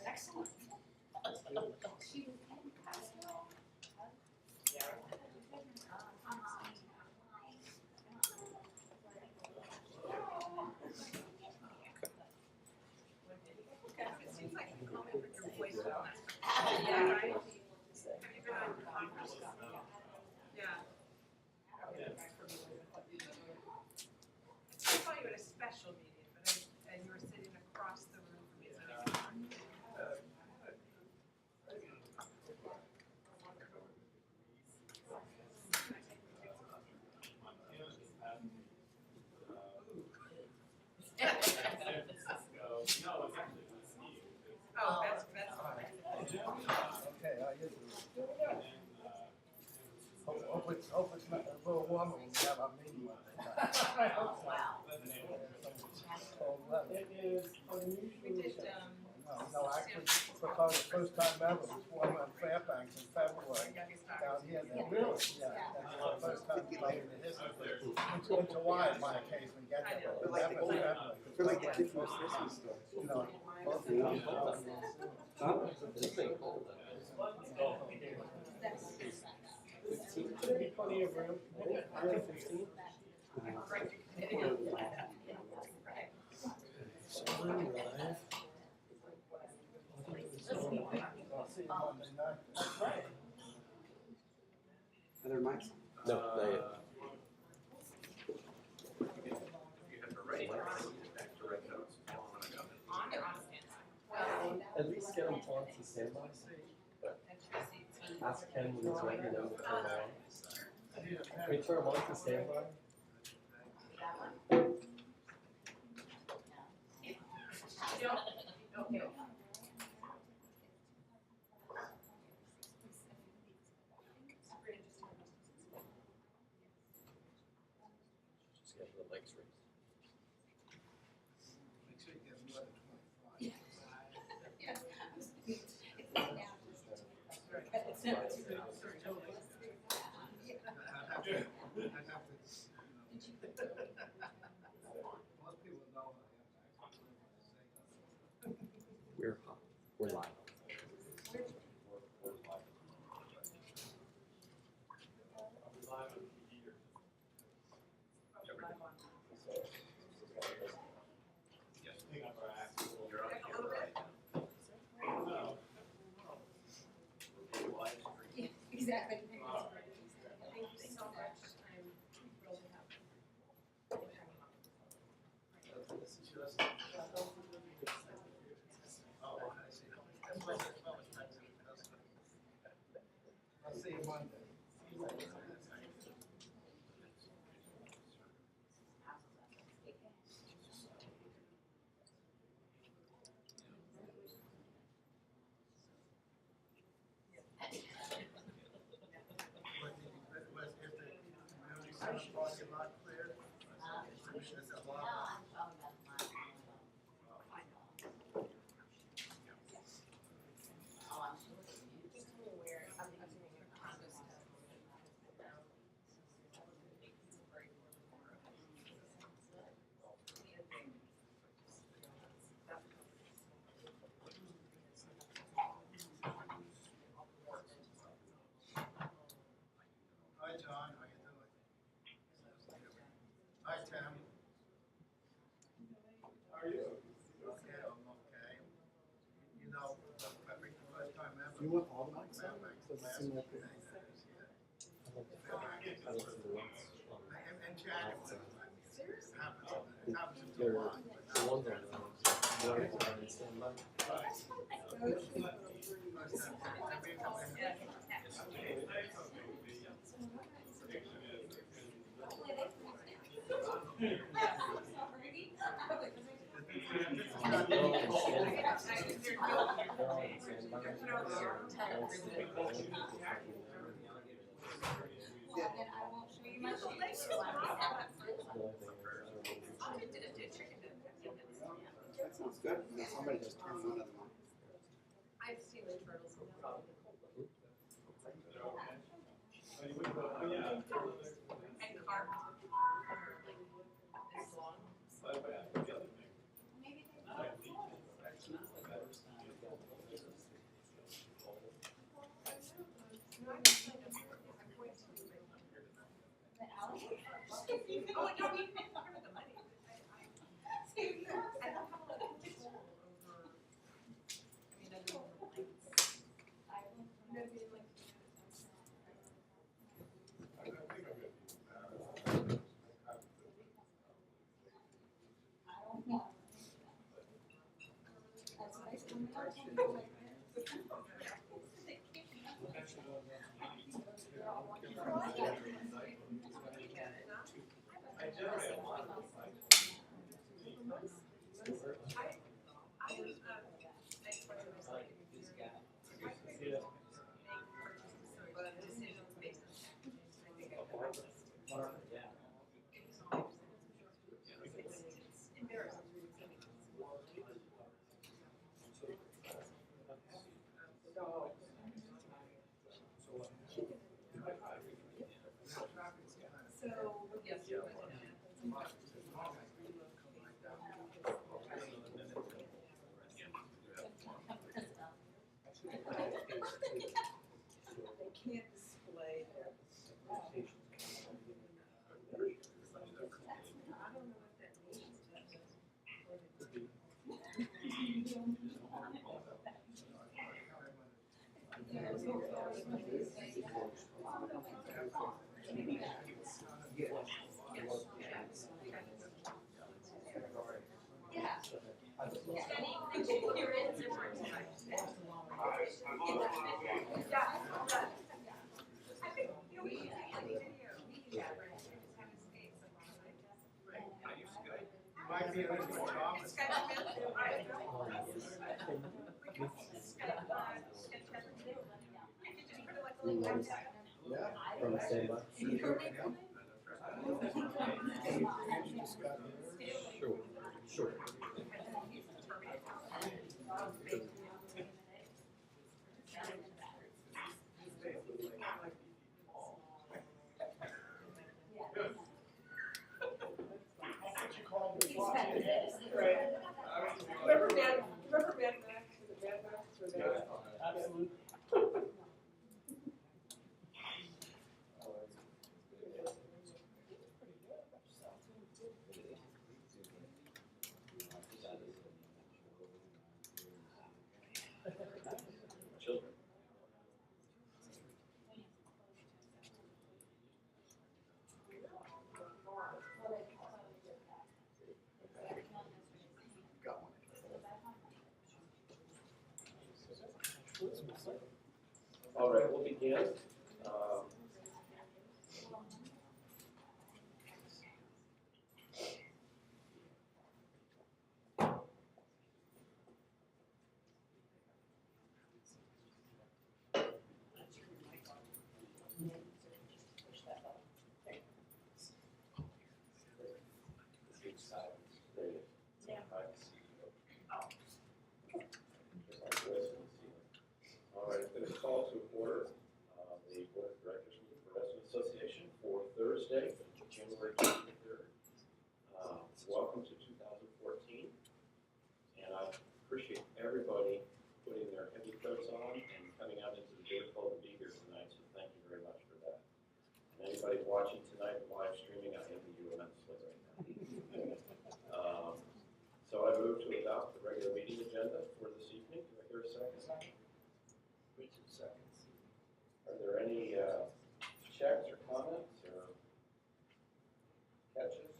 Excellent. It seems like you come in with your voice on. Yeah, right? Yeah. I saw you at a special meeting, but and you were sitting across the room from me. Oh, that's fine. Okay, how you doing? Hope it's not a little warmer when we have our meeting one day. It is unusually. We did, No, actually, because the first time ever was one on Fairbanks in February down here. Really? Yeah, that's the first time we played in history. In July, it might occasionally get there. But like the old- February, For like the Christmas stuff. you know, This thing cold though. Should be plenty of room. 15. I'll see you Monday night. Are there mics? No, not yet. At least get them onto standby. Ask Ken when he's ready to know to turn them on. Can we turn them on to standby? Okay. Just get the legs raised. Make sure you get more than 25. Most people know We're hot. We're live. Exactly. Thank you so much. I'm thrilled to have you. This is yours. Oh, I see. I'll see you Monday. Parking lot clear? There's a lot. Hi, John, how you doing? Hi, Tim. How are you? Okay, I'm okay. You know, I think the first time ever. You want all the mics on? Fairbanks, Does it last seem like week, it? I looked at the ones. in January. It happens in They're July. the ones on the ones on standby. good, and then somebody just turned one of them on. I've seen the turtles. And carp. This long. Oh, no, we can part of the money. I don't have a lot of control over, I mean, other than the lights. Nobody likes to. They can't display their. I don't know what that means. Might be in the office. Yeah. From the same box. Sure, sure. Remember Mad Max? Was it Mad Max or Mad Max? Absolutely. Children. All right, we'll begin. All right, I'm going to call to order the Board of Directors meeting for Resident Association for Thursday, January 23rd. Welcome to 2014, and I appreciate everybody putting their heavy coats on and coming out into the beautiful to be here tonight, so thank you very much for that. And anybody watching tonight live streaming, I envy you immensely right now. So I move to adopt the regular meeting agenda for this evening. Do I hear a second? Wait 2 seconds. Are there any checks or comments or catches?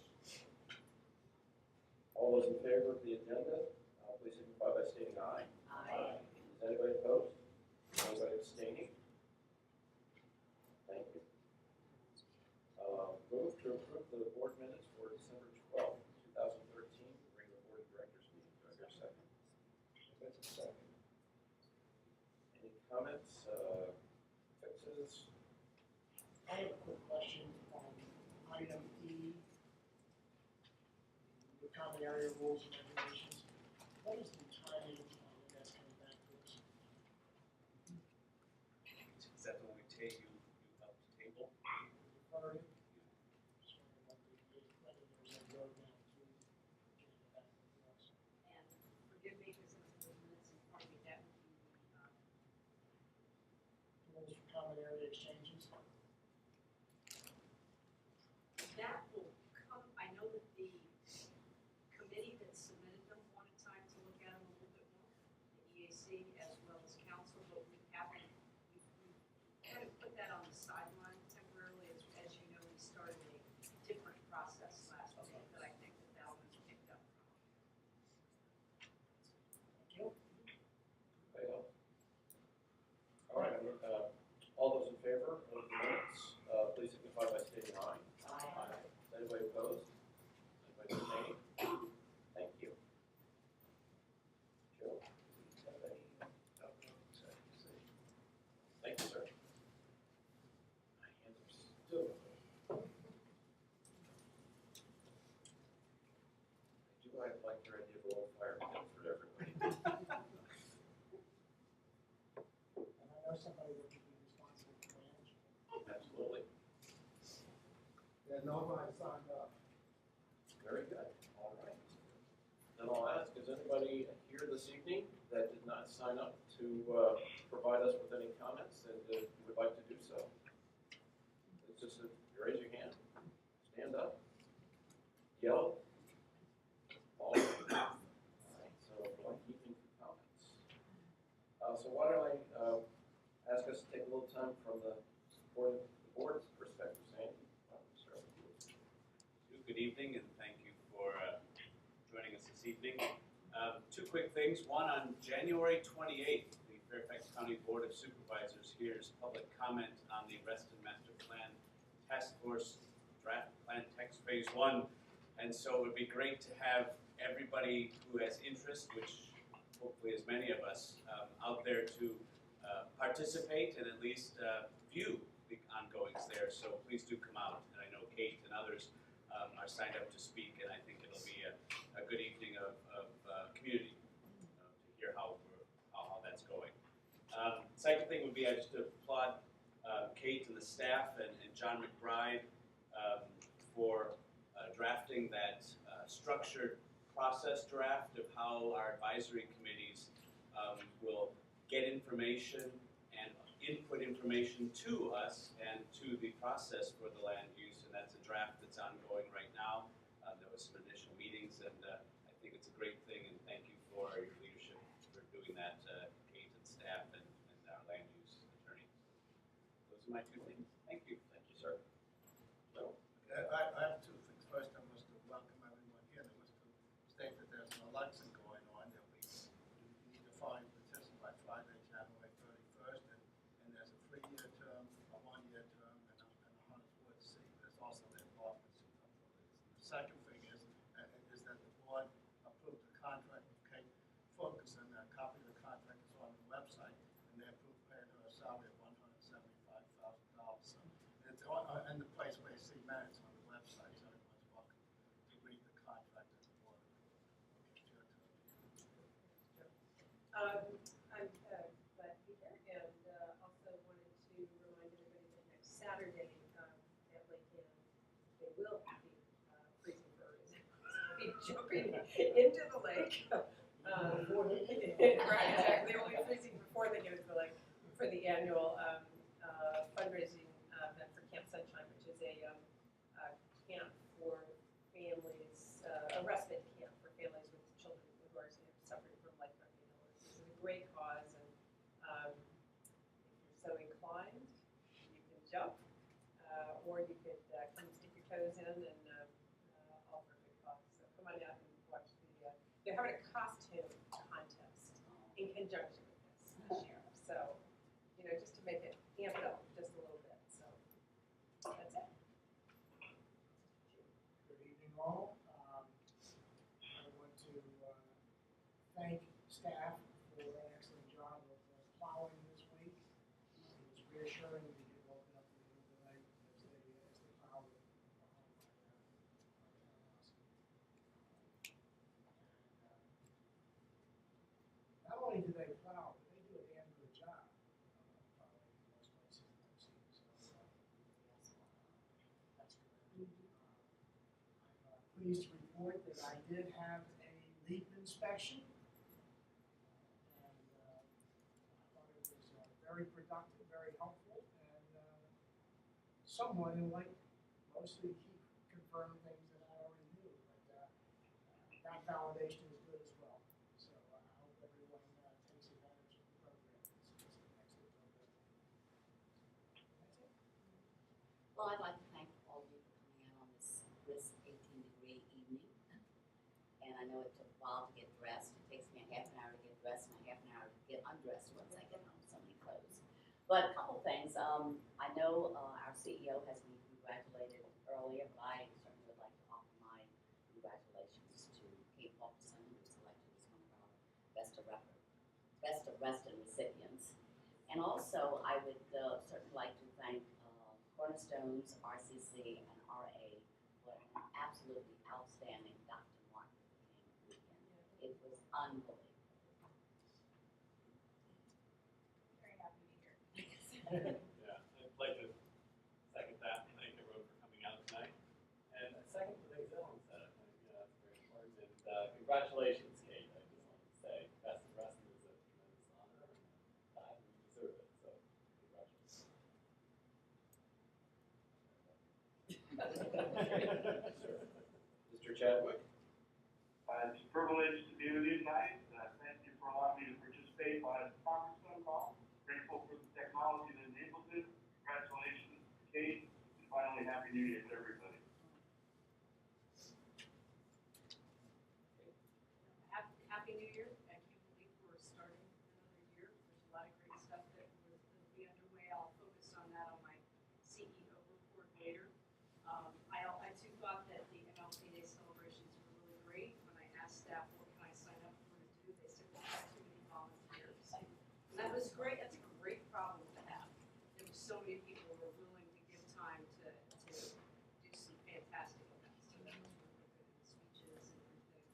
All those in favor of the agenda, please signify by stating aye. Aye. Is anybody opposed? Anybody abstaining? Thank you. Move to approve the board minutes for December 12th, 2013, regular board of directors meeting. Do I hear a second? That's a second. Any comments, fixes? I have a quick question on item E, the common area rules and regulations. What is the timing on you guys coming back to us? Is that the one we take you up to table? Deferred it? Just wondering whether there's a roadmap to getting it back to us. And forgive me because it's the minutes in front of me, that would be, Rules for common area exchanges? that will come, I know that the committee that submitted them wanted time to look at them a little bit more, the EAC as well as council, but we haven't, we kind of put that on the sideline temporarily, as you know, we started a different process last week that I think that one's picked up from. Thank you. Anybody else? All right, all those in favor of the minutes, please signify by stating aye. Aye. Is anybody opposed? Anybody abstaining? Thank you. Joe, do you have any? Thank you, sir. My hands are still. I like your idea of a little fire pit for everybody. And I know somebody that could be responsible for management. Absolutely. Yeah, nobody signed up. Very good. All right. Then I'll ask, is anybody here this evening that did not sign up to provide us with any comments and would like to do so? It's just that you raise your hand, stand up, yell. All right. All right. So we'd like evening for comments. So why don't I ask us to take a little time from the board's perspective, Sandy? Why don't we start with you? Good evening, and thank you for joining us this evening. Two quick things. One, on January 28th, the Fairfax County Board of Supervisors hears public comment on the Reston Master Plan Task Force Draft Plan Text Phase 1. And so it would be great to have everybody who has interest, which hopefully is many of us, out there to participate and at least view the ongoings there. So please do come out. And I know Kate and others are signed up to speak, and I think it'll be a good evening of community to hear how that's going. Second thing would be I just applaud Kate and the staff and John McBride for drafting that structured process draft of how our advisory committees will get information and input information to us and to the process for the land use, and that's a draft that's ongoing right now. There was some initial meetings, and I think it's a great thing, and thank you for your leadership for doing that, Kate and staff and our land use attorney. Those are my two things. Thank you. Thank you, sir. Joe? I have two things. First, I was to welcome everyone here, and I was to state that there's an election going on, that we need to find participants by Friday, January 31st, and there's a 3-year term, a 1-year term, and a 100-word seat. There's also the involvement seat up for this. The second thing is that the board approved the contract with Kate Focus, and a copy of the contract is on the website, and they approved paying her a salary of $175,000. So it's in the place where you see minutes on the website, so everyone's welcome to read the contract that the board approved. Okay, it's your turn. I'm glad to be here, and also wanted to remind everybody that next Saturday at Lake Ann, they will be freezing birds, be jumping into the lake. Right, exactly. They will be freezing before they get into the lake for the annual fundraising event for Camp Sunshine, which is a camp for families, a respite camp for families with children who are suffering from life-threatening illnesses. It's a great cause, and if you're so inclined, you can jump, or you could come stick your toes in and all for a good cause. So come on out and watch the. They're having a costume contest in conjunction with this year. So, just to make it amp it up just a little bit. So that's it. Good evening, all. I want to thank staff for an excellent job of plowing this week. It was reassuring to get woken up in the middle of the night as they plowed it behind my townhouse. pleased to report that I did have a leap inspection. And I thought it was very productive, very helpful, and somewhat enlightening. Mostly he confirmed things that I already knew, but that validation is good as well. So I hope everyone takes advantage of the program. It's an excellent program. That's it. Well, I'd like to thank all of you for coming out on this 18-degree evening. And I know it took a while to get dressed. It takes me a half an hour to get dressed and a half an hour to get undressed once I get home, so many clothes. But a couple things. I know our CEO has been congratulated earlier, but I certainly would like to offer my congratulations to Kate Paulson, who was selected as one of our best arrested recipients. And also, I would certainly like to thank Cornerstones, RCC, and RA for an absolutely outstanding Dr. Martin King weekend. It was unbelievable. Very happy to be here. Yeah, I'd like to second that. Thank everyone for coming out tonight. And second the things Ellen said, I think that's very important. And congratulations, Kate. I just wanted to say, best arrested is a tremendous honor, and you deserve it. So, congratulations. Mr. Chadwick? It's a privilege to be with you tonight. Thank you for allowing me to participate by the conference phone call. Grateful for the technology that enables it. Congratulations, Kate, and finally, Happy New Year to everybody. Happy New Year. I can't believe we're starting another year. There's a lot of great stuff that will be underway. I'll focus on that on my CEO report later. I too thought that the MLK Day celebrations were really great. When I asked staff, what can I sign up for to do, they said, we've got too many volunteers. And that was great. That's a great problem to have. There were so many people who were willing to give time to do some fantastic events. So that was really good. And speeches and everything.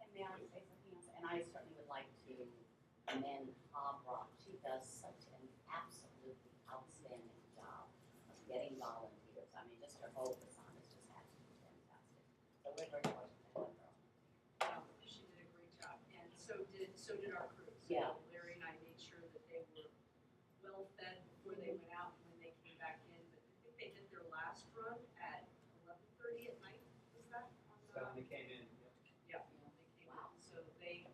And may I say something else? And I certainly would like to commend Bob Rock. She does such an absolutely outstanding job of getting volunteers. I mean, just her whole persona is just absolutely fantastic. So we're very fortunate to have her. She did a great job, and so did our crews. Yeah. Larry and I made sure that they were well fed before they went out and when they came back in. But I think they did their last run at 11:30 at night. Was that on the? So when they came in, Yeah, they came out. So they,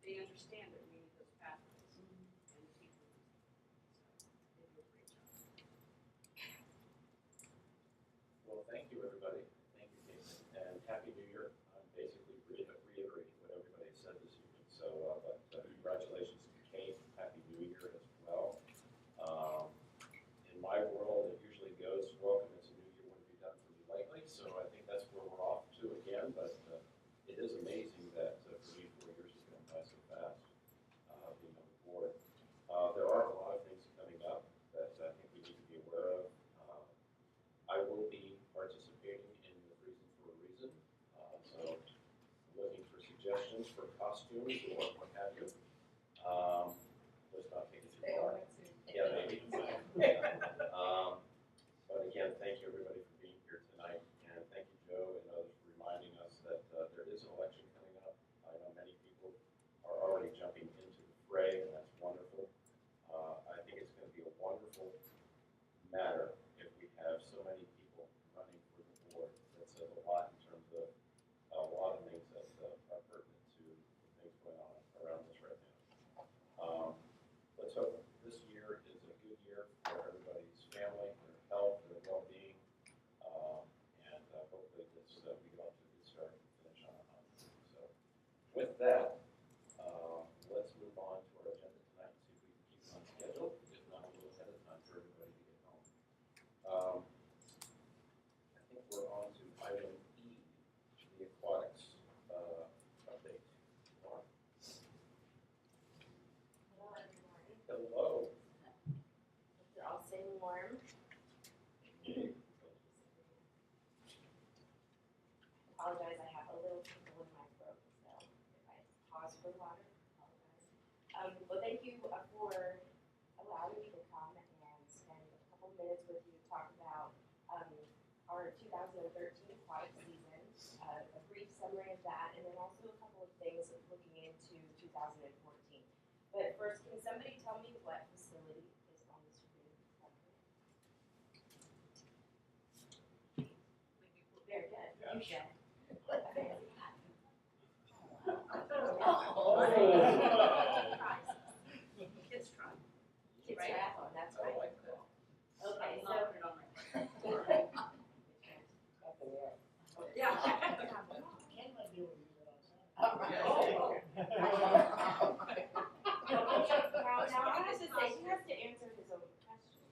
they understand that we need those pathways and people. So they do a great job. Well, thank you, everybody. Thank you, Kate. And Happy New Year. I'm basically reiterating what everybody said this evening. So, but congratulations to Kate. Happy New Year as well. In my world, it usually goes, welcome, it's a new year, what have you done for me lately? So I think that's where we're off to again. But it is amazing that for me, 4 years has gone by so fast being on the board. There are a lot of things coming up that I think we need to be aware of. I will be participating in the Reason for a Reason. So I'm looking for suggestions for costumes or what have you. Let's not take it too They far. wanted to. Yeah, maybe. But again, thank you everybody for being here tonight. And thank you, Joe, and others for reminding us that there is an election coming up. I know many people are already jumping into the fray, and that's wonderful. I think it's going to be a wonderful matter if we have so many people running for the board. That says a lot in terms of a lot of things that are pertinent to the things going on around us right now. Let's hope this year is a good year for everybody's family, their health, their well-being, and hopefully this we get off to a good start and finish on a high. So, with that, let's move on to our agenda tonight and see if we can keep it on schedule. If not, a little ahead of time for everybody to get home. I think we're on to item E, the Aquatics update. Lauren? Hello, everyone. Hello. Hope you're all staying warm. Apologize, I have a little tickle in my throat, so if I pause for water, apologize. Well, thank you for allowing me to come and spend a couple minutes with you to talk our 2013 aquatic season, a brief summary of that, and then also a couple of things looking into 2014. But first, can somebody tell me what facility is on the screen? Very good. You should. Kids try. Kids Right. triathlon, that's right. Okay, so. I'll put it on my. Ken Yeah. might be able to use it outside. Now I have to say, he has to answer his own question.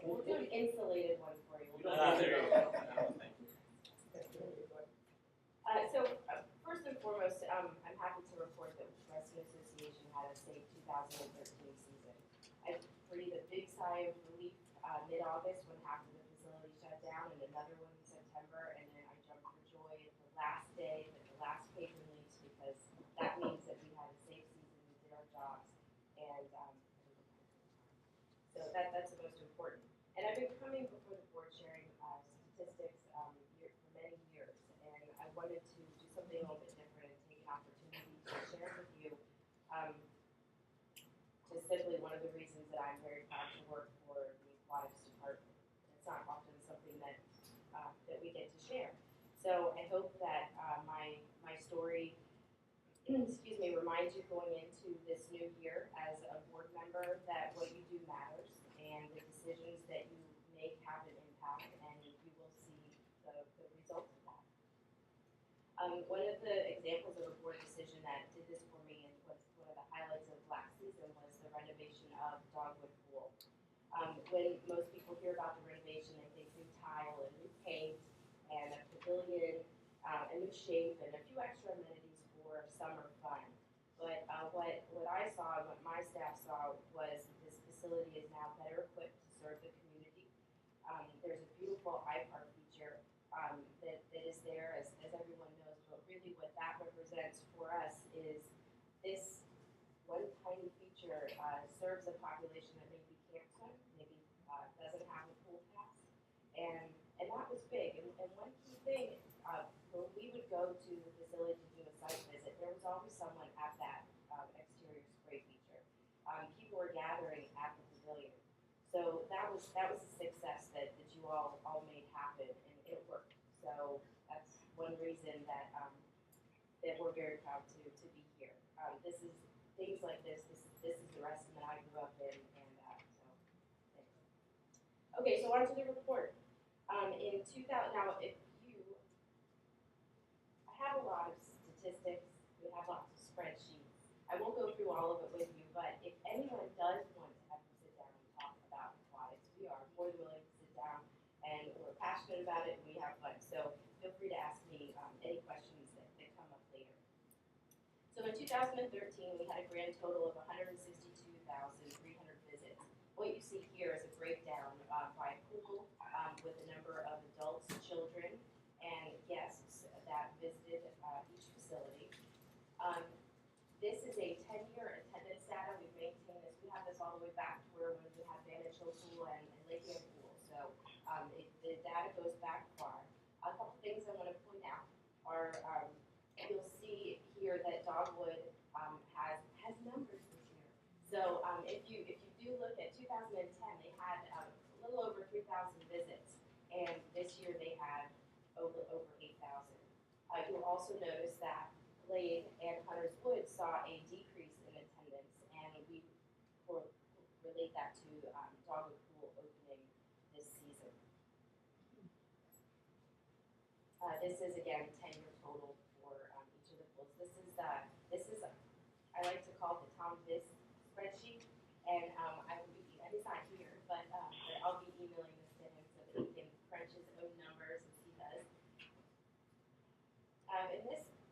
We'll do an insulated one for you. There you go. First and foremost, I'm happy to report that Wrestling Association had a safe 2013 season. I breathed a big sigh of relief mid-August when half of the facility shut down and another one in September, and then I jumped for joy at the last day, at the last paid release, because that means that we had a safe season, we did our jobs, and so that's the most important. And I've been coming before the board sharing statistics for many years, and I wanted to do something a little bit different and take an opportunity to share with you just simply one of the reasons that I'm very proud to work for the aquatics department. It's not often something that that we get to share. So I hope that my story, excuse me, reminds you going into this new year as a board member that what you do matters and the decisions that you make have an impact, and you will see the results of that. One of the examples of a board decision that did this for me and was one of the highlights of last season was the renovation of Dogwood Pool. When most people hear about the renovation, they think new tile and new paint and a pavilion, a new shape, and a few extra amenities for summer fun. But what I saw and what my staff saw was this facility is now better equipped to serve the community. There's a beautiful iPark feature that is there, as everyone knows, but really what that represents for us is this one tiny feature serves a population that maybe can't swim, maybe doesn't have a pool pass, and that was big. And one key thing, when we would go to the facility to do a site visit, there was always someone at that exterior spray feature. People were gathering at the pavilion. So that was a success that you all made happen, and it worked. So that's one reason that that we're very proud to be here. This is things like this. This is the Reston that I grew up in, and so thanks. Okay, so on to the report. In 2000, now if you, I have a lot of statistics. We have lots of spreadsheets. I won't go through all of it with you, but if anyone does want to ever sit down and talk about aquatics, we are more than willing to sit down, and we're passionate about it, and we have fun. So feel free to ask me any questions that come up later. So in 2013, we had a grand total of 162,300 visits. What you see here is a breakdown by pool with the number of adults, children, and guests that visited each facility. This is a 10-year attendance data. We've maintained this. We have this all the way back to where when we had Vantage Hill Pool and Lake Ann Pool. So the data goes back far. A couple things I want to point out are you'll see here that Dogwood has numbers this year. So if you do look at 2010, they had a little over 3,000 visits, and this year they had over 8,000. You'll also notice that Glade and Hunter's Wood saw a decrease in attendance, and we will relate that to Dogwood Pool opening this season. This is again 10-year total for each of the pools. This is I like to call it the Tom Viss spreadsheet, and I will be, and he's not here, but I'll be emailing this to him so that he can crunch his own numbers as he does.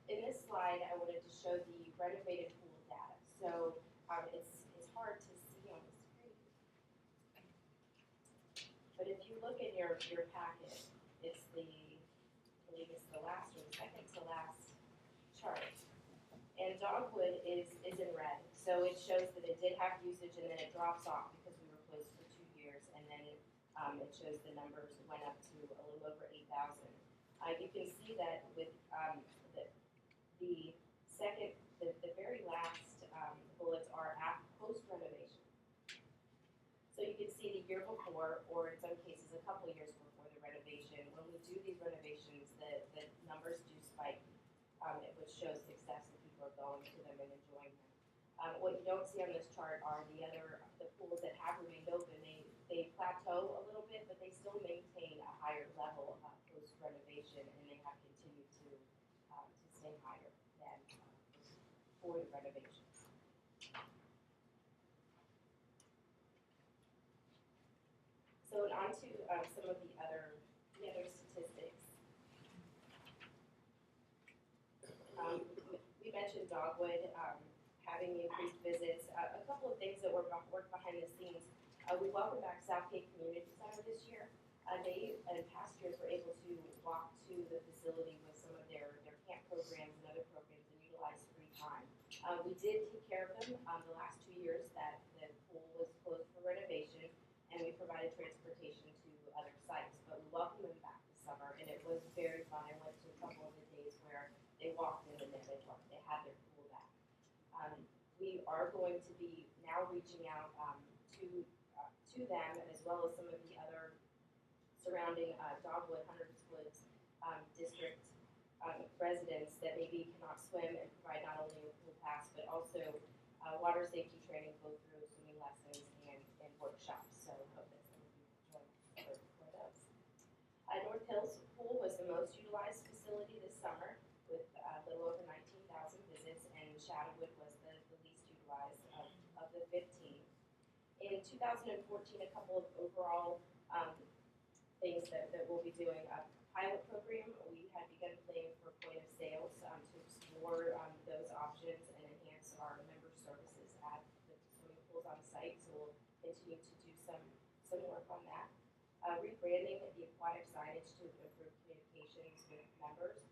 In this slide, I wanted to show the renovated pool data. So it's hard to see on the screen, but if you look in your packet, it's I believe it's the last or the second to last chart. And Dogwood is in red. So it shows that it did have usage, and then it drops off because we were closed for 2 years, and then It shows the numbers went up to a little over 8,000. You can see that with the second, the very last bullets are post renovation. So you can see the year before, or in some cases a couple years before the renovation. When we do these renovations, the numbers do spike, which shows success that people are going to them and enjoying them. What you don't see on this chart are the pools that have remained open. They plateau a little bit, but they still maintain a higher level post renovation, and they have continued to stay higher than before the renovations. So on to some of the other statistics. We mentioned Dogwood having increased visits. A couple of things that work behind the scenes. We welcome back South Cape Community Center this year. They, in past years, were able to walk to the facility with some of their camp programs and other programs and utilize free time. We did take care of them the last 2 years that the pool was closed for renovation, and we provided transportation to other sites. But we welcomed them back this summer, and it was very fun. I went to a couple of the days where they walked in and then they had their pool back. We are going to be now reaching out to them, as well as some of the other surrounding Dogwood, Hunters Woods district residents that maybe cannot swim, and provide not only a pool pass but also water safety training, both through swimming lessons and workshops. So I hope that some of you join us for those. North Hills Pool was the most utilized facility this summer, with a little over 19,000 visits, and Shadowwood was the least utilized of the 15. In 2014, a couple of overall things that we'll be doing. A pilot program, we had begun planning for point of sales to explore those options and enhance our member services at the swimming pools on site. So we'll continue to do some work on that. Rebranding the aquatic signage to improve communications with members.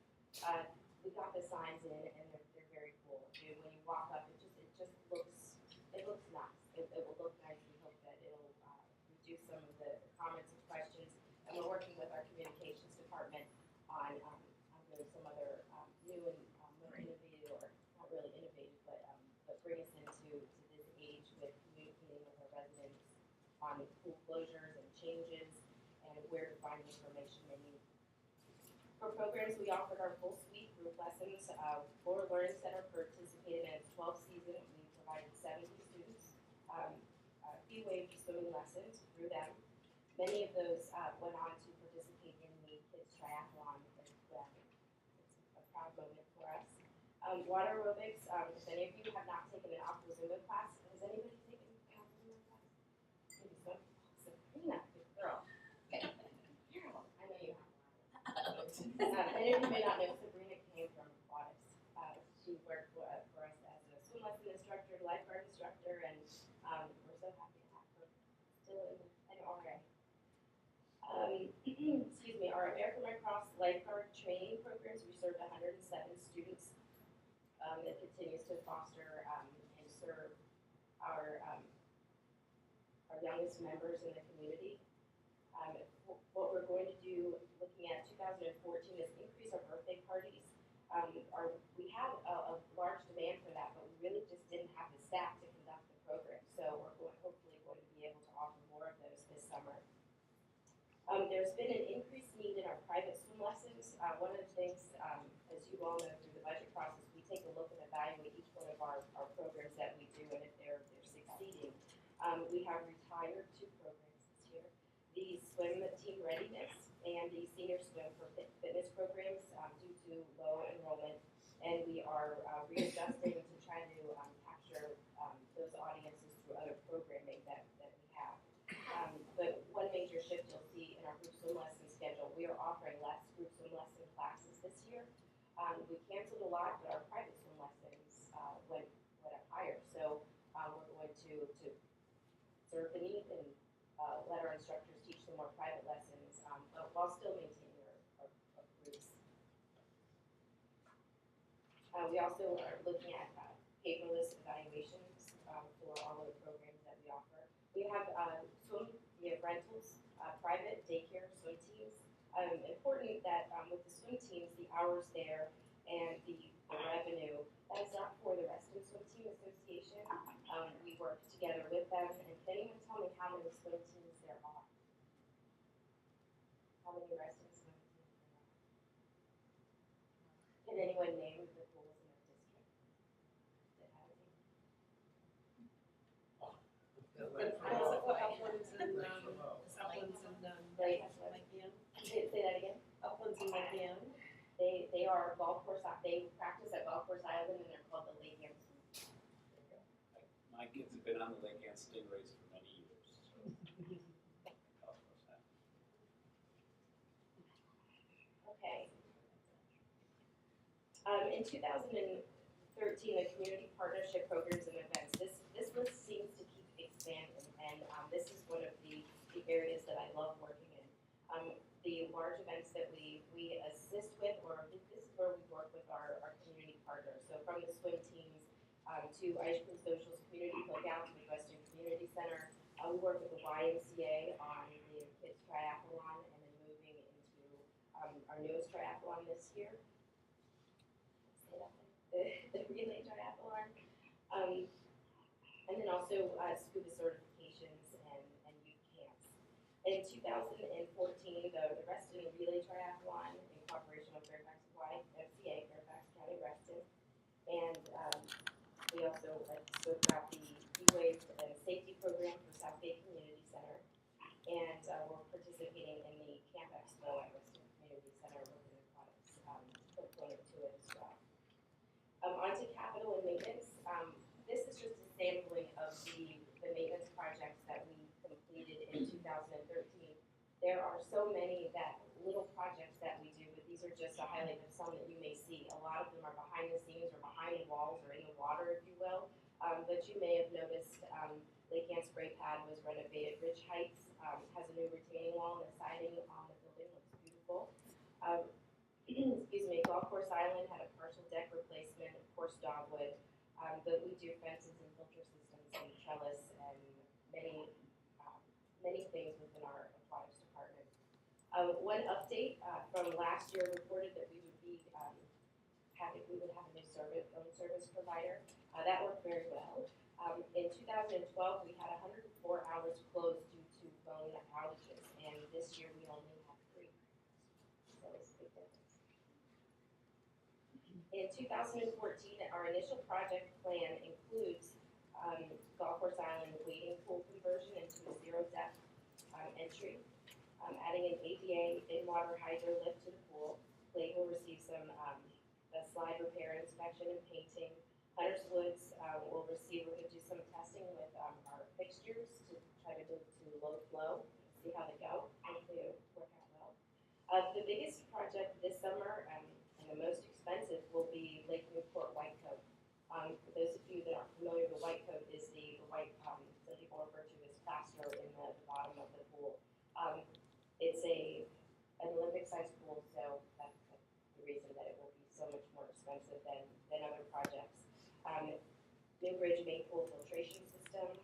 We got the signs in, and they're very cool. When you walk up, it just looks nice. It will look nice. We hope that it'll reduce some of the comments and questions. And we're working with our communications department on doing some other new and more innovative, or not really innovative, but bring us into this age with communicating with our residents on pool closures and changes and where to find the information they need. For programs, we offered our full suite group lessons. Florida Learning Center participated in its 12th season. We provided 70 students fee waived swimming lessons through them. Many of those went on to participate in the kids triathlon as well. It's a proud moment for us. Water aerobics, if any of you have not taken an aqua Zumba class, has anybody taken an aqua Zumba class? Maybe so. Sabrina, good girl. Carol, I know you have. Many of you may not know, Sabrina came from Aquatics. She worked for us as a swim lesson instructor, lifeguard instructor, and we're so happy to have her still an RA. Excuse me, our American Red Cross lifeguard training programs, we served 107 students. That continues to foster and serve our youngest members in the community. What we're going to do, looking at 2014, is increase our birthday parties. We had a large demand for that, but we really just didn't have the staff to conduct the program. So we're hopefully going to be able to offer more of those this summer. There's been an increased need in our private swim lessons. One of the things, as you all know through the budget process, we take a look and evaluate each one of our programs that we do and if they're succeeding. We have retired 2 programs this year. The swim team readiness and the senior swim for fitness programs due to low enrollment. And we are readjusting to try to capture those audiences through other programming that we have. But one major shift you'll see in our group swim lesson schedule, we are offering less group swim lesson classes this year. We canceled a lot, but our private swim lessons went up higher. So we're going to serve the need and let our instructors teach some more private lessons, but while still maintaining our groups. We also are looking at paperless evaluations for all of the programs that we offer. We have swim we have rentals, private daycare, swim teams. Important that with the swim teams, the hours there and the revenue, that is not for the Reston Swim Team Association. We work together with them, and can anyone tell me how many swim teams there are? How many Reston swim teams there are? Can anyone name the pools in their district that have a team? Uplands and, Uplands and, Right. Lycan. Say that again? Uplands and Lycan. They are golf course, they practice at Golf Course Island, and they're called the Lake Ann. My kids have been on the Lake Ann Stingrays for many years, so. Of course, that. Okay. In 2013, the community partnership programs and events, this list seems to keep expanding, and this is one of the areas that I love working in. The large events that we assist with, or this is where we work with our community partners. So from the swim teams to Ice Cream Socials Community Cookout to the Western Community Center, we work with the YMCA on the Kids Triathlon, and then moving into our newest triathlon this year. The relay triathlon. And then also scuba certifications and youth camps. In 2014, the Reston Relay Triathlon in cooperation with Fairfax FCA, Fairfax County Reston, and we also spoke about the E-Wave and safety program for South Bay Community Center, and we're participating in the Camp Expo at Reston Community Center with an Aquatics component to it as well. Onto capital and maintenance. This is just a sampling of the maintenance projects that we completed in 2013. There are so many little projects that we do, but these are just a highlight of some that you may see. A lot of them are behind the scenes or behind the walls or in the water, if you will. But you may have noticed Lake Ann Spray Pad was renovated. Rich Heights has a new retaining wall, and the siding on the building looks beautiful. Excuse me, Golf Course Island had a partial deck replacement, of course dogwood, but we do fences and filter systems and trellis and many things within our aquatics department. One update from last year reported that we would have a new phone service provider. That worked very well. In 2012, we had 104 hours closed due to phone outages, and this year we only have 3. So it's a big difference. In 2014, our initial project plan includes Golf Course Island wading pool conversion into a zero-depth entry, adding an ADA in-water hydro lift to the pool. Lake will receive some slide repair, inspection, and painting. Hunters Woods we're going to do some testing with our fixtures to try to move to low flow, see how they go. Hopefully it'll work out well. The biggest project this summer and the most expensive will be Lake Newport White Coat. For those of you that aren't familiar, the white coat is the white, some people refer to as plaster in the bottom of the pool. It's an Olympic-sized pool, so that's the reason that it will be so much more expensive than other projects. New Bridge main pool filtration system.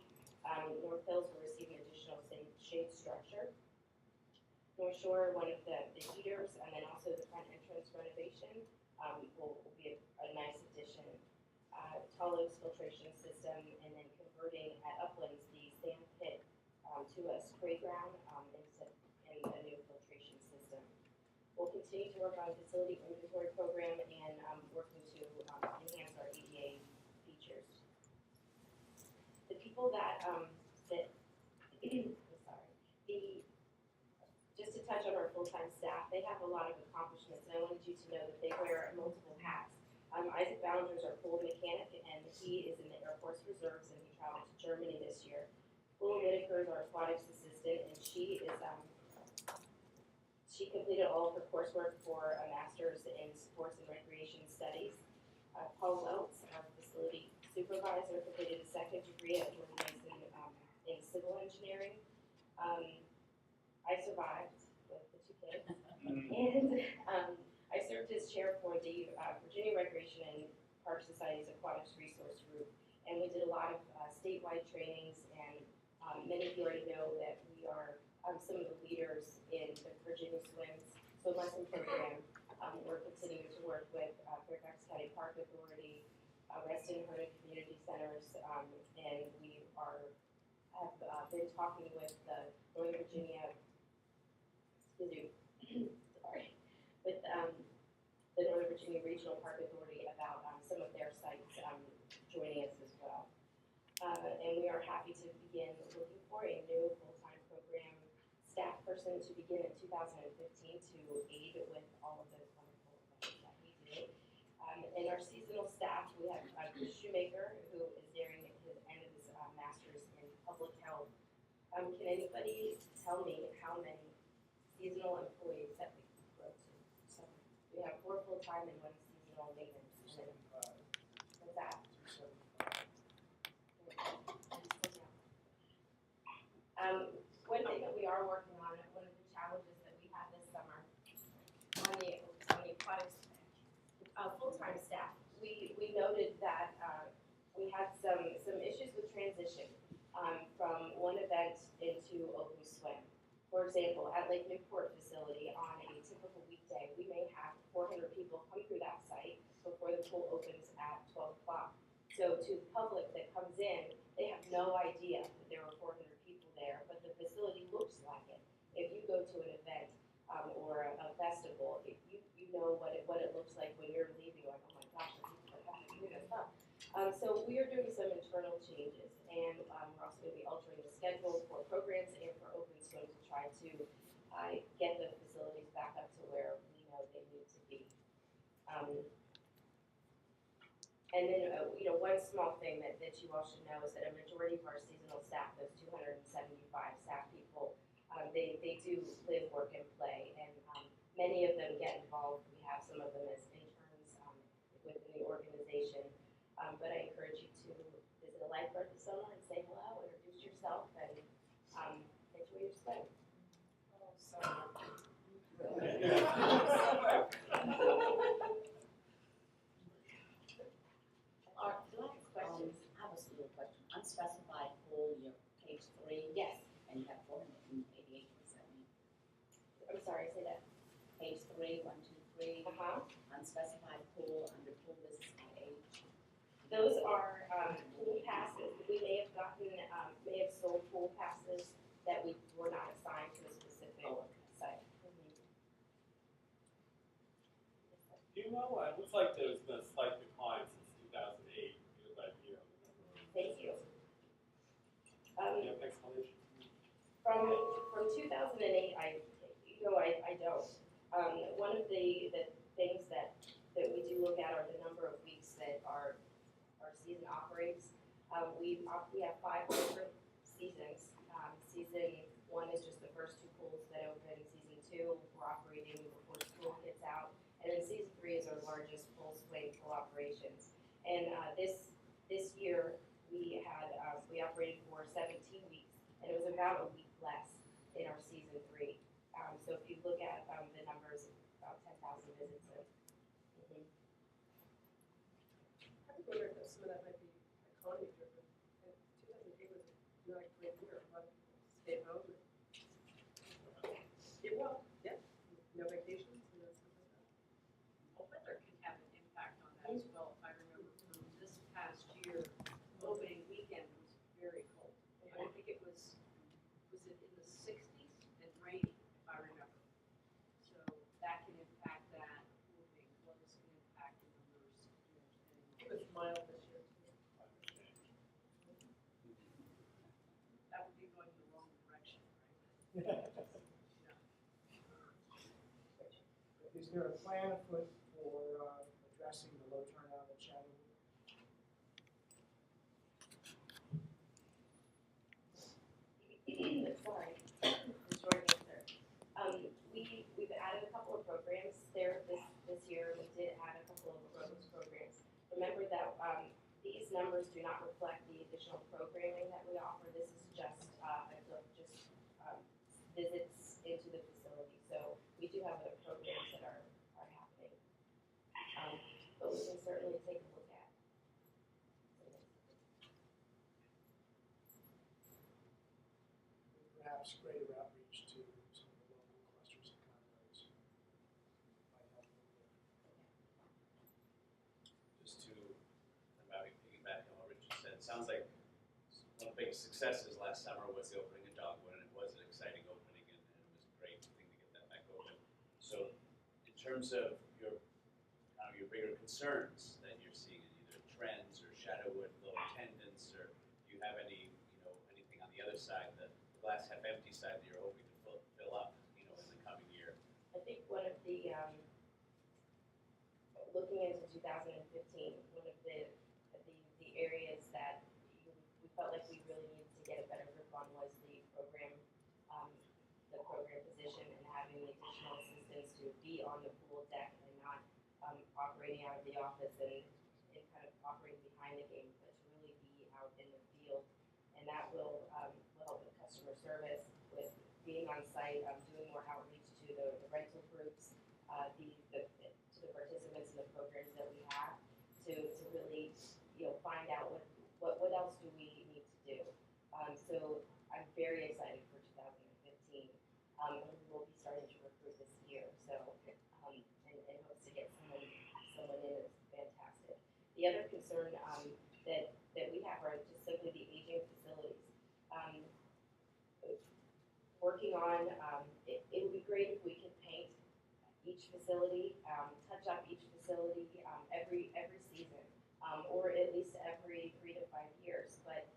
North Hills will receive an additional shade structure. North Shore, one of the heaters, and then also the front entrance renovation will be a nice addition. Tall Oaks filtration system, and then converting at Uplands the sand pit to a spray ground and a new filtration system. We'll continue to work on facility inventory program and working to enhance our ADA features. The people that just to touch on our full-time staff, they have a lot of accomplishments, and I wanted you to know that they wear multiple hats. Isaac Ballinger is our pool mechanic, and he is in the Air Force Reserves, and he traveled to Germany this year. Lula Whitaker is our aquatics assistant, and she completed all of her coursework for a master's in sports and recreation studies. Paul Welts, our facility supervisor, completed a second degree at George Mason in civil engineering. I survived with the 2 kids, and I served as chair for the Virginia Recreation and Park Society's Aquatics Resource Group, and we did a lot of statewide trainings, and many of you already know that we are swim lesson program. We're continuing to work with Fairfax County Park Authority, Reston and Herndon Community Centers, and we have been talking with the Northern Virginia, sorry, with the Northern Virginia Regional Park Authority about some of their sites joining us as well. And we are happy to begin looking for a new full-time program staff person to begin in 2015 to aid with all of those wonderful events that we do. And our seasonal staff, we have Chris Shoemaker, who is nearing his end of his master's in public health. Can anybody tell me how many seasonal employees that we can grow to? So we have 4 full-time and 1 seasonal maintenance. What's that? One thing that we are working on, one of the challenges that we had this summer on the aquatics full-time staff, we noted that we had some issues with transition from one event into open swim. For example, at Lake Newport facility on a typical weekday, we may have 400 people come through that site before the pool opens at 12 o'clock. So to the public that comes in, they have no idea that there were 400 people there, but the facility looks like it. If you go to an event or a festival, you know what it looks like when you're leaving, like, oh my gosh, the people are coming through this stuff. So we are doing some internal changes, and we're also going to be altering the schedule for programs and for open swim to try to get the facilities back up to where we know they need to be. And then, one small thing that you all should know is that a majority of our seasonal staff, those 275 staff people, they do live, work, and play, and many of them get involved. We have some of them as interns within the organization, but I encourage you to visit a lifeguard this summer and say hello, introduce yourself, and enjoy your swim. Oh, summer. Do I have questions? I have a little question. Unspecified pool, you're page 3. Yes. And you have 488, what's that mean? I'm sorry, say that. Page 3, 1, 2, 3. Unspecified pool, under pool business by age. Those are pool passes. We may have sold pool passes that we were not assigned to a specific site. Do you know, it looks like there's been a slight decline since 2008, year by year. Thank you. Do you have an explanation? From 2008, I don't. One of the things that we do look at are the number of weeks that our season operates. We have 5 different seasons. Season 1 is just the first 2 pools that open. Season 2, we're operating before school gets out. And then season 3 is our largest full swing pool operations. And this year we operated for 17 weeks, and it was about a week less in our season 3. So if you look at the numbers, about 10,000 visits in. I would wonder if some of that might be economy driven. And 2008 was not a great year. A lot of people stayed home. Did well, yeah. No vacations and that stuff like that. Well, weather can have an impact on that as well. If I remember from this past year, opening weekend was very cold. I think it was it in the 60s and rainy, if I remember. So that can impact that. Pool being closed can impact the numbers. It was mild this year too. That would be going in the wrong direction, right? Is there a plan afoot for addressing the low turnout at Shadowwood? Sorry, the short answer. We've added a couple of programs there this year. We did add a couple of aerobics programs. Remember that these numbers do not reflect the additional programming that we offer. This is just visits into the facility. So we do have other programs that are happening, but we can certainly take a look at. Perhaps greater outreach to some of the local clusters and condos. just to, maybe piggyback on what Richard said, it sounds like one of the big successes last summer was the opening of Dogwood, and it was an exciting opening, and it was a great thing to get that back open. So in terms of your bigger concerns that you're seeing, either trends or Shadowwood low attendance, or do you have any, anything on the other side, the glass half empty side that you're hoping to fill up, in the coming year? I think one of the, looking into 2015, one of the areas that we felt like we really needed to get a better grip on was the program position, and having the additional assistants to be on the pool deck and not operating out of the office and kind of operating behind the game, but to really be out in the field. And that will help with customer service, with being on site, doing more outreach to the rental groups, to the participants in the programs that we have, to really find out what else do we need to do. So I'm very excited for 2015. And we will be starting to recruit this year. So and hopes to get someone in is fantastic. The other concern that we have are just simply the aging facilities. Working on, it would be great if we could paint each facility, touch up each facility every season, or at least every 3 to 5 years. But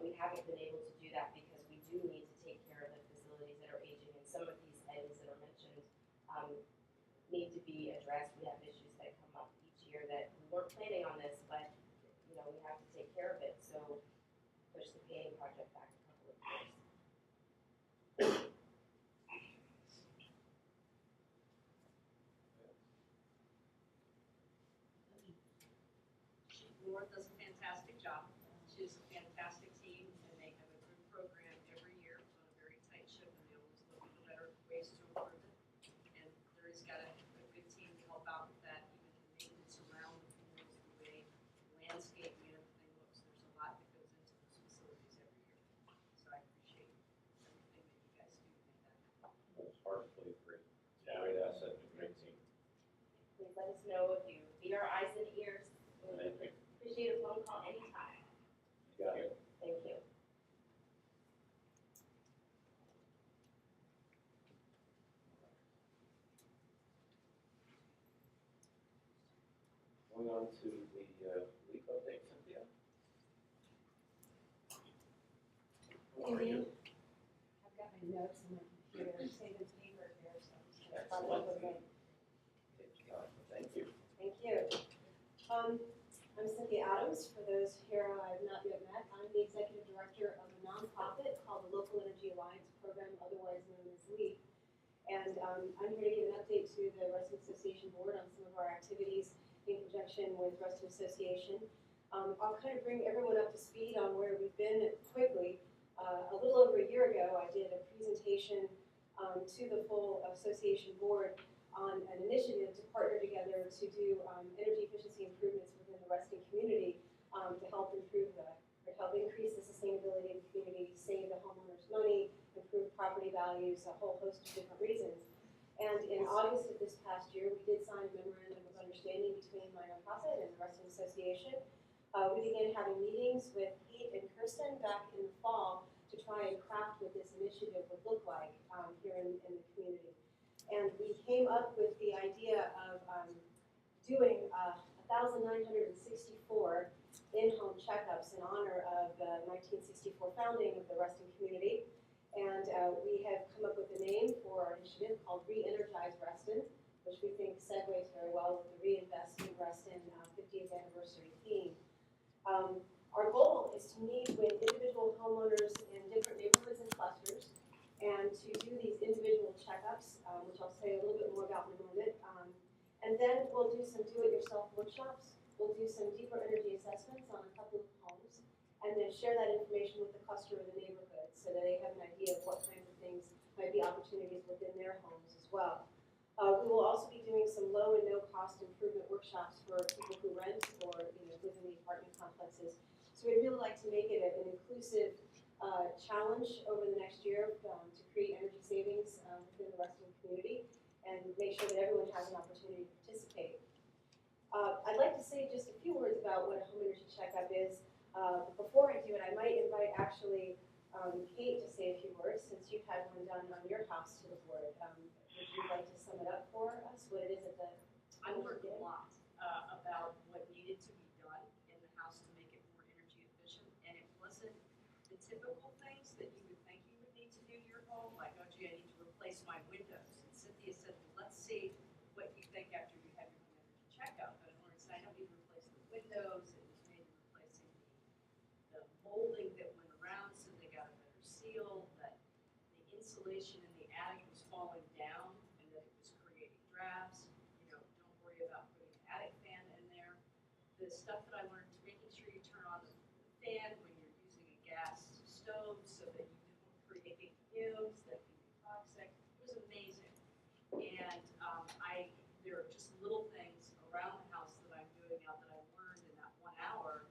we haven't been able to do that because we do need to take care of the facilities that are aging, and some of these items that are mentioned need to be addressed. We have issues that come up each year that we weren't planning on this, but we have to take care of it. So push the painting project back a couple of years. Laura does a fantastic job. She has a fantastic team, and they have a good program every year on a very tight ship, and they always look for better ways to improve it. And Larry's got a good team to help out with that, even the maintenance around the pools, the way landscaping and everything looks. There's a lot that goes into those facilities every year. So I appreciate everything that you guys do to make that happen. It's heartily great. It's a great asset and a great team. Please let us know if you be our eyes and ears. Thank you. Appreciate a phone call anytime. You got it. Thank you. Going on to the leak update, Cynthia. How are you? I've got my notes on my computer, saving paper here, so I'm just gonna follow up with it. Thank you. Thank you. I'm Cynthia Adams. For those here I've not yet met, I'm the executive director of a nonprofit called the Local Energy Alliance Program, otherwise known as LEAP. And I'm here to give an update to the Wrestling Association Board on some of our activities in conjunction with Wrestling Association. I'll kind of bring everyone up to speed on where we've been quickly. A little over a year ago, I did a presentation to the full association board on an initiative to partner together to do energy efficiency improvements within the wrestling community to help increase the sustainability of the community, save the homeowners money, improve property values, a whole host of different reasons. And in August of this past year, we did sign a memorandum of understanding between my nonprofit and the Wrestling Association. We began having meetings with Pete and Kirsten back in the fall to try and craft what this initiative would look like here in the community. And we came up with the idea of doing 1,964 in-home checkups in honor of the 1964 founding of the wrestling community. And we have come up with a name for our initiative called Re-Energize Reston, which we think segues very well with the Reinvest in Reston 50th anniversary theme. Our goal is to meet with individual homeowners in different neighborhoods and clusters, and to do these individual checkups, which I'll say a little bit more about in a moment. And then we'll do some do-it-yourself workshops. We'll do some deeper energy assessments on a couple of homes, and then share that information with the cluster of the neighborhood so that they have an idea of what kinds of things might be opportunities within their homes as well. We will also be doing some low and no cost improvement workshops for people who rent or live in the apartment complexes. So we'd really like to make it an inclusive challenge over the next year to create energy savings within the wrestling community and make sure that everyone has an opportunity to participate. I'd like to say just a few words about what a home energy checkup is. Before I do it, I might invite actually Kate to say a few words, since you've had one done on your house to the board. Would you like to sum it up for us, what it is at the? I learned a lot about what needed to be done in the house to make it more energy efficient, and it wasn't the typical things that you would think you would need to do to your home, like, oh gee, I need to replace my windows. And Cynthia said, well, let's see what you think after you have your home energy checkup. And I learned, so I don't need to replace the windows, it was maybe replacing the molding that went around so they got a better seal, that the insulation in the attic was falling down and that it was creating drafts. Don't worry about putting an attic fan in there. The stuff that I learned is making sure you turn on the fan when you're using a gas stove so that you don't create fumes that can be toxic. It was amazing. And there are just little things around the house that I'm doing now that I learned in that 1 hour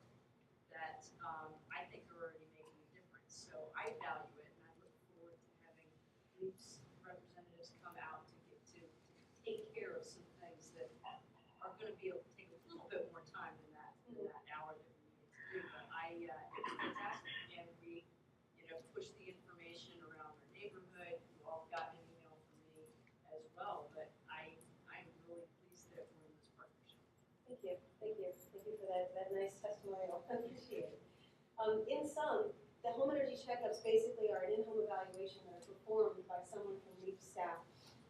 that I think are already making a difference. So I value it, and I look forward to having Leap's representatives come out to take care of some things that are going to be able to take a little bit more time than that hour that we needed to do. But it's fantastic, and we push the information around our neighborhood. You all got an email from me as well, but I'm really pleased that we're in this partnership. Thank you for that nice testimonial. I appreciate it. In sum, the home energy checkups basically are an in-home evaluation that are performed by someone from LEAP staff.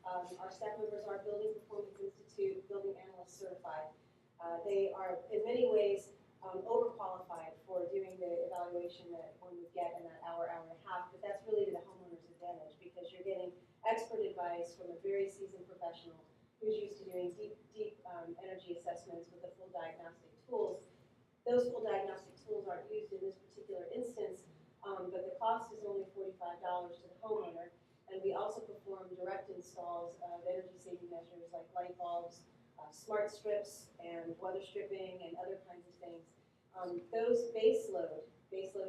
Our staff members are Building Performance Institute Building Analyst certified. They are in many ways overqualified for doing the evaluation that one would get in that hour and a half, but that's really to the homeowner's advantage because you're getting expert advice from a very seasoned professional who's used to doing deep energy assessments with the full diagnostic tools. Those full diagnostic tools aren't used in this particular instance, but the cost is only $45 to the homeowner, and we also perform direct installs of energy saving measures like light bulbs, smart strips, and weather stripping, and other kinds of things. Those baseload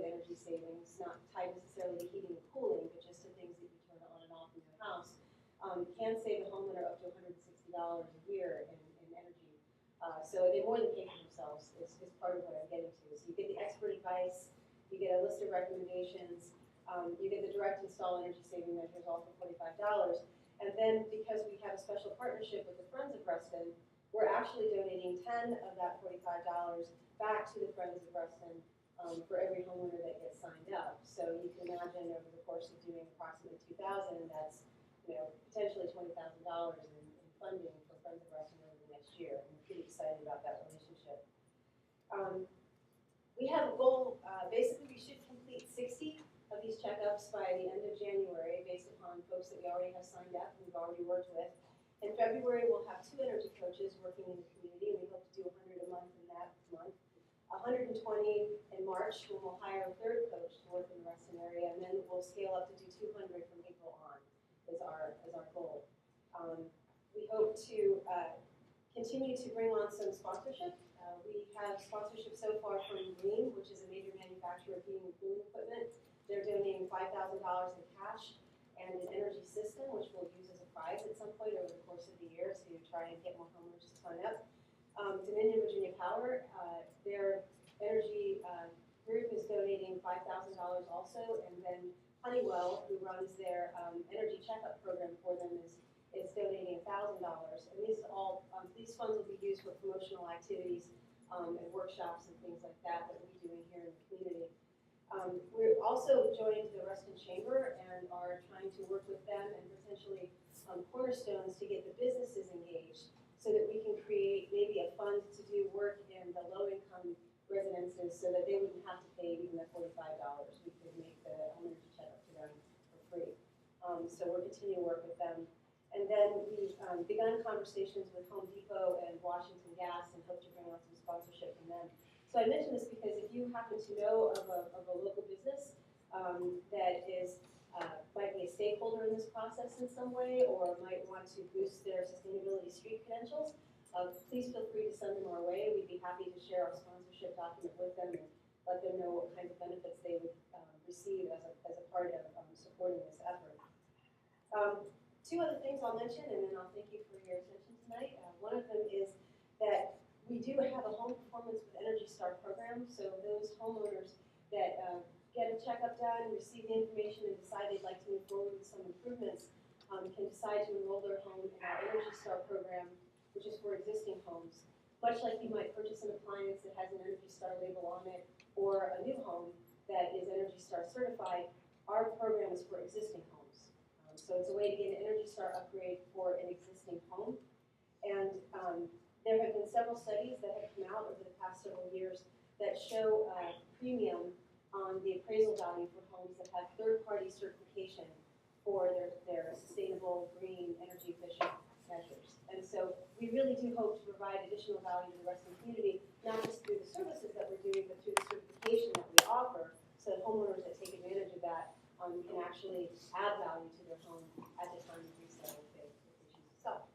energy savings, not tied necessarily to heating and cooling, but just to things that you turn on and off in your house, can save the homeowner up to $160 a year in energy. So they more than pay for themselves, is part of what I'm getting to. So you get the expert advice, you get a list of recommendations, you get the direct install energy saving measures all for $45. And then because we have a special partnership with the Friends of Reston, we're actually donating 10 of that $45 back to the Friends of Reston for every homeowner that gets signed up. So you can imagine over the course of doing approximately 2,000, that's potentially $20,000 in funding for Friends of Reston over the next year. And we're pretty excited about that relationship. We have a goal, basically we should complete 60 of these checkups by the end of January based upon folks that we already have signed up and we've already worked with. In February, we'll have 2 energy coaches working in the community, and we hope to do 100 a month in that month. 120 in March, when we'll hire a 3rd coach to work in the Reston area, and then we'll scale up to do 200 from April on, is our goal. We hope to continue to bring on some sponsorship. We have sponsorship so far from Marine, which is a major manufacturer of heating and cooling equipment. They're donating $5,000 in cash and an energy system, which we'll use as a prize at some point over the course of the year to try and get more homeowners to sign up. Dominion Virginia Power, their energy group is donating $5,000 also, and then Honeywell, who runs their energy checkup program for them, is donating $1,000. And these funds will be used for promotional activities and workshops and things like that that we'll be doing here in the community. We're also joined the Reston Chamber and are trying to work with them and potentially cornerstones to get the businesses engaged so that we can create maybe a fund to do work in the low-income residences so that they wouldn't have to pay even the $45. We could make the home energy checkup to them for free. So we're continuing to work with them. And then we've begun conversations with Home Depot and Washington Gas and hope to bring on some sponsorship from them. So I mention this because if you happen to know of a local business that might be a stakeholder in this process in some way or might want to boost their sustainability street credentials, please feel free to send them our way. We'd be happy to share our sponsorship document with them and let them know what kinds of benefits they would receive as a part of supporting this effort. 2 other things I'll mention, and then I'll thank you for your attention tonight. One of them is that We do have a home performance with Energy Star program, so those homeowners that get a checkup done, receive the information, and decide they'd like to move forward with some improvements, can decide to enroll their home in our Energy Star program, which is for existing homes. Much like you might purchase an appliance that has an Energy Star label on it, or a new home that is Energy Star certified, our program is for existing homes. So it's a way to get an Energy Star upgrade for an existing home. And there have been several studies that have come out over the past several years that show a premium on the appraisal value for homes that have third-party certification for their sustainable, green, energy efficient measures. And so we really do hope to provide additional value to the rest of the community, not just through the services that we're doing, but through the certification that we offer, so that homeowners that take advantage of that can actually add value to their home at the time of resale if they choose to sell.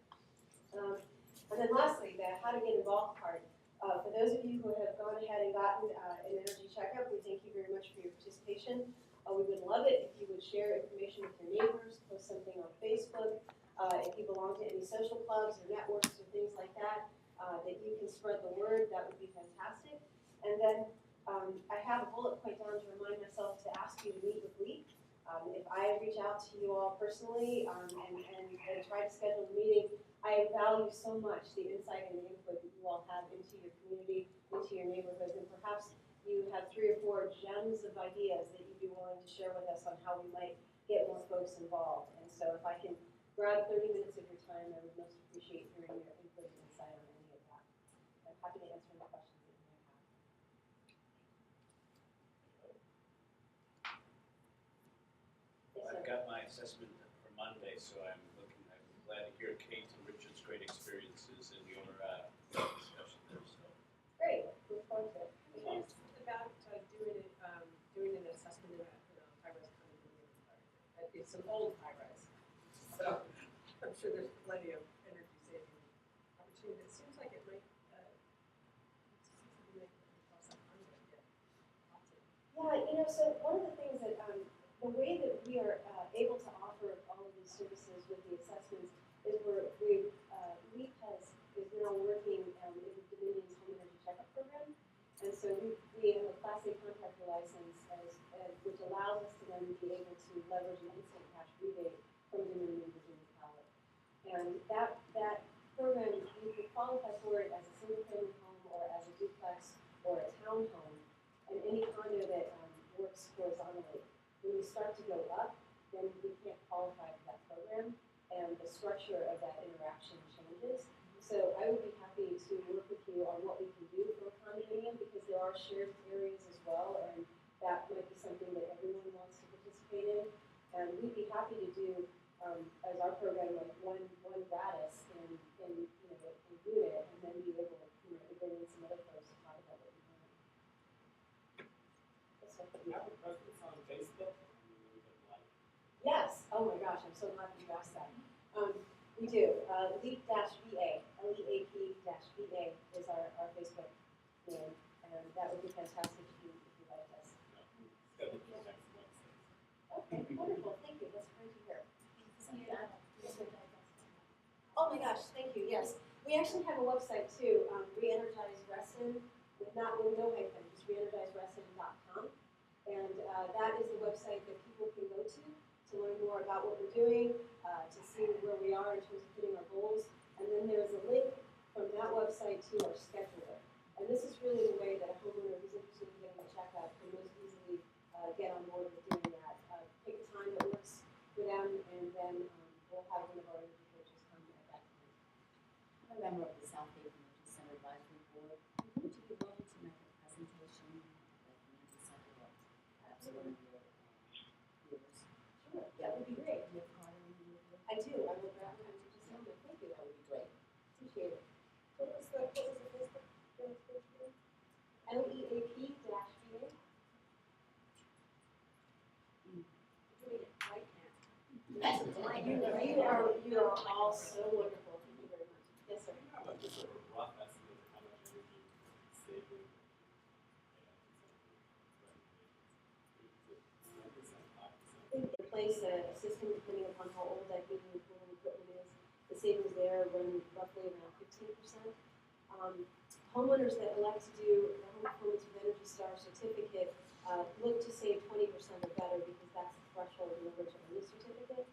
And then lastly, the how to get involved part. For those of you who have gone ahead and gotten an energy checkup, we thank you very much for your participation. We would love it if you would share information with your neighbors, post something on Facebook. If you belong to any social clubs or networks or things like that, that you can spread the word, that would be fantastic. And then I have a bullet point down to remind myself to ask you to meet with Lee. If I reach out to you all personally and try to schedule a meeting, I value so much the insight and the input that you all have into your community, into your neighborhoods, and perhaps you have 3 or 4 gems of ideas that you'd be willing to share with us on how we might get more folks involved. And so if I can grab 30 minutes of your time, I would most appreciate hearing your input and insight on any of that. I'm happy to answer any questions that you might have. Yes, I've sir. got my assessment for Monday, so I'm glad to hear Kate and Richard's great experiences in your discussion there. So Great, look forward to it. About doing an assessment in a high-rise condominium environment. It's an old high-rise, so I'm sure there's plenty of energy saving opportunity. It seems like it might cost some money to get lots of. Yeah, so one of the things that, the way that we are able to offer all of these services with the assessments is LEAP is now working in Dominion's home energy checkup program. And so we have a Class A contractor license which allows us to then be able to leverage an instant cash rebate from Dominion Virginia Power. And that program, you can qualify for it as a single family home or as a duplex or a townhome, and any condo that works horizontally. When we start to go up, then we can't qualify for that program, and the structure of that interaction changes. So I would be happy to work with you on what we can do for a condominium, because there are shared areas as well, and that might be something that everyone wants to participate in. And we'd be happy to do, as our program, like one gratis in unit, and then be able to bring in some other folks to talk about what we want. You have a presence on Facebook? Yes. Oh my gosh, I'm so glad you asked that. We do. LEAP-VA, LEAP-VA is our Facebook name, and that would be fantastic if you liked us. Okay, wonderful. Thank you. That's great to hear. Oh my gosh, thank you. Yes, we actually have a website too. Re-energize Reston with no hyphen, just reenergizereston.com, and that is the website that people can go to learn more about what we're doing, to see where we are in terms of hitting our goals. And then there's a link from that website to our scheduler. And this is really the way that a homeowner who's interested in getting a checkup can most easily get on board with doing that. Pick a time that works for them, and then we'll have one of our energy coaches come at that time. I'm a member of the South Bay Community Center Advisory Board. Would you be willing to make a presentation at the community center or perhaps one of your viewers? Sure, that would be great. Do you have a card or anything with you? I do. I will grab it. Just a moment. Thank you. That would be great. Appreciate it. What was the Facebook? LEAP-VA. You are all so wonderful. Thank you very much. Yes, sir. Just a rough estimate of how much energy saving Replace a system depending upon how old that heating and cooling equipment is. The savings there run roughly around 15%. homeowners that elect to do the Home Performance with Energy Star certificate look to save 20% or better because that's the threshold in order to earn the certificate.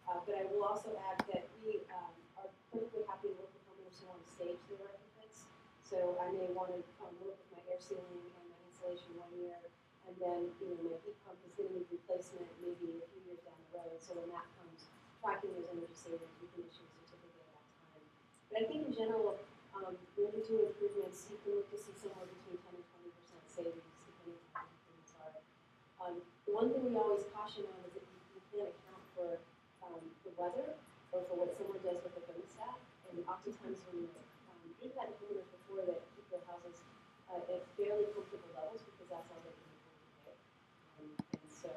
But I will also add that we are perfectly happy to work with homeowners who want to stage their retrofits. So I may want to work with my air sealing and my insulation 1 year, and then my heat pump is going to need replacement maybe a few years down the road. So when that comes, tracking those energy savings, we can issue a certificate at that time. But I think in general, when we do improvements, you can look to see somewhere between 10 and 20% savings, depending on what the improvements are. The one thing we always caution on is that you can't account for the weather or for what someone does with the thermostat. And oftentimes when we've had homeowners before that keep their houses at fairly comfortable levels because that's all they can afford to pay. And so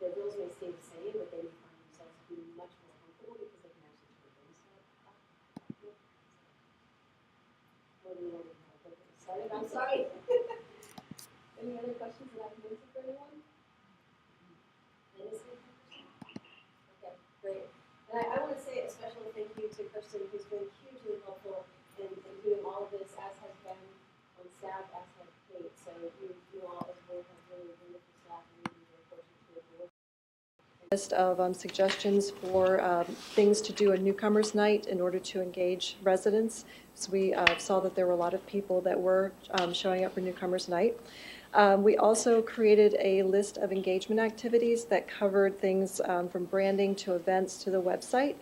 their bills may stay the same, but they may find themselves being much more comfortable because they can actually turn the thermostat up. What do you want to get started? I'm sorry. Any other questions that I can answer for anyone? Okay, great. And I want to say a special thank you to Kirsten, who's been hugely helpful in doing all of this, as has been on staff, as has Kate. So you all as both have really wonderful staff, and we've been very fortunate to work. List of suggestions for things to do a newcomers night in order to engage residents. So we saw that there were a lot of people that were showing up for newcomers night. We also created a list of engagement activities that covered things from branding to events to the website.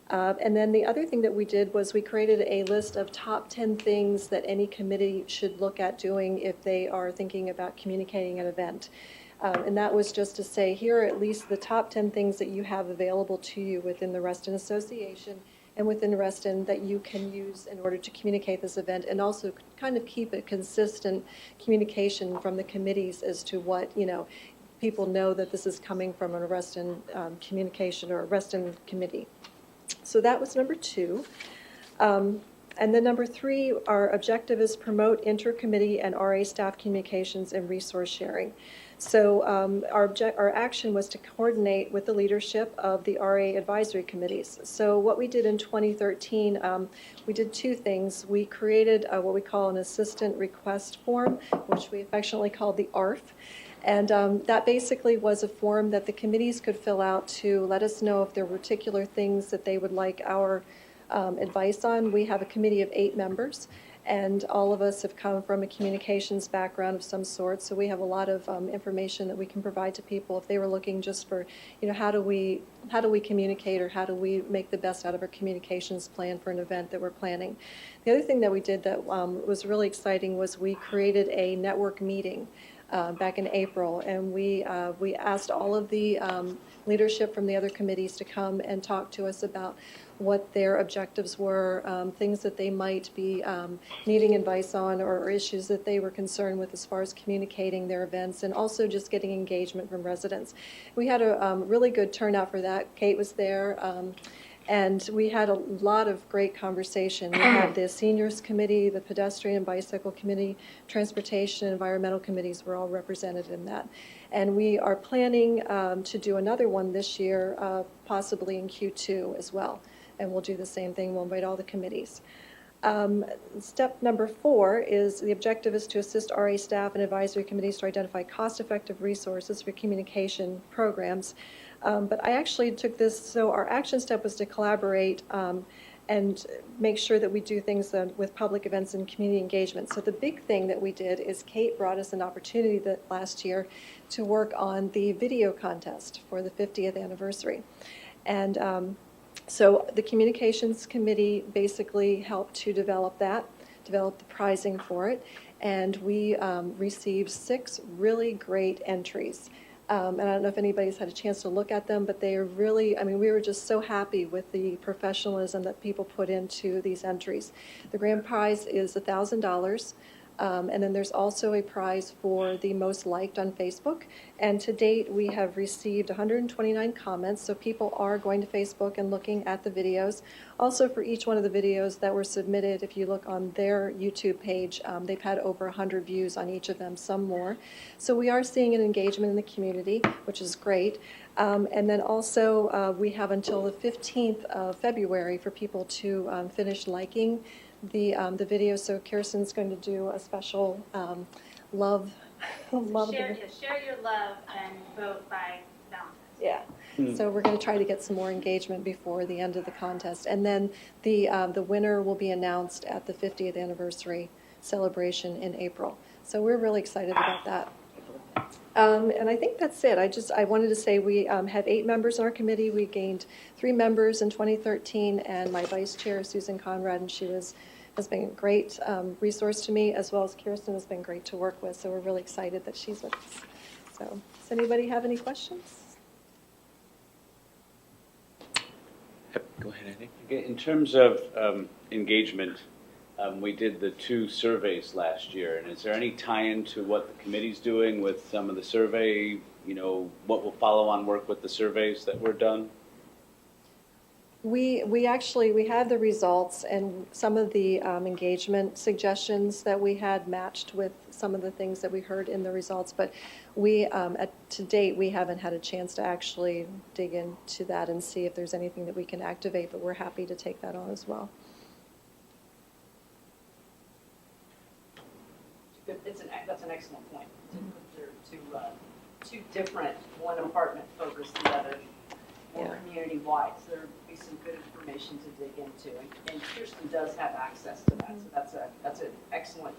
And then the other thing that we did was we created a list of top 10 things that any committee should look at doing if they are thinking about communicating an event. And that was just to say, here are at least the top 10 things that you have available to you within the Reston Association and within Reston that you can use in order to communicate this event, and also kind of keep a consistent communication from the committees as to what, people know that this is coming from a Reston communication or a Reston committee. So that was number 2. And then number 3, our objective is promote intercommittee and RA staff communications and resource sharing. So our action was to coordinate with the leadership of the RA advisory committees. So what we did in 2013, we did 2 things. We created what we call an assistant request form, which we affectionately called the ARF. And that basically was a form that the committees could fill out to let us know if there were particular things that they would like our advice on. We have a committee of 8 members. And all of us have come from a communications background of some sort, so we have a lot of information that we can provide to people if they were looking just for, how do we communicate, or how do we make the best out of our communications plan for an event that we're planning. The other thing that we did that was really exciting was we created a network meeting back in April, and we asked all of the leadership from the other committees to come and talk to us about what their objectives were, things that they might be needing advice on, or issues that they were concerned with as far as communicating their events, and also just getting engagement from residents. We had a really good turnout for that. Kate was there. And we had a lot of great conversation. We had the seniors committee, the pedestrian and bicycle committee, transportation, and environmental committees were all represented in that. And we are planning to do another one this year, possibly in Q2 as well. And we'll do the same thing. We'll invite all the committees. Step number 4 is the objective is to assist RA staff and advisory committees to identify cost-effective resources for communication programs. But I actually took this, so our action step was to collaborate and make sure that we do things with public events and community engagement. So the big thing that we did is Kate brought us an opportunity that last year to work on the video contest for the 50th anniversary. And so the communications committee basically helped to develop the pricing for it. And we received 6 really great entries. And I don't know if anybody's had a chance to look at them, but they are really, we were just so happy with the professionalism that people put into these entries. The grand prize is $1,000. And then there's also a prize for the most liked on Facebook. And to date, we have received 129 comments. So people are going to Facebook and looking at the videos. Also, for each one of the videos that were submitted, if you look on their YouTube page, they've had over 100 views on each of them, some more. So we are seeing an engagement in the community, which is great. And then also, we have until the 15th of February for people to finish liking the video, so Kirsten's going to do a special love. love Share your love and vote by Valentine's. Yeah. So we're going to try to get some more engagement before the end of the contest. And then the winner will be announced at the 50th anniversary celebration in April. So we're really excited about that. And I think that's it. I wanted to say we have 8 members on our committee. We gained 3 members in 2013, and my vice chair, Susan Conrad, and she has been a great resource to me, as well as Kirsten has been great to work with. So we're really excited that she's with us. So does anybody have any questions? Go ahead, Andy. Okay, in terms of engagement, we did the 2 surveys last year, and is there any tie-in to what the committee's doing with some of the survey, what will follow on work with the surveys that were done? We had the results, and some of the engagement suggestions that we had matched with some of the things that we heard in the results, but to date, we haven't had a chance to actually dig into that and see if there's anything that we can activate, but we're happy to take that on as well. That's an excellent point. Two different, one apartment focused, the other more community-wide. So there'll be some good information to dig into, and Kirsten does have access to that, so that's an excellent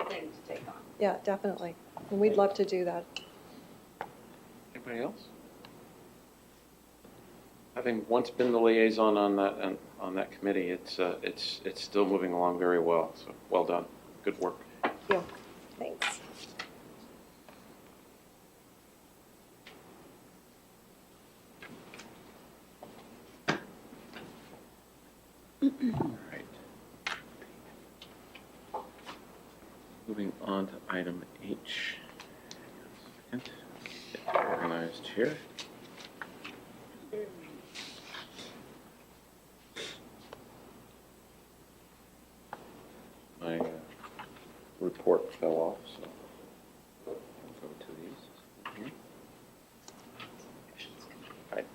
thing to take on. Yeah, definitely. And we'd love to do that. Anybody else? Having once been the liaison on that committee, it's still moving along very well. So well done, good work. Thank you. Thanks. All right. Moving on to item H. Hang on a second. Get organized here. My report fell off, so I'll go to these. Here. Right.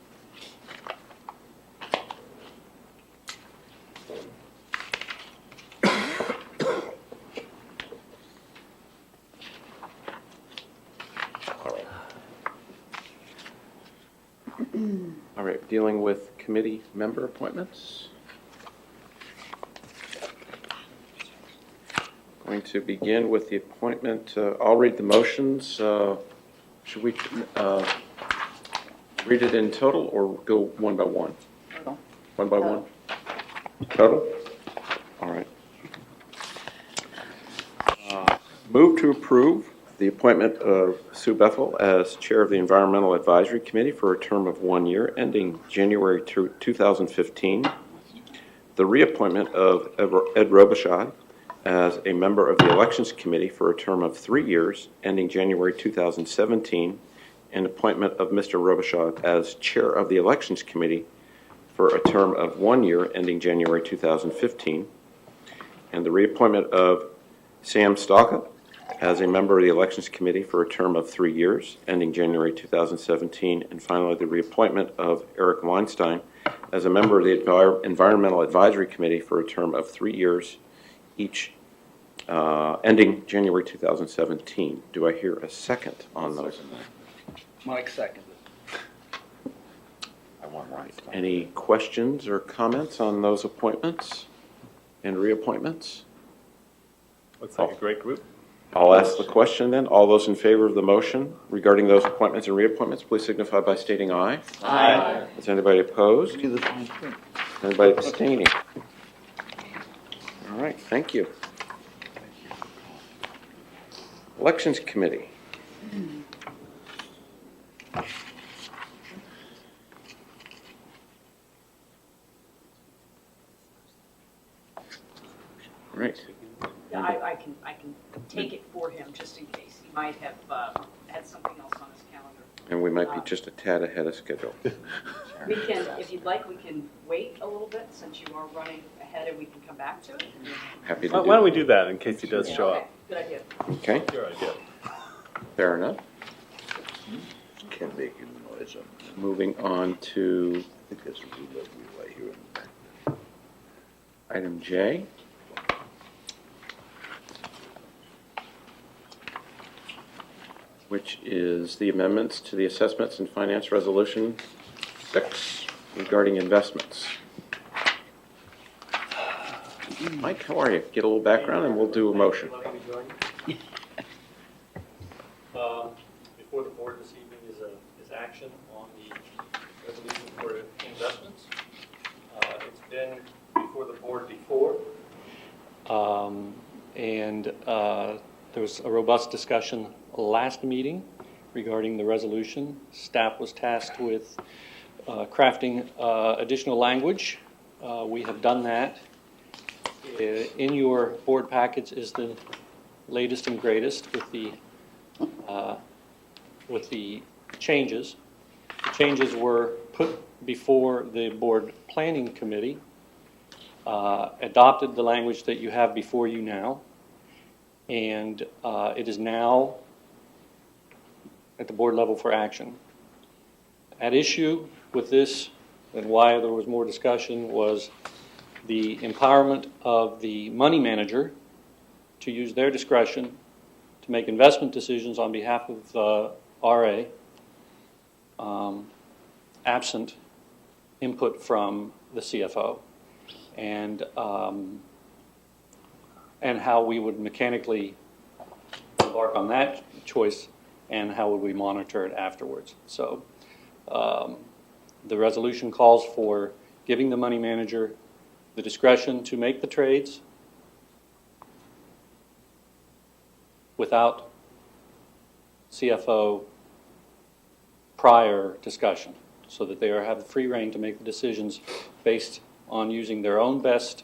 All right, dealing with committee member appointments. Going to begin with the appointment. I'll read the motions. Should we read it in total or go one by one? Total. One by one? Total? All right. Move to approve the appointment of Sue Bethel as Chair of the Environmental Advisory Committee for a term of 1 year ending January 2015. The reappointment of Ed Robichaud as a member of the Elections Committee for a term of 3 years ending January 2017, and appointment of Mr. Robichaud as Chair of the Elections Committee for a term of 1 year ending January 2015, and the reappointment of Sam Stalka as a member of the Elections Committee for a term of 3 years ending January 2017, and finally the reappointment of Eric Weinstein as a member of the Environmental Advisory Committee for a term of 3 years each ending January 2017. Do I hear a second on those? Mike seconded. All right. Any questions or comments on those appointments and reappointments? Looks like a great group. I'll ask the question then. All those in favor of the motion regarding those appointments and reappointments, please signify by stating aye. Aye. Is anybody opposed? Do the fine print. Anybody abstaining? All right, thank you. Elections Committee. All right. Yeah, I can take it for him just in case. He might have had something else on his calendar. And we might be just a tad ahead of schedule. We can, if you'd like, we can wait a little bit since you are running ahead and we can come back to it. Happy to Why do don't we do that in case he does show Okay, up? good idea. Okay, Your idea. fair enough. Can't make any noise up. Moving on to I think that's a relay here. item J. which is the amendments to the Assessments and Finance Resolution 6 regarding investments. Mike, how are you? Get a little background and we'll do a motion. Before the board this evening is action on the resolution for investments. It's been before the board before. There was a robust discussion last meeting regarding the resolution. Staff was tasked with crafting additional language. We have done that. In your board package is the latest and greatest with the changes. The changes were put before the board planning committee, adopted the language that you have before you now, and it is now at the board level for action. At issue with this, and why there was more discussion, was the empowerment of the money manager to use their discretion to make investment decisions on behalf of RA, absent input from the CFO, and how we would mechanically embark on that choice, and how would we monitor it afterwards. So the resolution calls for giving the money manager the discretion to make the trades without CFO prior discussion, so that they have the free rein to make the decisions based on using their own best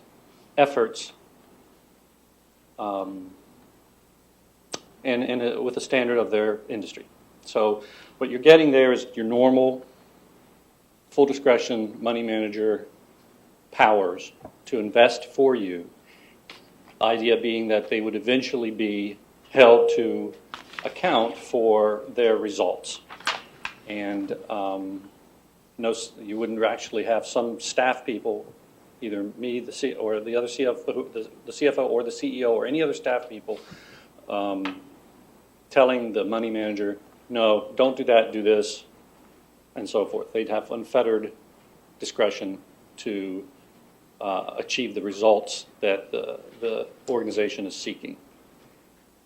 efforts and with the standard of their industry. So what you're getting there is your normal full discretion money manager powers to invest for you. The idea being that they would eventually be held to account for their results. And you wouldn't actually have some staff people, either me, or the other CFO, the CFO or the CEO or any other staff people, telling the money manager, no, don't do that, do this, and so forth. They'd have unfettered discretion to achieve the results that the organization is seeking.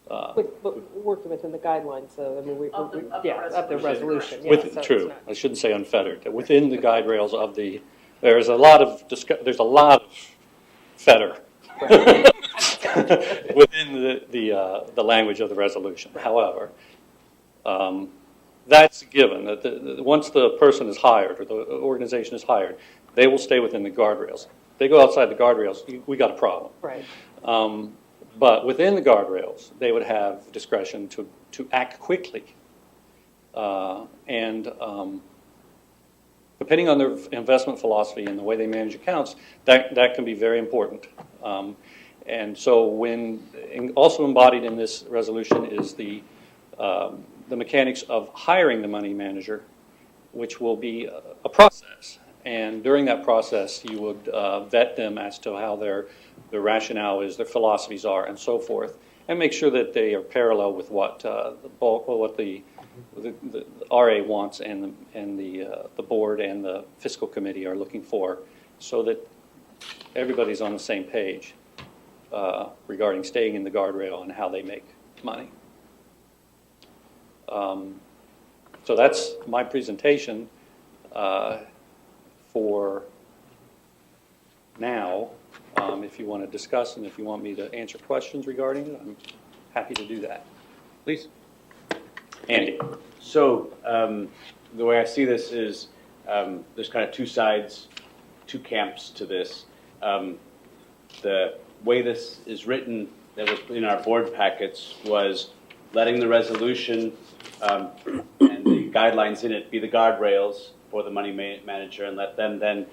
But working within the guidelines, so I mean, Of the resolution. True, I shouldn't say unfettered. Within the guide rails of there's a lot of fetter within the language of the resolution. However, that's given that once the person is hired or the organization is hired, they will stay within the guardrails. If they go outside the guardrails, we got a problem. Right. But within the guardrails, they would have discretion to act quickly. And depending on their investment philosophy and the way they manage accounts, that can be very important. And so also embodied in this resolution is the mechanics of hiring the money manager, which will be a process. And during that process, you would vet them as to how their rationale is, their philosophies are, and so forth, and make sure that they are parallel with what the RA wants and the board and the fiscal committee are looking for, so that everybody's on the same page regarding staying in the guardrail and how they make money. So that's my presentation for now. If you want to discuss and if you want me to answer questions regarding it, I'm happy to do that. Please. Andy. So the way I see this is there's kind of two sides, two camps to this. The way this is written, that was in our board packets, was letting the resolution and the guidelines in it be the guardrails for the money manager, and let them then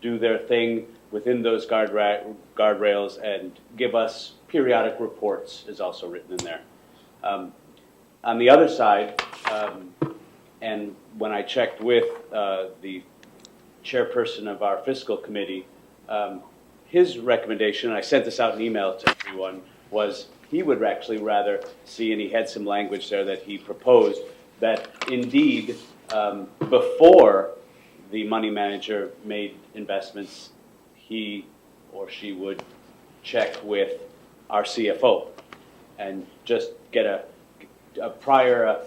do their thing within those guardrails and give us periodic reports, is also written in there. On the other side, and when I checked with the chairperson of our fiscal committee, his recommendation, and I sent this out in email to everyone, was he would actually rather see, and he had some language there that he proposed, that indeed, before the money manager made investments, he or she would check with our CFO and just get a prior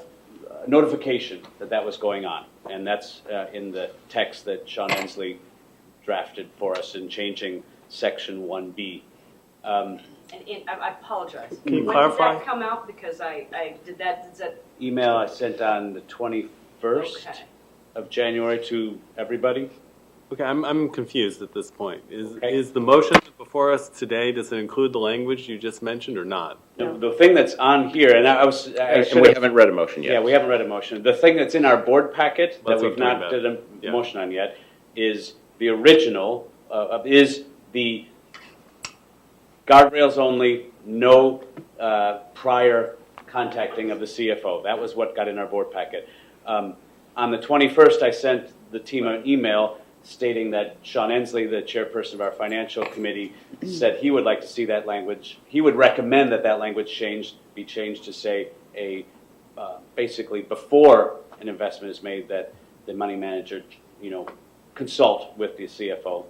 notification that that was going on. And that's in the text that Sean Ensley drafted for us in changing section 1B. And I apologize. Can you When clarify? did that come out? Because I did that, Email I sent on the 21st okay. of January to everybody. Okay, I'm confused at this point. Okay. Is the motion before us today, does it include the language you just mentioned or not? The thing that's on here, and And we haven't read a motion yet. Yeah, we haven't read a motion. The thing that's in our board packet that That's what we've I'm not talking did about. a Yeah. motion on yet is the original, is the guardrails only, no prior contacting of the CFO. That was what got in our board packet. On the 21st, I sent the team an email stating that Sean Ensley, the chairperson of our financial committee, said he would like to see that language. He would recommend that that language be changed to say basically before an investment is made that the money manager, consult with the CFO.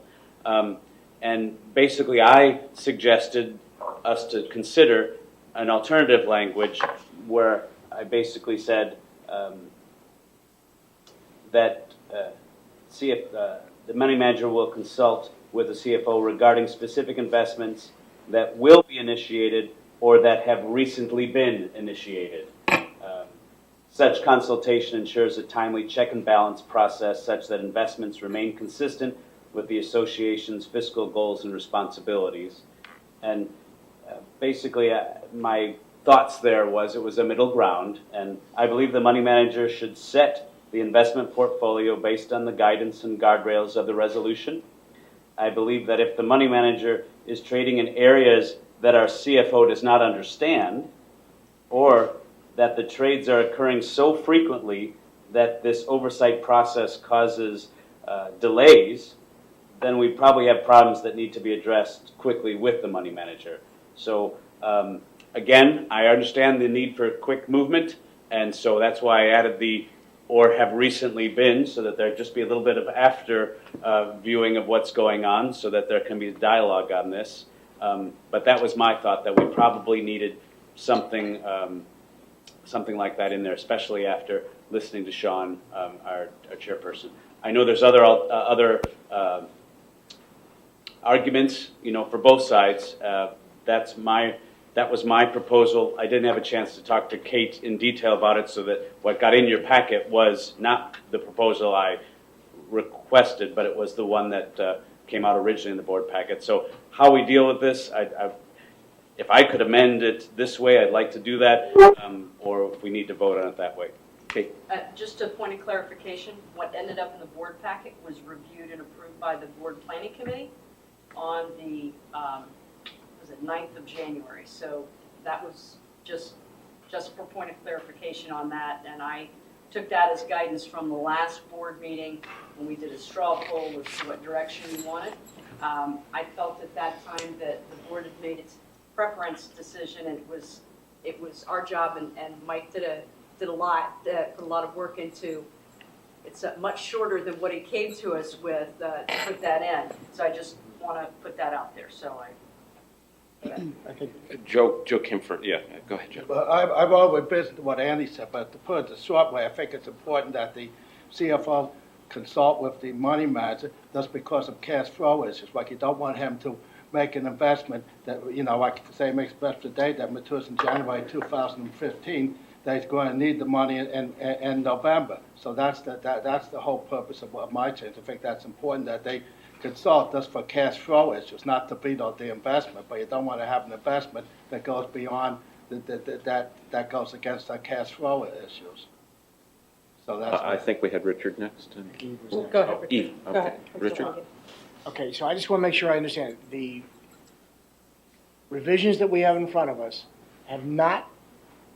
And basically, I suggested us to consider an alternative language where I basically said that the money manager will consult with the CFO regarding specific investments that will be initiated or that have recently been initiated. Such consultation ensures a timely check and balance process such that investments remain consistent with the association's fiscal goals and responsibilities. And basically, my thoughts there was it was a middle ground, and I believe the money manager should set the investment portfolio based on the guidance and guardrails of the resolution. I believe that if the money manager is trading in areas that our CFO does not understand, or that the trades are occurring so frequently that this oversight process causes delays, then we probably have problems that need to be addressed quickly with the money manager. So again, I understand the need for quick movement, and so that's why I added the or have recently been, so that there just be a little bit of after viewing of what's going on, so that there can be dialogue on this. But that was my thought, that we probably needed something like that in there, especially after listening to Sean, our chairperson. I know there's other arguments, for both sides. That was my proposal. I didn't have a chance to talk to Kate in detail about it, so that what got in your packet was not the proposal I requested, but it was the one that came out originally in the board packet. So how we deal with this, if I could amend it this way, I'd like to do that, or if we need to vote on it that way. Kate? Just a point of clarification, what ended up in the board packet was reviewed and approved by the board planning committee on the 9th of January. So that was just for point of clarification on that. And I took that as guidance from the last board meeting when we did a straw poll as to what direction we wanted. I felt at that time that the board had made its preference decision, and it was our job, and Mike did a lot, put a lot of work into. It's much shorter than what he came to us with to put that in. So I just want to put that out there. So I think Joe came first. Yeah, go ahead, Joe. Well, I've always been what Andy said, but to put it the short way, I think it's important that the CFO consult with the money manager just because of cash flow issues. Like, you don't want him to make an investment that, like say makes investment today that matures in January 2015, that he's going to need the money in November. So that's the whole purpose of my change. I think that's important that they consult just for cash flow issues, not to veto the investment, but you don't want to have an investment that goes beyond that goes against our cash flow issues. So that's. I think we had Richard next. Go ahead. Eve. Go Okay. ahead. Richard. Okay, so I just want to make sure I understand. The revisions that we have in front of us have not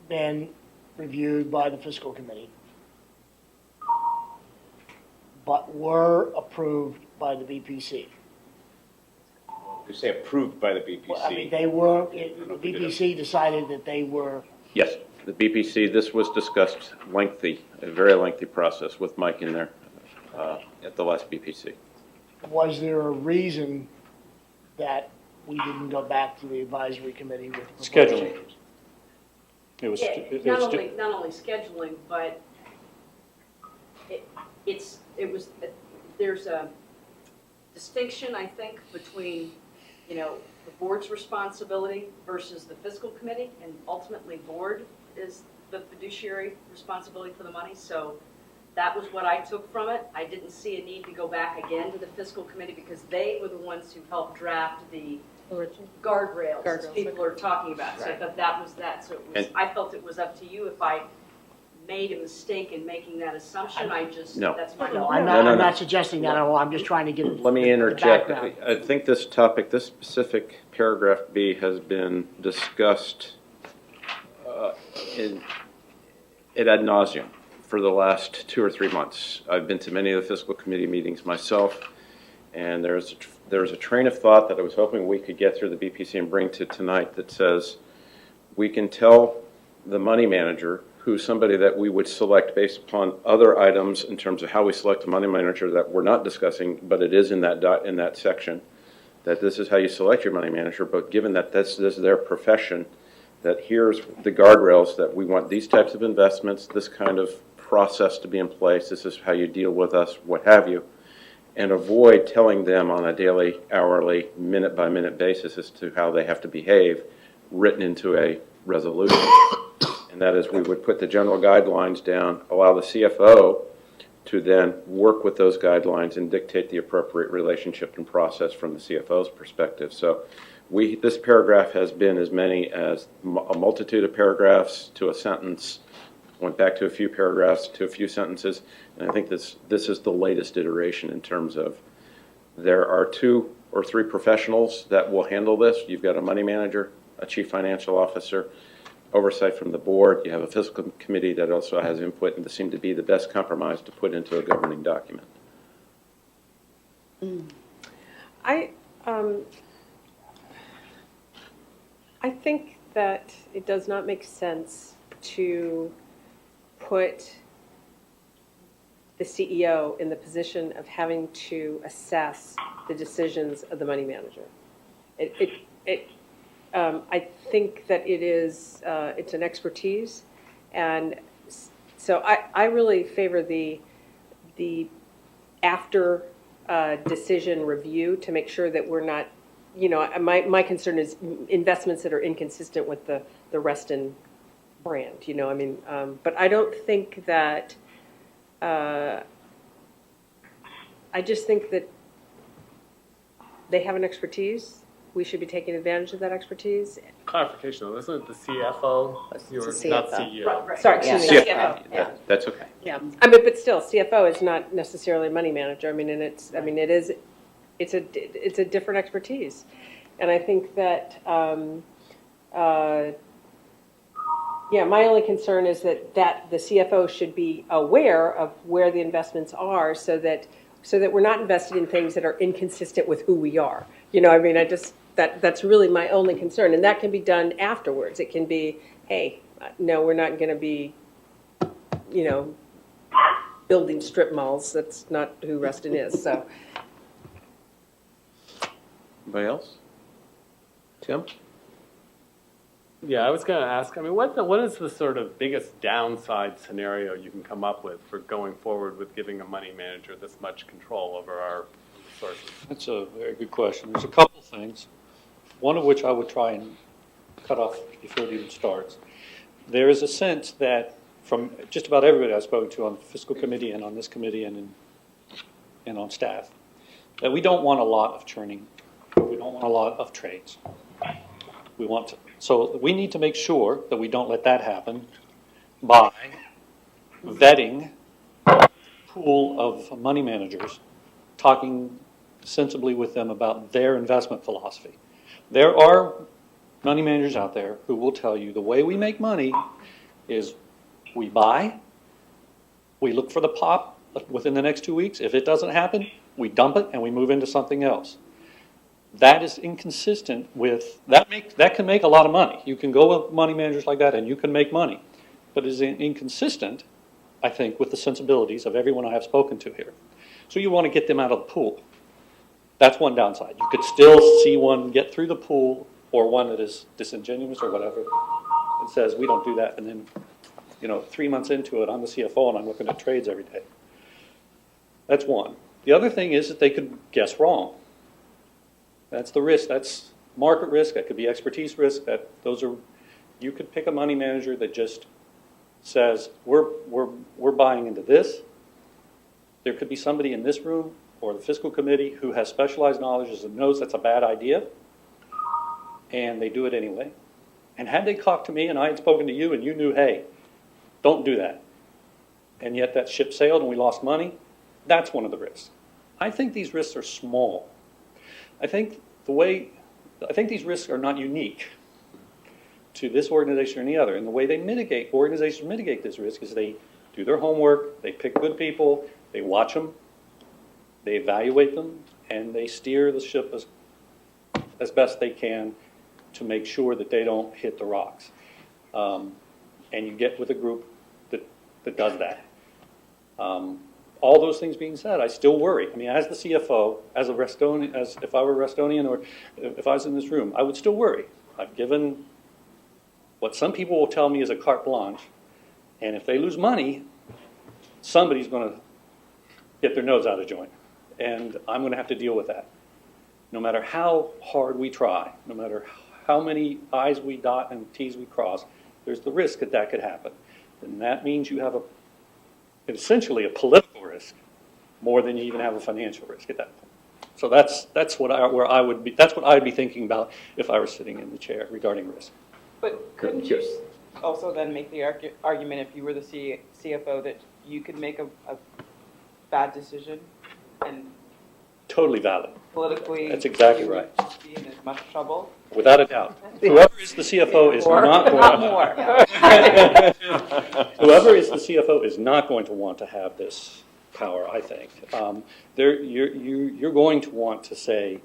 been reviewed by the fiscal committee, but were approved by the BPC. You say approved by the BPC. Well, I mean, they were, the BPC decided that they were, Yes, the BPC, this was discussed lengthy, a very lengthy process with Mike in there at the last BPC. was there a reason that we didn't go back to the advisory committee with the proposed Scheduling. changes? It was, Yeah, it not was, only, not only scheduling, but there's a distinction, I think, between, you know, the board's responsibility versus the fiscal committee, and ultimately board is the fiduciary responsibility for the money, so that was what I took from it. I didn't see a need to go back again to the fiscal committee because they were the ones who helped draft the guardrails that people are talking about. So I thought that was that. So it was, I felt it was up to you. If I made a mistake in making that assumption, I just, No. that's my No, opinion. I'm not suggesting that at all, I'm just trying to get Let me the interject. background. I think this topic, this specific paragraph B has been discussed ad nauseum for the last 2 or 3 months. I've been to many of the fiscal committee meetings myself, and there's a train of thought that I was hoping we could get through the BPC and bring to tonight that says we can tell the money manager who's somebody that we would select based upon other items in terms of how we select a money manager that we're not discussing, but it is in that section, that this is how you select your money manager. But given that this is their profession, that here's the guardrails, that we want these types of investments, this kind of process to be in place, this is how you deal with us, what have you, and avoid telling them on a daily, hourly, minute-by-minute basis as to how they have to behave, written into a resolution. And that is, we would put the general guidelines down, allow the CFO to then work with those guidelines and dictate the appropriate relationship and process from the CFO's perspective. So this paragraph has been as many as a multitude of paragraphs to a sentence, went back to a few paragraphs to a few sentences, and I think this is the latest iteration in terms of there are 2 or 3 professionals that will handle this. You've got a money manager, a chief financial officer, oversight from the board. You have a fiscal committee that also has input, and this seemed to be the best compromise to put into a governing document. I think that it does not make sense to put the CEO in the position of having to assess the decisions of the money manager. I think that it's an expertise, and so I really favor the after decision review to make sure that we're not, you know, my concern is investments that are inconsistent with the Reston brand, you know, I mean, but I don't think that, I just think that they have an expertise. We should be taking advantage of that expertise. Clarification though, isn't it the CFO? You're not CEO. Right. Sorry, excuse me, CFO. Yeah, that's okay. Yeah, I mean, but still, CFO is not necessarily a money manager. I mean, and it's a different expertise, and I think that yeah, my only concern is that the CFO should be aware of where the investments are, so that we're not invested in things that are inconsistent with who we are. You know, I mean, that's really my only concern, and that can be done afterwards. It can be, hey, no, we're not going to be, you know, building strip malls. That's not who Reston is. So, Anybody else? Tim? Yeah, I was going to ask, I mean, what is the sort of biggest downside scenario you can come up with for going forward with giving a money manager this much control over our resources? That's a very good question. There's a couple things, one of which I would try and cut off before it even starts. There is a sense that from just about everybody I've spoken to on the fiscal committee and on this committee and on staff, that we don't want a lot of churning. We don't want a lot of trades. So we need to make sure that we don't let that happen by vetting a pool of money managers, talking sensibly with them about their investment philosophy. There are money managers out there who will tell you the way we make money is we buy, we look for the pop within the next 2 weeks. If it doesn't happen, we dump it and we move into something else. that is inconsistent with, that can make a lot of money. You can go with money managers like that and you can make money. But it is inconsistent, I think, with the sensibilities of everyone I have spoken to here. So you want to get them out of the pool. That's one downside. You could still see one get through the pool, or one that is disingenuous or whatever, and says, we don't do that. And then, 3 months into it, I'm the CFO and I'm looking at trades every day. That's one. The other thing is that they could guess wrong. That's the risk. That's market risk. That could be expertise risk. You could pick a money manager that just says, we're buying into this. There could be somebody in this room or the fiscal committee who has specialized knowledge and knows that's a bad idea, and they do it anyway. And had they talked to me and I had spoken to you and you knew, hey, don't do that, and yet that ship sailed and we lost money, that's one of the risks. I think these risks are small. I think these risks are not unique to this organization or any other. And the way organizations mitigate this risk is they do their homework, they pick good people, they watch them, they evaluate them, and they steer the ship as best they can to make sure that they don't hit the rocks. And you get with a group that does that. All those things being said, I still worry. I mean, as the CFO, as if I were a Restonian or if I was in this room, I would still worry. I've given what some people will tell me is a carte blanche, and if they lose money, somebody's going to get their nose out of joint, and I'm going to have to deal with that. No matter how hard we try, no matter how many I's we dot and T's we cross, there's the risk that could happen. And that means you have essentially a political risk more than you even have a financial risk at that point. So that's what I'd be thinking about if I were sitting in the chair regarding risk. But couldn't you also then make the argument, if you were the CFO, that you could make a bad decision and totally valid. Politically, that's exactly right. Be in as much trouble? Without a doubt. Whoever is the CFO is not Whoever is the CFO is not going to want to have this power, I think. You're going to want to say,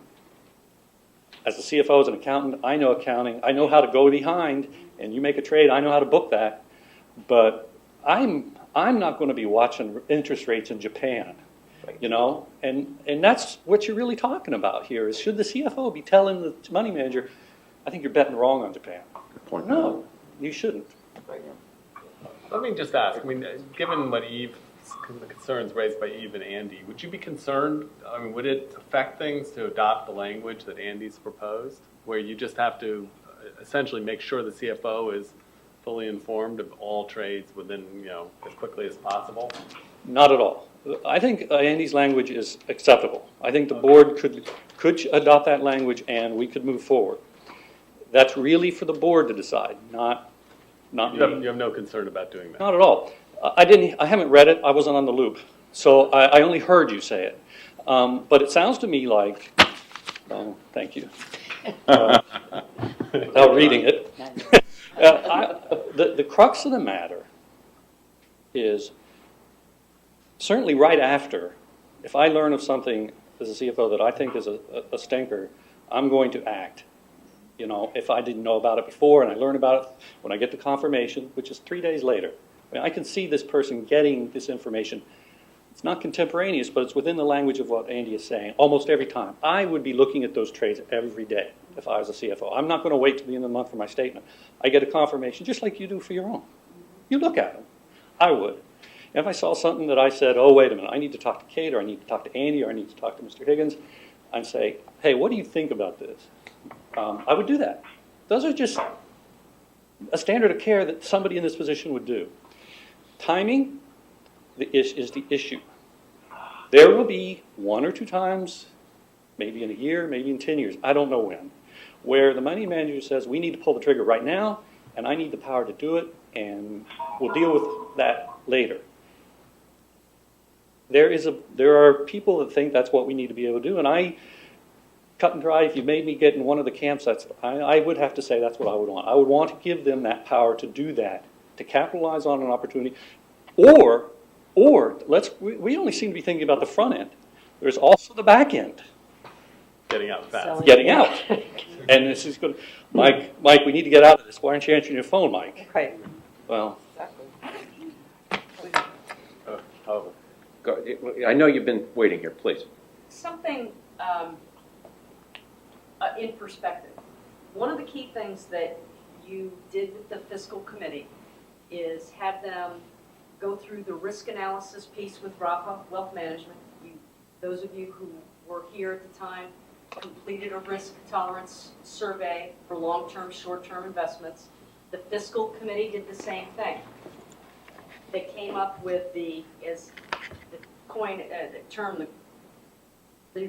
as a CFO, as an accountant, I know accounting, I know how to go behind, and you make a trade, I know how to book that, but I'm not going to be watching interest rates in Japan. And that's what you're really talking about here is, should the CFO be telling the money manager, I think you're betting wrong on Japan? Good point. No, you shouldn't. Let me just ask, given what the concerns raised by Eve and Andy, would you be concerned, would it affect things to adopt the language that Andy's proposed, where you just have to essentially make sure the CFO is fully informed of all trades within, as quickly as possible? Not at all. I think Andy's language is acceptable. I think the board could adopt that language and we could move forward. That's really for the board to decide, not me. You have no concern about doing that? Not at all. I haven't read it. I wasn't on the loop. So I only heard you say it. But it sounds to me like, thank you. Without reading it. The crux of the matter is, certainly right after, if I learn of something as a CFO that I think is a stinker, I'm going to act. If I didn't know about it before and I learn about it when I get the confirmation, which is 3 days later. I can see this person getting this information. It's not contemporaneous, but it's within the language of what Andy is saying almost every time. I would be looking at those trades every day if I was a CFO. I'm not going to wait till the end of the month for my statement. I get a confirmation just like you do for your own. You look at them. I would. If I saw something that I said, oh, wait a minute, I need to talk to Kate, or I need to talk to Andy, or I need to talk to Mr. Higgins, I'd say, hey, what do you think about this? I would do that. Those are just a standard of care that somebody in this position would do. Timing is the issue. There will be 1 or 2 times, maybe in a year, maybe in 10 years, I don't know when, where the money manager says, we need to pull the trigger right now, and I need the power to do it, and we'll deal with that later. There are people that think that's what we need to be able to do, and I, cut and dry, if you made me get in one of the camps, I would have to say that's what I would want. I would want to give them that power to do that, to capitalize on an opportunity, or we only seem to be thinking about the front end. There's also the back end. Getting out fast. getting out. And this is good. Mike, we need to get out of this. Why aren't you answering your phone, Mike? Right. Well, Oh, I know you've been waiting here, please. Something in perspective. One of the key things that you did with the fiscal committee is have them go through the risk analysis piece with RAPA Wealth Management. Those of you who were here at the time completed a risk tolerance survey for long-term, short-term investments. The fiscal committee did the same thing. They came up with the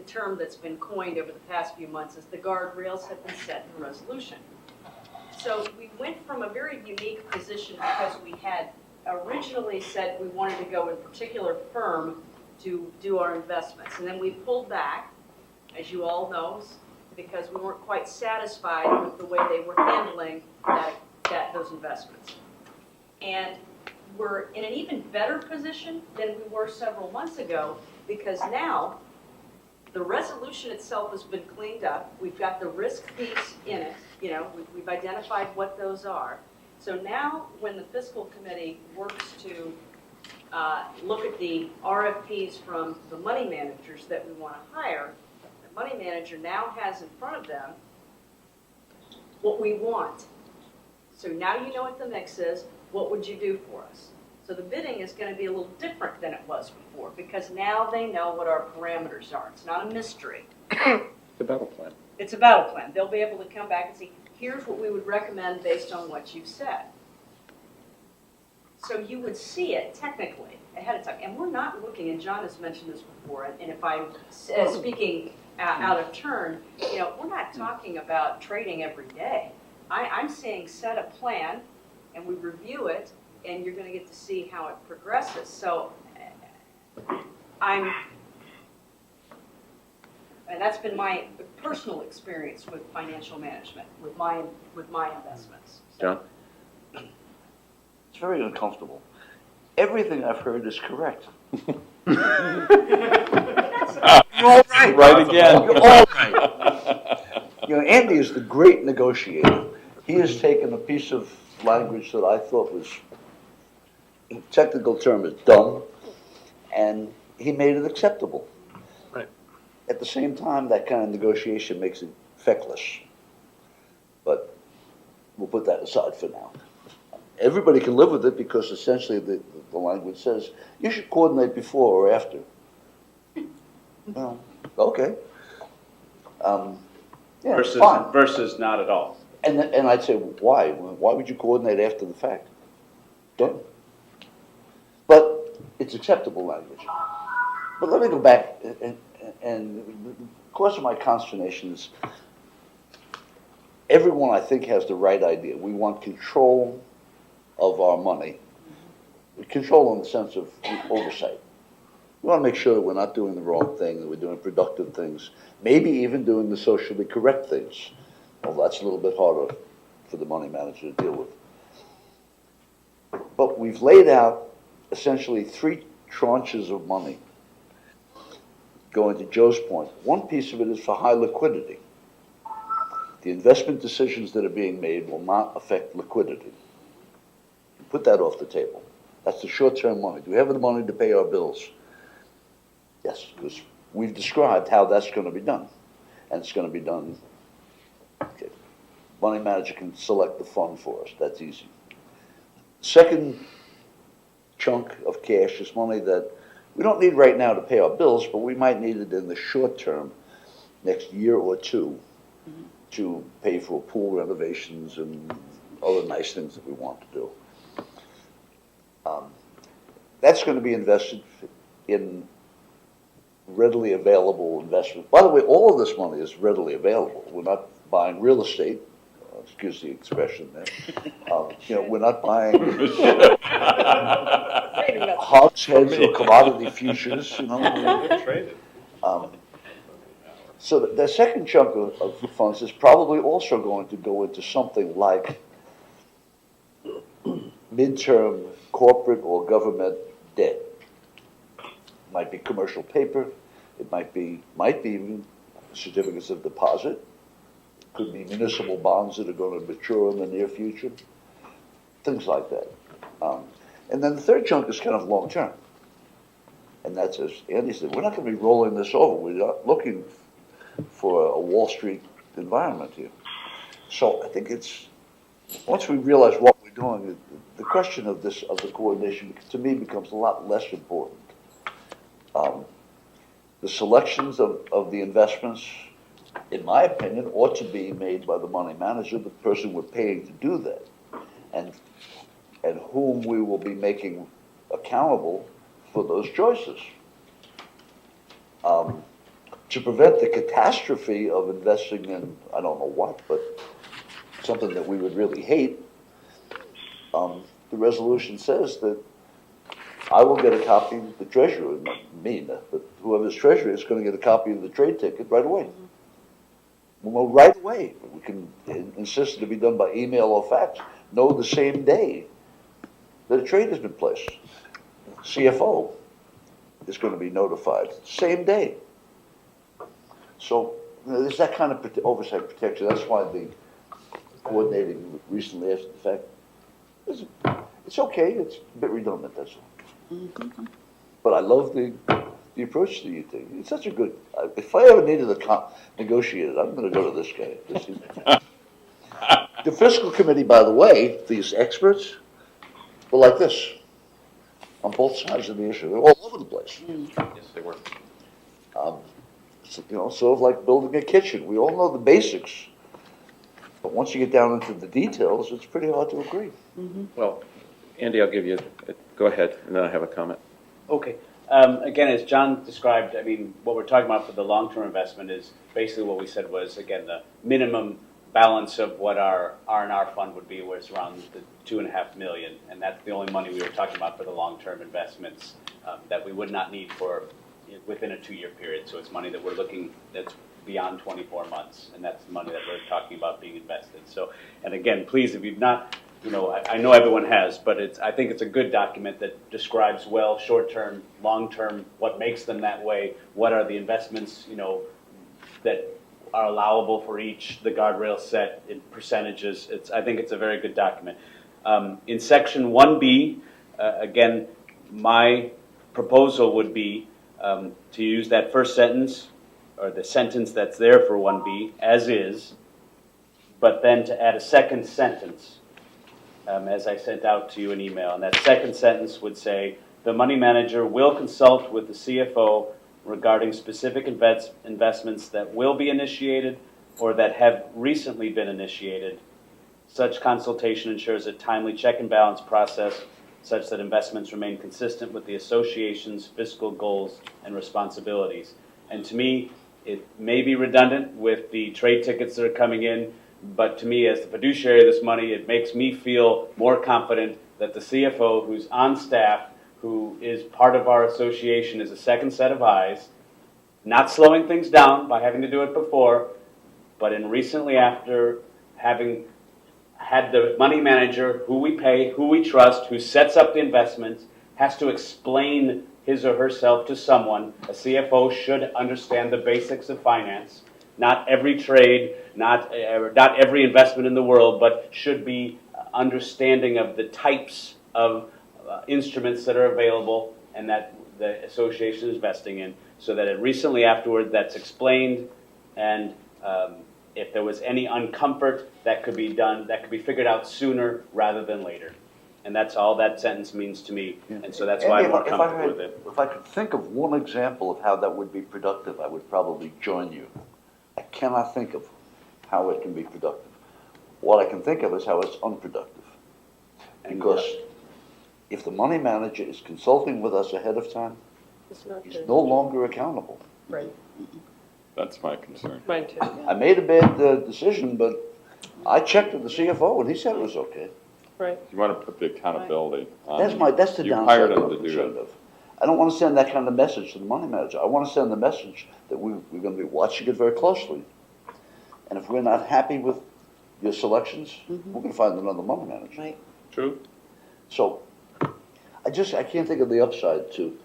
term that's been coined over the past few months is the guardrails have been set in resolution. So we went from a very unique position because we had originally said we wanted to go in a particular firm to do our investments. And then we pulled back, as you all know, because we weren't quite satisfied with the way they were handling those investments. And we're in an even better position than we were several months ago because now the resolution itself has been cleaned up. We've got the risk piece in it. We've identified what those are. So now when the fiscal committee works to look at the RFPs from the money managers that we want to hire, the money manager now has in front of them what we want. So now you know what the mix is. What would you do for us? So the bidding is going to be a little different than it was before because now they know what our parameters are. It's not a mystery. The battle plan. It's a battle plan. They'll be able to come back and say, here's what we would recommend based on what you've said. So you would see it technically ahead of time. And we're not looking, and John has mentioned this before, and if I'm speaking out of turn, we're not talking about trading every day. I'm saying set a plan, and we review it, and you're going to get to see how it progresses. So and that's been my personal experience with financial management, with my investments. John? It's very uncomfortable. Everything I've heard is correct. You're all right. Right again. You're all right. Andy is the great negotiator. He has taken a piece of language that I thought was, in technical term, is dumb, and he made it acceptable. Right. At the same time, that kind of negotiation makes it feckless. But we'll put that aside for now. Everybody can live with it because essentially the language says you should coordinate before or after. Well, okay. Yeah, fine. Versus not at all. And I'd say, why? Why would you coordinate after the fact? Don't. But it's acceptable language. But let me go back, and the cause of my consternation is everyone, I think, has the right idea. We want control of our money. Control in the sense of oversight. We want to make sure that we're not doing the wrong thing, that we're doing productive things, maybe even doing the socially correct things. Well, that's a little bit harder for the money manager to deal with. But we've laid out essentially 3 tranches of money. Going to Joe's point, one piece of it is for high liquidity. The investment decisions that are being made will not affect liquidity. Put that off the table. That's the short-term money. Do we have the money to pay our bills? Yes, because we've described how that's going to be done. And it's going to be done. Okay. Money manager can select the fund for us. That's easy. Second chunk of cash is money that we don't need right now to pay our bills, but we might need it in the short term, next year or two, to pay for pool renovations and other nice things that we want to do. That's going to be invested in readily available investment. By the way, all of this money is readily available. We're not buying real estate. Excuse the expression there. We're not buying hogsheads or commodity futures. So the second chunk of funds is probably also going to go into something like midterm corporate or government debt. It might be commercial paper. It might be even certificates of deposit, could be municipal bonds that are going to mature in the near future, things like that. And then the third chunk is kind of long-term. And that's, as Andy said, we're not going to be rolling this over. We're not looking for a Wall Street environment here. So I think it's, once we realize what we're doing, the question of the coordination, to me, becomes a lot less important. The selections of the investments, in my opinion, ought to be made by the money manager, the person we're paying to do that, and whom we will be making accountable for those choices. To prevent the catastrophe of investing in, I don't know what, but something that we would really hate, the resolution says that I will get a copy of the treasurer, not me, but whoever's treasurer is going to get a copy of the trade ticket right away. Well, right away. We can insist it to be done by email or fax. No, the same day that a trade has been placed. CFO is going to be notified. Same day. So there's that kind of oversight protection. That's why the coordinating recently after the fact, it's okay. It's a bit redundant, that's all. But I love the approach to you thing. It's such a good, if I ever needed a negotiator, I'm going to go to this guy. The fiscal committee, by the way, these experts, were like this on both sides of the issue. They're all over the place. Yes, they were. So, sort of like building a kitchen. We all know the basics, but once you get down into the details, it's pretty hard to agree. Well, Andy, I'll give you, go ahead, and then I have a comment. Okay. Again, as John described, I mean, what we're talking about for the long-term investment is basically what we said was, again, the minimum balance of what our R&R fund would be, where it's around the $2.5 million, and that's the only money we were talking about for the long-term investments that we would not need for within a 2-year period. So it's money that we're looking that's beyond 24 months, and that's the money that we're talking about being invested. So, and again, please, if you've not, I know everyone has, but I think it's a good document that describes well short-term, long-term, what makes them that way, what are the investments, that are allowable for each, the guardrail set in percentages. I think it's a very good document. In section 1B, again, my proposal would be to use that first sentence, or the sentence that's there for 1B, as is, but then to add a second sentence, as I sent out to you an email. And that second sentence would say, the money manager will consult with the CFO regarding specific investments that will be initiated or that have recently been initiated. Such consultation ensures a timely check and balance process such that investments remain consistent with the association's fiscal goals and responsibilities. And to me, it may be redundant with the trade tickets that are coming in, but to me, as the fiduciary of this money, it makes me feel more confident that the CFO who's on staff, who is part of our association, is a second set of eyes, not slowing things down by having to do it before, but in recently after having had the money manager who we pay, who we trust, who sets up the investments, has to explain his or herself to someone. A CFO should understand the basics of finance. Not every trade, not every investment in the world, but should be understanding of the types of instruments that are available and that the association is investing in, so that it recently afterward that's explained, and if there was any uncomfort that could be done, that could be figured out sooner rather than later. And that's all that sentence means to me, and so that's why I'm more comfortable with it. If I could think of one example of how that would be productive, I would probably join you. I cannot think of how it can be productive. What I can think of is how it's unproductive. Because if the money manager is consulting with us ahead of time, he's no longer accountable. Right. That's my concern. Mine too. I made a bad decision, but I checked with the CFO and he said it was okay. Right. You want to put the accountability on. That's the You downside hired him I'm to do concerned it. of. I don't want to send that kind of message to the money manager. I want to send the message that we're going to be watching it very closely. And if we're not happy with your selections, we're going to find another money manager. Right. True. So I can't think of the upside to,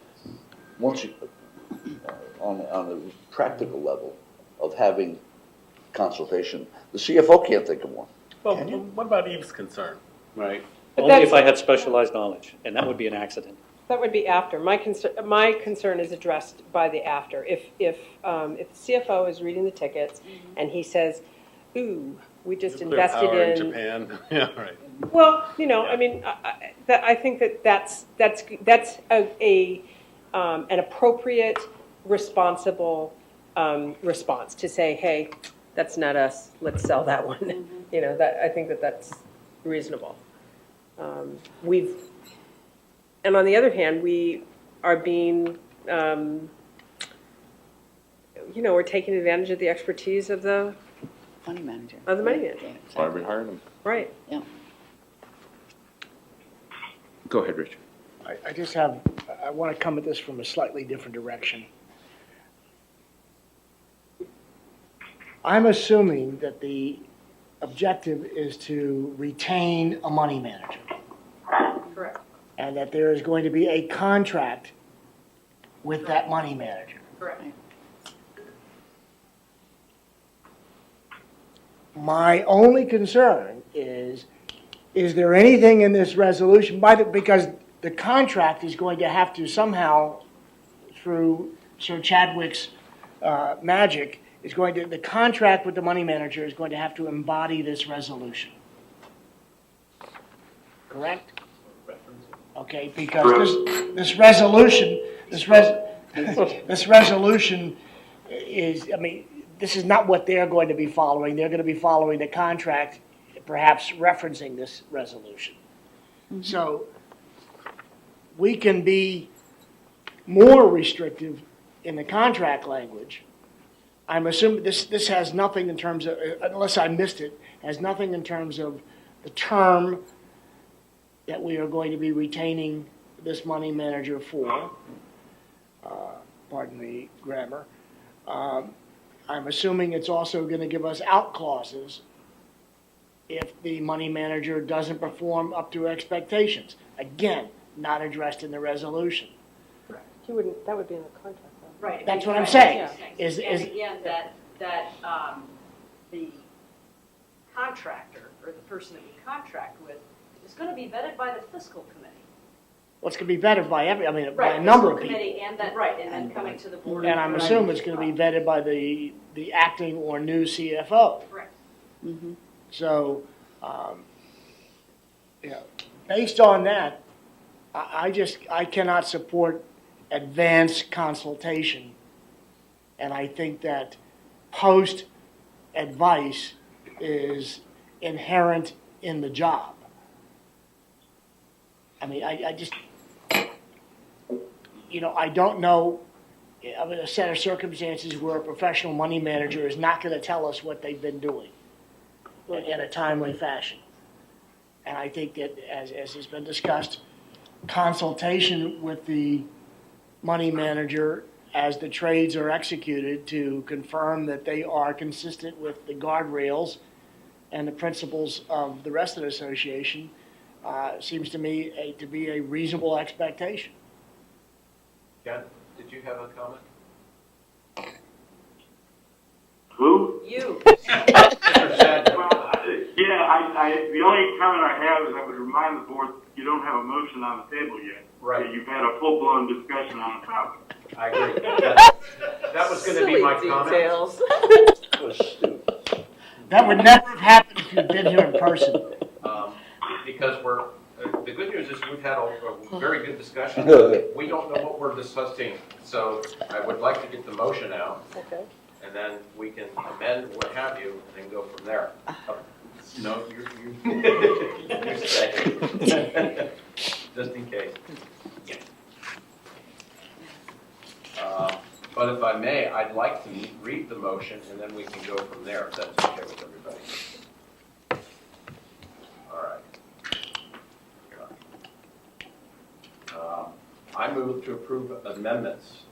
once you, on a practical level, of having consultation. The CFO can't think of one. Well, what about Eve's concern? Right. But Only if that's- I had specialized knowledge, and that would be an accident. That would be after. My concern is addressed by the after. If the CFO is reading the tickets and he says, ooh, we just Nuclear invested power in. Japan, yeah, right. Well, I mean, I think that's an appropriate, responsible response to say, hey, that's not us, let's sell that one. I think that's reasonable. And on the other hand, we are being, we're taking advantage of the expertise of the Money manager. That's why we hired him. Right. Yeah. Go ahead, Richard. I want to come at this from a slightly different direction. I'm assuming that the objective is to retain a money manager. Correct. And that there is going to be a contract with that money manager. Correct. My only concern is there anything in this resolution, because the contract is going to have to somehow, through Sir Chadwick's magic, the contract with the money manager is going to have to embody this resolution. Correct? Okay, because this resolution is, this is not what they're going to be following. They're going to be following the contract, perhaps referencing this resolution. Mm-hmm. So we can be more restrictive in the contract language. I'm assuming this has nothing in terms of, unless I missed it, has nothing in terms of the term that we are going to be retaining this money manager for. Pardon the grammar. I'm assuming it's also going to give us out clauses if the money manager doesn't perform up to expectations. Again, not addressed in the resolution. That would be in the contract. Right. That's what I'm saying. And again, that the contractor, or the person that we contract with, is going to be vetted by the fiscal committee. What's going to be vetted by by Right, a number of fiscal people. committee and then, right, and then coming to the board. And I'm assuming it's going to be vetted by the acting or new CFO. Correct. Mm-hmm. So, based on that, I cannot support advanced consultation. And I think that post advice is inherent in the job. I just, I don't know of a set of circumstances where a professional money manager is not going to tell us what they've been doing in a timely fashion. And I think that, as has been discussed, consultation with the money manager as the trades are executed to confirm that they are consistent with the guardrails and the principles of the rest of the association seems to me to be a reasonable expectation. Ken, did you have a comment? Who? You. The only comment I have is I would remind the board, you don't have a motion on the table yet. Right. So you've had a full-blown discussion on the topic. I agree. That was going to be my comment. That would never have happened if you'd been here in person. Because the good news is we've had a very good discussion. We don't know what we're discussing, so I would like to get the motion out. Okay. And then we can amend what have you, and then go from there. No, you stay. Just in case. But if I may, I'd like to read the motion, and then we can go from there, if that's okay with everybody. All right. I move to approve amendments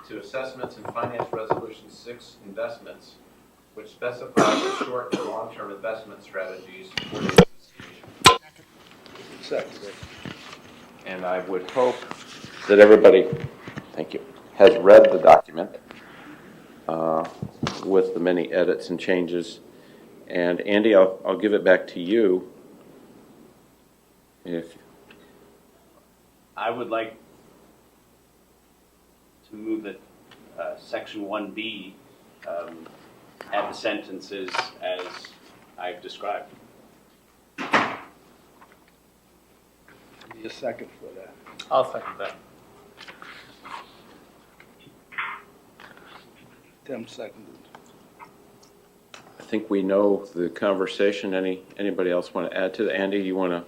to Assessments and Finance Resolution 6 investments, which specifies the short and long-term investment strategies for the association. And I would hope that everybody, thank you, has read the document with the many edits and changes. And Andy, I'll give it back to you. If I would like to move that section 1B add the sentences as I've described. Need a second for that. I'll second that. Tim seconded. I think we know the conversation. Anybody else want to add to that? Andy, you want to?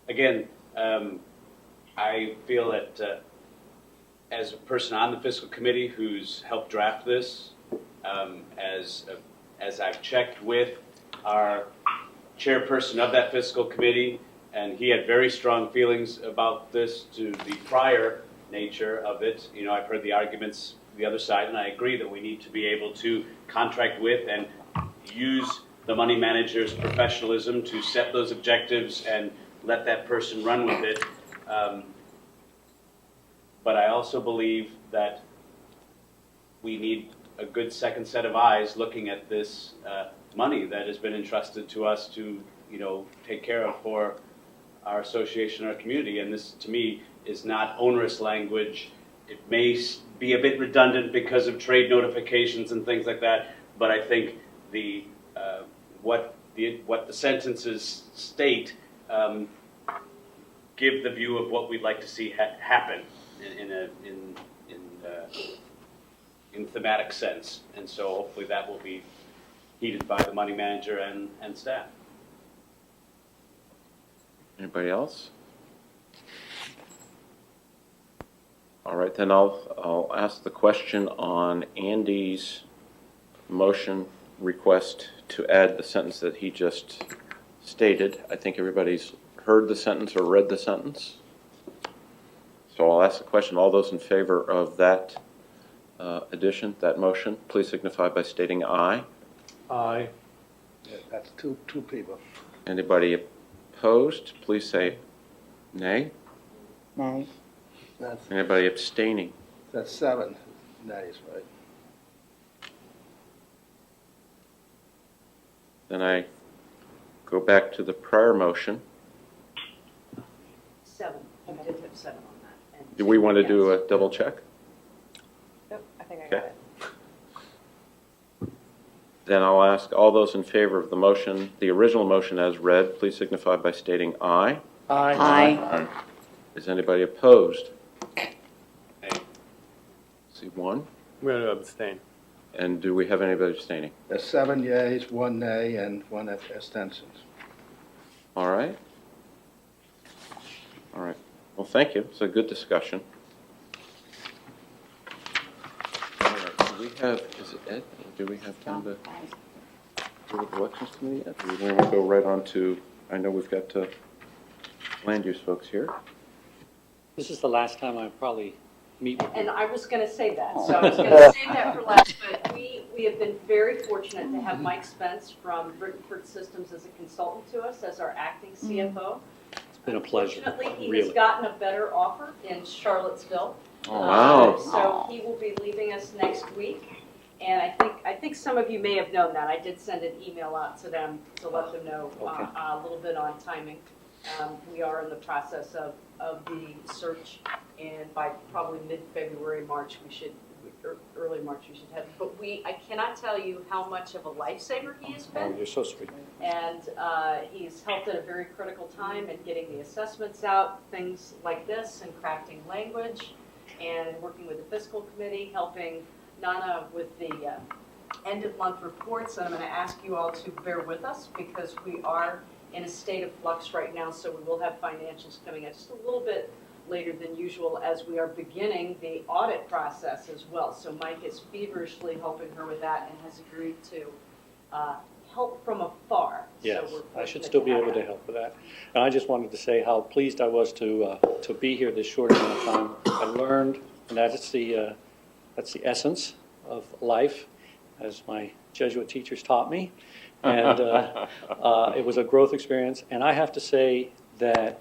Again, I feel that as a person on the fiscal committee who's helped draft this, as I've checked with our chairperson of that fiscal committee, and he had very strong feelings about this to the prior nature of it. You know, I've heard the arguments the other side, and I agree that we need to be able to contract with and use the money manager's professionalism to set those objectives and let that person run with it. But I also believe that we need a good second set of eyes looking at this money that has been entrusted to us to, you know, take care of for our association, our community. And this, to me, is not onerous language. It may be a bit redundant because of trade notifications and things like that, but I think what the sentences state give the view of what we'd like to see happen in thematic sense, and so hopefully that will be heeded by the money manager and staff. Anybody else? All right, then I'll ask the question on Andy's motion request to add the sentence that he just stated. I think everybody's heard the sentence or read the sentence. So I'll ask the question. All those in favor of that addition, that motion, please signify by stating aye. Aye. Yeah, that's two people. Anybody opposed, please say nay. No. That's Anybody abstaining? 7 nays, right? Then I go back to the prior motion. 7, you did have 7 on that. And Do we want to yes. do a double check? Yep, I think I got Okay. it. Then I'll ask all those in favor of the motion, the original motion as read, please signify by stating aye. Aye. Is anybody opposed? Hey. See one. I'm going to abstain. And do we have anybody abstaining? There's 7 yeas, 1 nay, and 1 abstention. All right. All right. Well, thank you. It's a good discussion. All right. Do we have, is it Ed? Do we have time to do with the elections committee yet? Do we want to go right on to, I know we've got land use folks here. This is the last time I probably meet with you. And I was going to say that, so I was going to save that for last, but we have been very fortunate to have Mike Spence from Brittenford Systems as a consultant to us, as our acting CFO. It's been a pleasure, Unfortunately, he really. has gotten a better offer in Charlottesville. Oh, wow. So he will be leaving us next week. And I think some of you may have known that. I did send an email out to them to let them know Okay. a little bit on timing. We are in the process of the search, and by probably mid-February, March, early March, we should have. But I cannot tell you how much of a lifesaver he has Oh, been. you're so sweet. And he's helped at a very critical time in getting the assessments out, things like this, and crafting language, and working with the fiscal committee, helping Nana with the end-of-month reports. And I'm going to ask you all to bear with us because we are in a state of flux right now, so we will have financials coming out just a little bit later than usual as we are beginning the audit process as well. So Mike is feverishly helping her with that and has agreed to help from afar. Yes, So we're I should fortunate still be have able to that. help with that. And I just wanted to say how pleased I was to be here this short amount of time. I learned, and that's the essence of life, as my Jesuit teachers taught me. And it was a growth experience. And I have to say that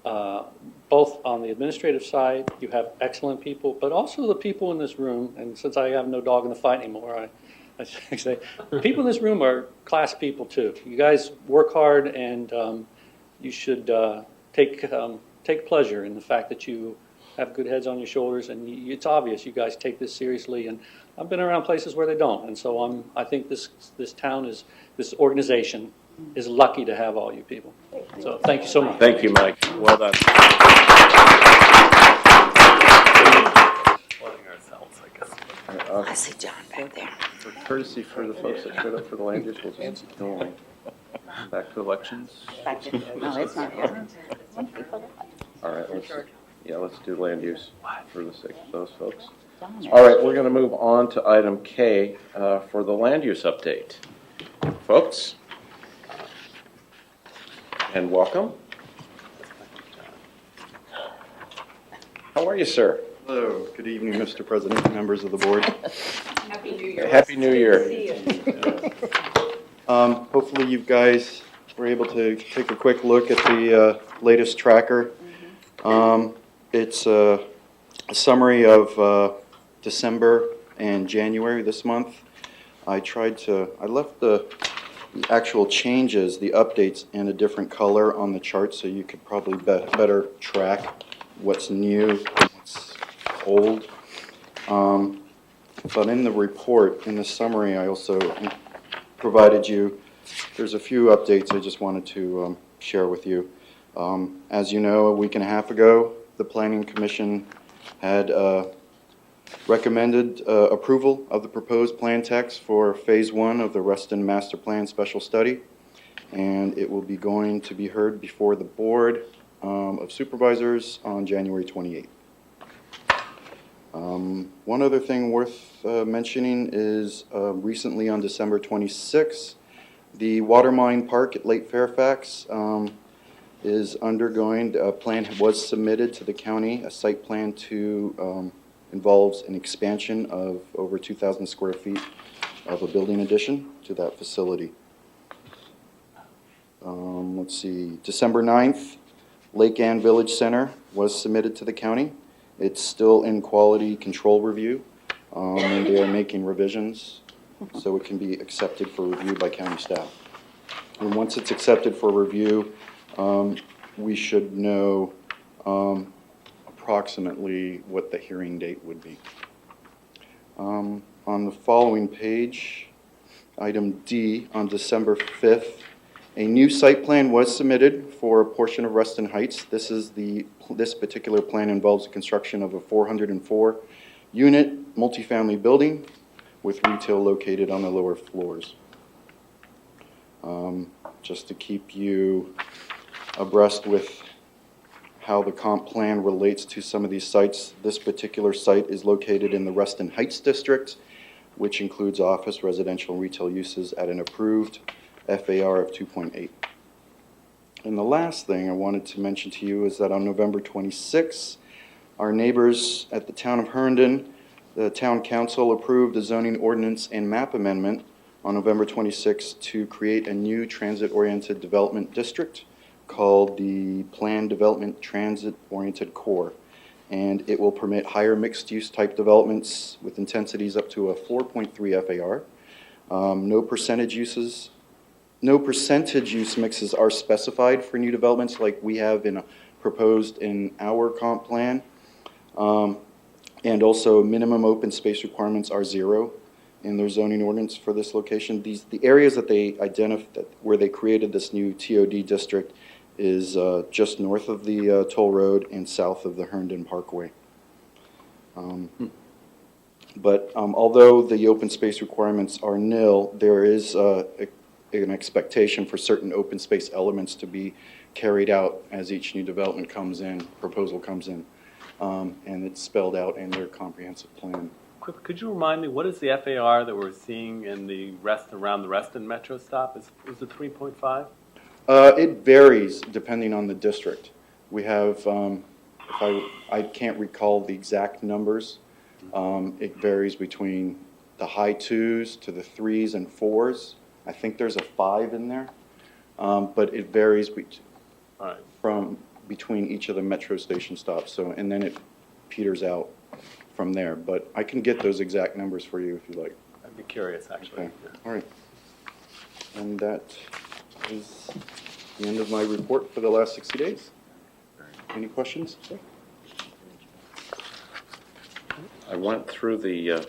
both on the administrative side, you have excellent people, but also the people in this room, and since I have no dog in the fight anymore, I should say, the people in this room are class people too. You guys work hard, and you should take pleasure in the fact that you have good heads on your shoulders, and it's obvious you guys take this seriously. And I've been around places where they don't, and so I think this town is, this organization is lucky to have all you people. So thank you so much. Thank you, Mike. Well done. Ourselves, I guess. I see John back there. For courtesy for the folks that showed up for the land use, we'll just keep going. Back to elections. No, it's not here. All right, let's do land use for the sake of those folks. All right, we're going to move on to item K for the land use update. Folks, and welcome. How are you, sir? Hello, good evening, Mr. President, members of the board. Happy New Year. Happy New Year. Hopefully you guys were able to take a quick look at the latest tracker. It's a summary of December and January this month. I left the actual changes, the updates, in a different color on the chart so you could probably better track what's new and what's old. But in the report, in the summary, I also provided you, there's a few updates I just wanted to share with you. As you know, a week and a half ago, the Planning Commission had recommended approval of the proposed plan text for Phase 1 of the Reston Master Plan Special Study, and it will be going to be heard before the Board of Supervisors on January 28th. One other thing worth mentioning is recently on December 26th, the Watermine Park at Lake Fairfax is undergoing, a plan was submitted to the county, a site plan to involves an expansion of over 2,000 square feet of a building addition to that facility. Let's see, December 9th, Lake Ann Village Center was submitted to the county. It's still in quality control review, and they are making revisions so it can be accepted for review by county staff. And once it's accepted for review, we should know approximately what the hearing date would be. On the following page, item D, on December 5th, a new site plan was submitted for a portion of Reston Heights. This particular plan involves the construction of a 404-unit multifamily building with retail located on the lower floors. Just to keep you abreast with how the comp plan relates to some of these sites, this particular site is located in the Reston Heights district, which includes office, residential, and retail uses at an approved FAR of 2.8. And the last thing I wanted to mention to you is that on November 26th, our neighbors at the town of Herndon, the town council approved a zoning ordinance and map amendment on November 26th to create a new transit-oriented development district called the Planned Development Transit-Oriented Core. And it will permit higher mixed-use type developments with intensities up to a 4.3 FAR. No percentage use mixes are specified for new developments like we have proposed in our comp plan. And also minimum open space requirements are 0 in their zoning ordinance for this location. The areas that they identified where they created this new TOD district is just north of the toll road and south of the Herndon Parkway. But although the open space requirements are nil, there is an expectation for certain open space elements to be carried out as each new development proposal comes in. And it's spelled out in their comprehensive plan. Could you remind me, what is the FAR that we're seeing in the around the Reston Metro stop? Is it 3.5? It varies depending on the district. We have, I can't recall the exact numbers. It varies between the high 2s to the 3s and 4s. I think there's a 5 in there, but it varies from between each of the metro station stops. So, and then it peters out from there. But I can get those exact numbers for you if you like. I'd be curious, actually. Okay. All right. And that is the end of my report for the last 60 days. Any questions? Sir? I went through the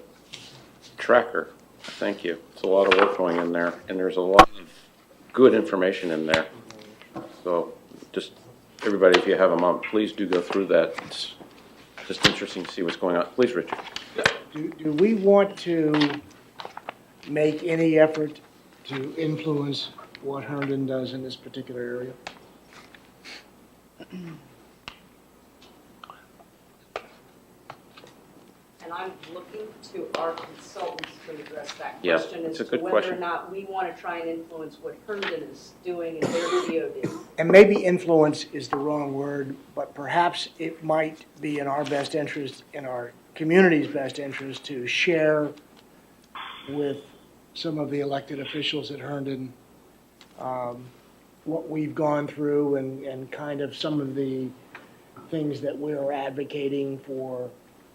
tracker. Thank you. It's a lot of work going in there, and there's a lot of good information in there. So just everybody, if you have a moment, please do go through that. It's just interesting to see what's going on. Please, Richard. Do we want to make any effort to influence what Herndon does in this particular area? And I'm looking to our consultants to address that Yeah, question it's as a to good whether or question. not we want to try and influence what Herndon is doing in their TOD. And maybe influence is the wrong word, but perhaps it might be in our best interest, in our community's best interest, to share with some of the elected officials at Herndon what we've gone through and kind of some of the things that we're advocating for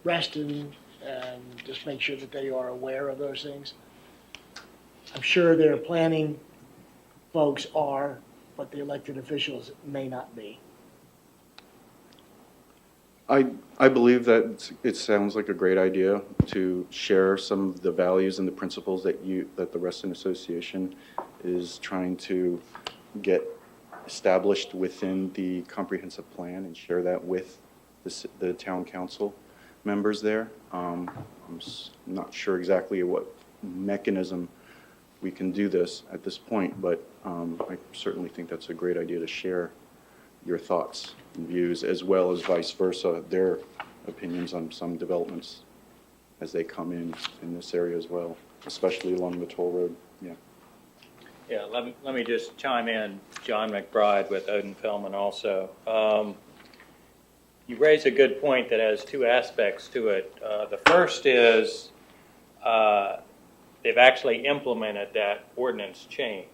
Reston, and just make sure that they are aware of those things. I'm sure their planning folks are, but the elected officials may not be. I believe that it sounds like a great idea to share some of the values and the principles that the Reston Association is trying to get established within the comprehensive plan and share that with the town council members there. I'm not sure exactly what mechanism we can do this at this point, but I certainly think that's a great idea to share your thoughts and views, as well as vice versa, their opinions on some developments as they come in this area as well, especially along the toll road. Yeah. Yeah, let me just chime in, John McBride with Odin Fellman also. You raise a good point that has two aspects to it. The first is they've actually implemented that ordinance change.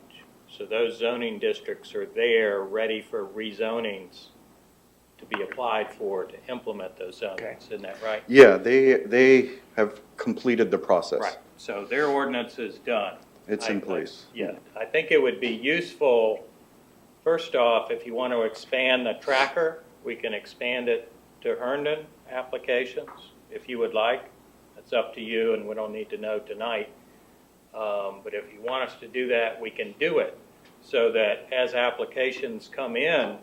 So those zoning districts are there ready for rezonings to be applied for to implement those zonings. Okay. Isn't that right? Yeah, they have completed the process. Right. So their ordinance is done. It's in place. Yeah. I think it would be useful, first off, if you want to expand the tracker, we can expand it to Herndon applications if you would like. That's up to you, and we don't need to know tonight. But if you want us to do that, we can do it so that as applications come in,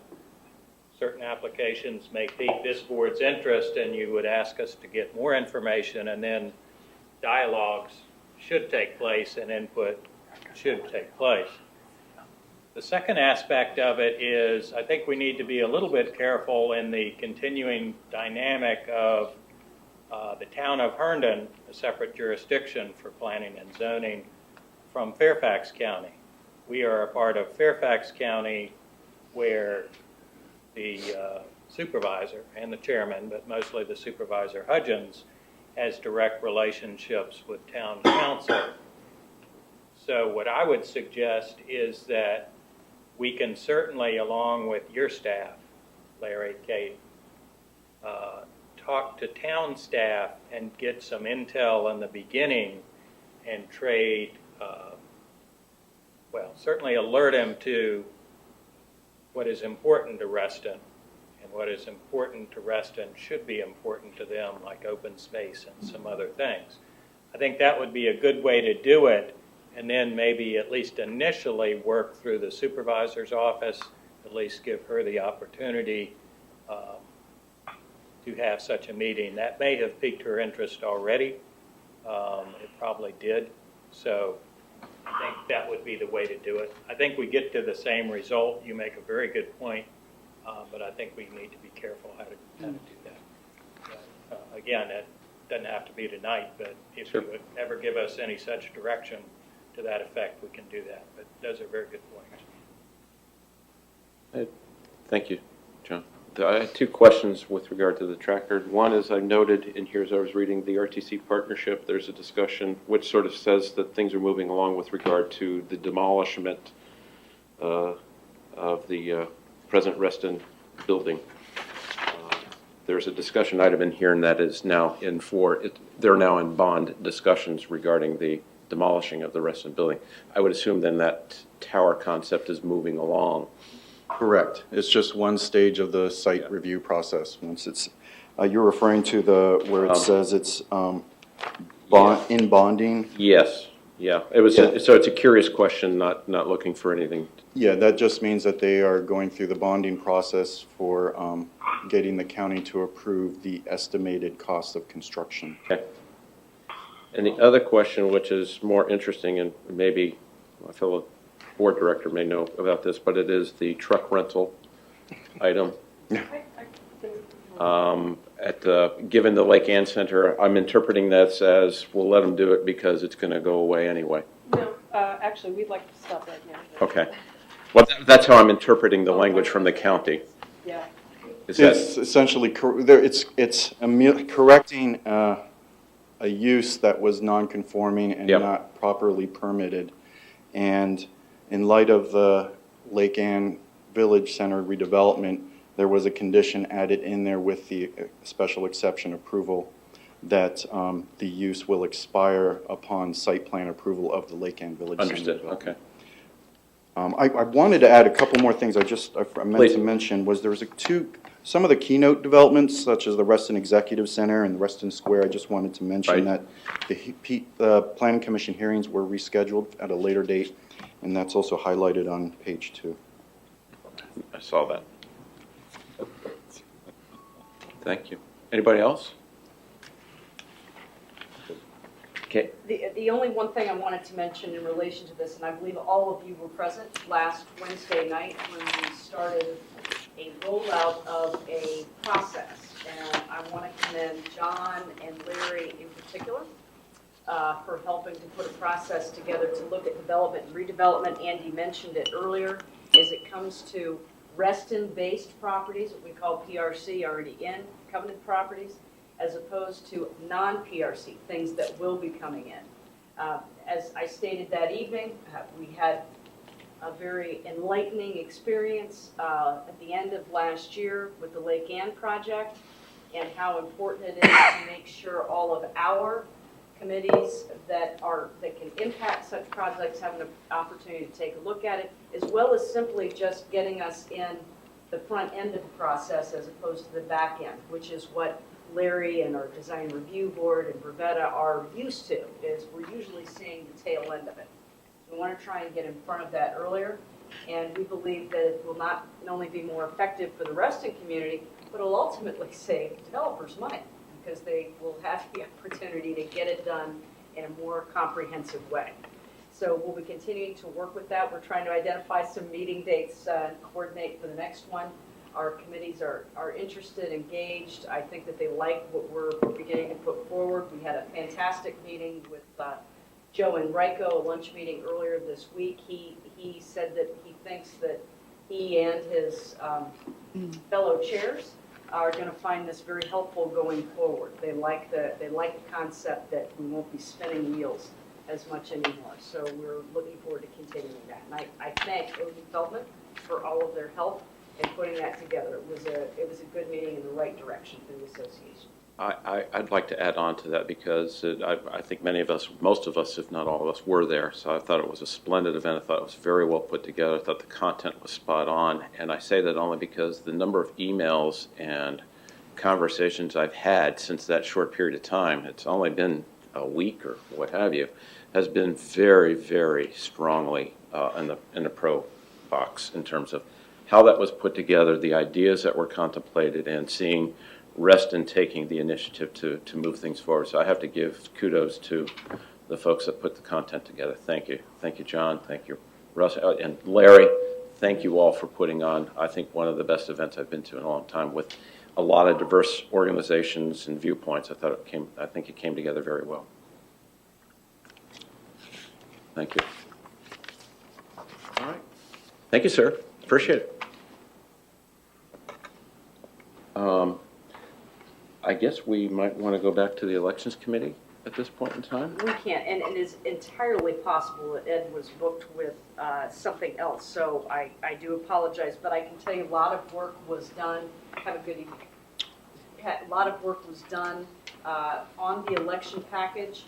certain applications may pique this board's interest and you would ask us to get more information, and then dialogues should take place and input should take place. The second aspect of it is I think we need to be a little bit careful in the continuing dynamic of the town of Herndon, a separate jurisdiction for planning and zoning, from Fairfax County. We are a part of Fairfax County where the supervisor and the chairman, but mostly the supervisor Hudgens, has direct relationships with town council. So what I would suggest is that we can certainly, along with your staff, Larry, Kate, talk to town staff and get some intel in the beginning and trade, certainly alert them to what is important to Reston, and what is important to Reston should be important to them, like open space and some other things. I think that would be a good way to do it, and then maybe at least initially work through the supervisor's office, at least give her the opportunity to have such a meeting. That may have piqued her interest already. It probably did. So I think that would be the way to do it. I think we get to the same result. You make a very good point, but I think we need to be careful how to do that. Again, it doesn't have to be tonight, but if you would ever give us any such direction to that effect, we can do that. But those are very good points. Thank you, John. I had two questions with regard to the tracker. One is I noted in here as I was reading the RTC partnership, there's a discussion which sort of says that things are moving along with regard to the demolishment of the present Reston building. There's a discussion item in here, and that is now they're now in bond discussions regarding the demolishing of the Reston building. I would assume then that tower concept is moving along. Correct. It's just one stage of the site review process. Once it's, you're referring to where it says it's in bonding? Yes, yeah. It was so it's a curious question, not looking for anything. Yeah, that just means that they are going through the bonding process for getting the county to approve the estimated cost of construction. Okay. And the other question, which is more interesting, and maybe my fellow board director may know about this, but it is the truck rental item. Given the Lake Ann Center, I'm interpreting this as we'll let them do it because it's going to go away anyway. No, actually, we'd like to stop right now. Okay. Well, that's how I'm interpreting the language from the county. Yeah. It's essentially it's correcting a use that was non-conforming and not properly permitted. And in light of the Lake Ann Village Center redevelopment, there was a condition added in there with the special exception approval that the use will expire upon site plan approval of the Lake Ann Village Center. Understood, okay. I wanted to add a couple more things I meant to mention was there was some of the keynote developments such as the Reston Executive Center and the Reston Square. I just wanted to mention that the Planning Commission hearings were rescheduled at a later date, and that's also highlighted on page 2. I saw that. Thank you. Anybody else? Okay. The only one thing I wanted to mention in relation to this, and I believe all of you were present last Wednesday night when we started a rollout of a process. And I want to commend John and Larry in particular for helping to put a process together to look at development and redevelopment. Andy mentioned it earlier, as it comes to Reston-based properties, what we call PRC, already in covenant properties, as opposed to non-PRC, things that will be coming in. As I stated that evening, we had a very enlightening experience at the end of last year with the Lake Ann project and how important it is to make sure all of our committees that can impact such projects have an opportunity to take a look at it, as well as simply just getting us in the front end of the process as opposed to the back end, which is what Larry and our design review board and Bravetta are used to, is we're usually seeing the tail end of it. We want to try and get in front of that earlier, and we believe that it will not only be more effective for the Reston community, but it'll ultimately save developers money, because they will have the opportunity to get it done in a more comprehensive way. So we'll be continuing to work with that. We're trying to identify some meeting dates and coordinate for the next one. Our committees are interested, engaged. I think that they like what we're beginning to put forward. We had a fantastic meeting with Joe and Enrico, a lunch meeting earlier this week. He said that he thinks that he and his fellow chairs are going to find this very helpful going forward. They like the concept that we won't be spinning wheels as much anymore. So we're looking forward to continuing that. And I thank OD Feldman for all of their help in putting that together. It was a good meeting in the right direction for the association. I'd like to add on to that because I think most of us, if not all of us, were there. So I thought it was a splendid event. I thought it was very well put together. I thought the content was spot on. And I say that only because the number of emails and conversations I've had since that short period of time, it's only been a week or what have you, has been very, very strongly in the pro box in terms of how that was put together, the ideas that were contemplated, and seeing Reston taking the initiative to move things forward. So I have to give kudos to the folks that put the content together. Thank you. Thank you, John. Thank you, Russ. And Larry, thank you all for putting on, I think, one of the best events I've been to in a long time with a lot of diverse organizations and viewpoints. I think it came together very well. Thank you. All right. Thank you, sir. Appreciate it. I guess we might want to go back to the Elections Committee. at this point in time? We can't, and it is entirely possible that Ed was booked with something else, so I do apologize, but I can tell you a lot of work was done. Have a good evening. A lot of work was done on the election package.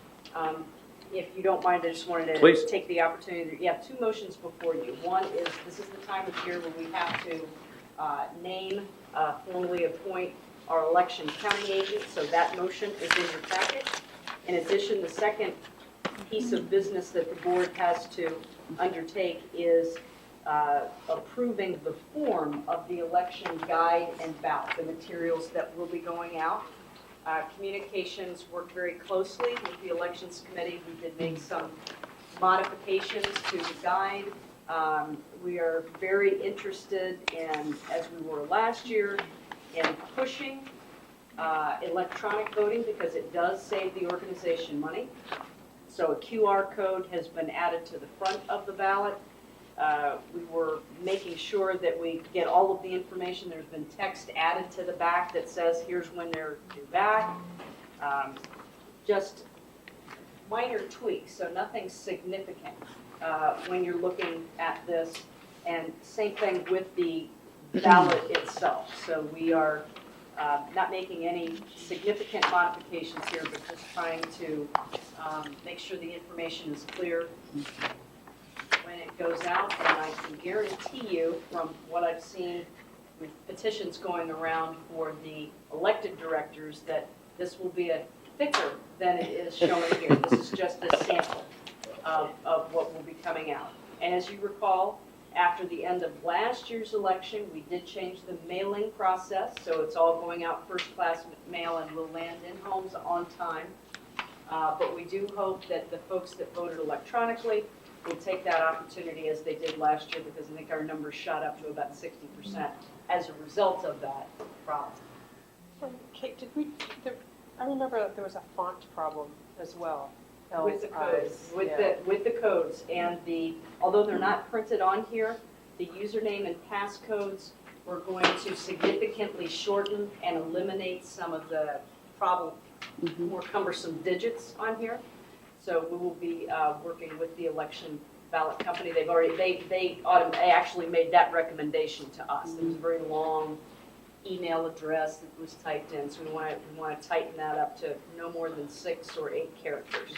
If you don't mind, I just wanted to Please. take the opportunity. You have two motions before you. One is, this is the time of year when we have to name, formally appoint our election counting agent, so that motion is in your packet. In addition, the second piece of business that the board has to undertake is approving the form of the election guide and ballot, the materials that will be going out. Communications worked very closely with the elections committee. We did make some modifications to the guide. We are very interested in, as we were last year, in pushing electronic voting because it does save the organization money. So a QR code has been added to the front of the ballot. We were making sure that we get all of the information. There's been text added to the back that says here's when they're due back. Just minor tweaks, so nothing significant when you're looking at this. And same thing with the ballot itself. So we are not making any significant modifications here, but just trying to make sure the information is clear when it goes out. And I can guarantee you, from what I've seen with petitions going around for the elected directors, that this will be a thicker than it is showing here. This is just a sample of what will be coming out. And as you recall, after the end of last year's election, we did change the mailing process, so it's all going out first-class mail and will land in homes on time. But we do hope that the folks that voted electronically will take that opportunity as they did last year, because I think our numbers shot up to about 60% as a result of that problem. Kate, I remember that there was a font problem as well. With the codes, with the codes, and although they're not printed on here, the username and passcodes, we're going to significantly shorten and eliminate some of the more cumbersome digits on here. So we will be working with the election ballot company. They actually made that recommendation to us. There was a very long email address that was typed in, so we want to tighten that up to no more than 6 or 8 characters.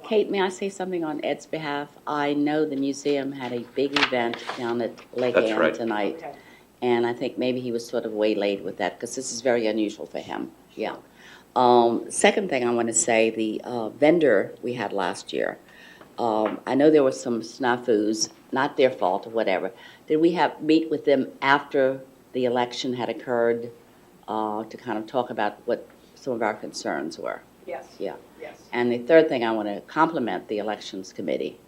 Kate, may I say something on Ed's behalf? I know the museum had a big event down at Lake Ann tonight, Okay. and I think maybe he was sort of waylaid with that because this is very unusual for him. Yeah. Second thing I want to say, the vendor we had last year, I know there were some snafus, not their fault or whatever. Did we meet with them after the election had occurred to kind of talk about what some of our concerns were? Yes. Yeah. Yes. And the third thing, I want to compliment the elections committee.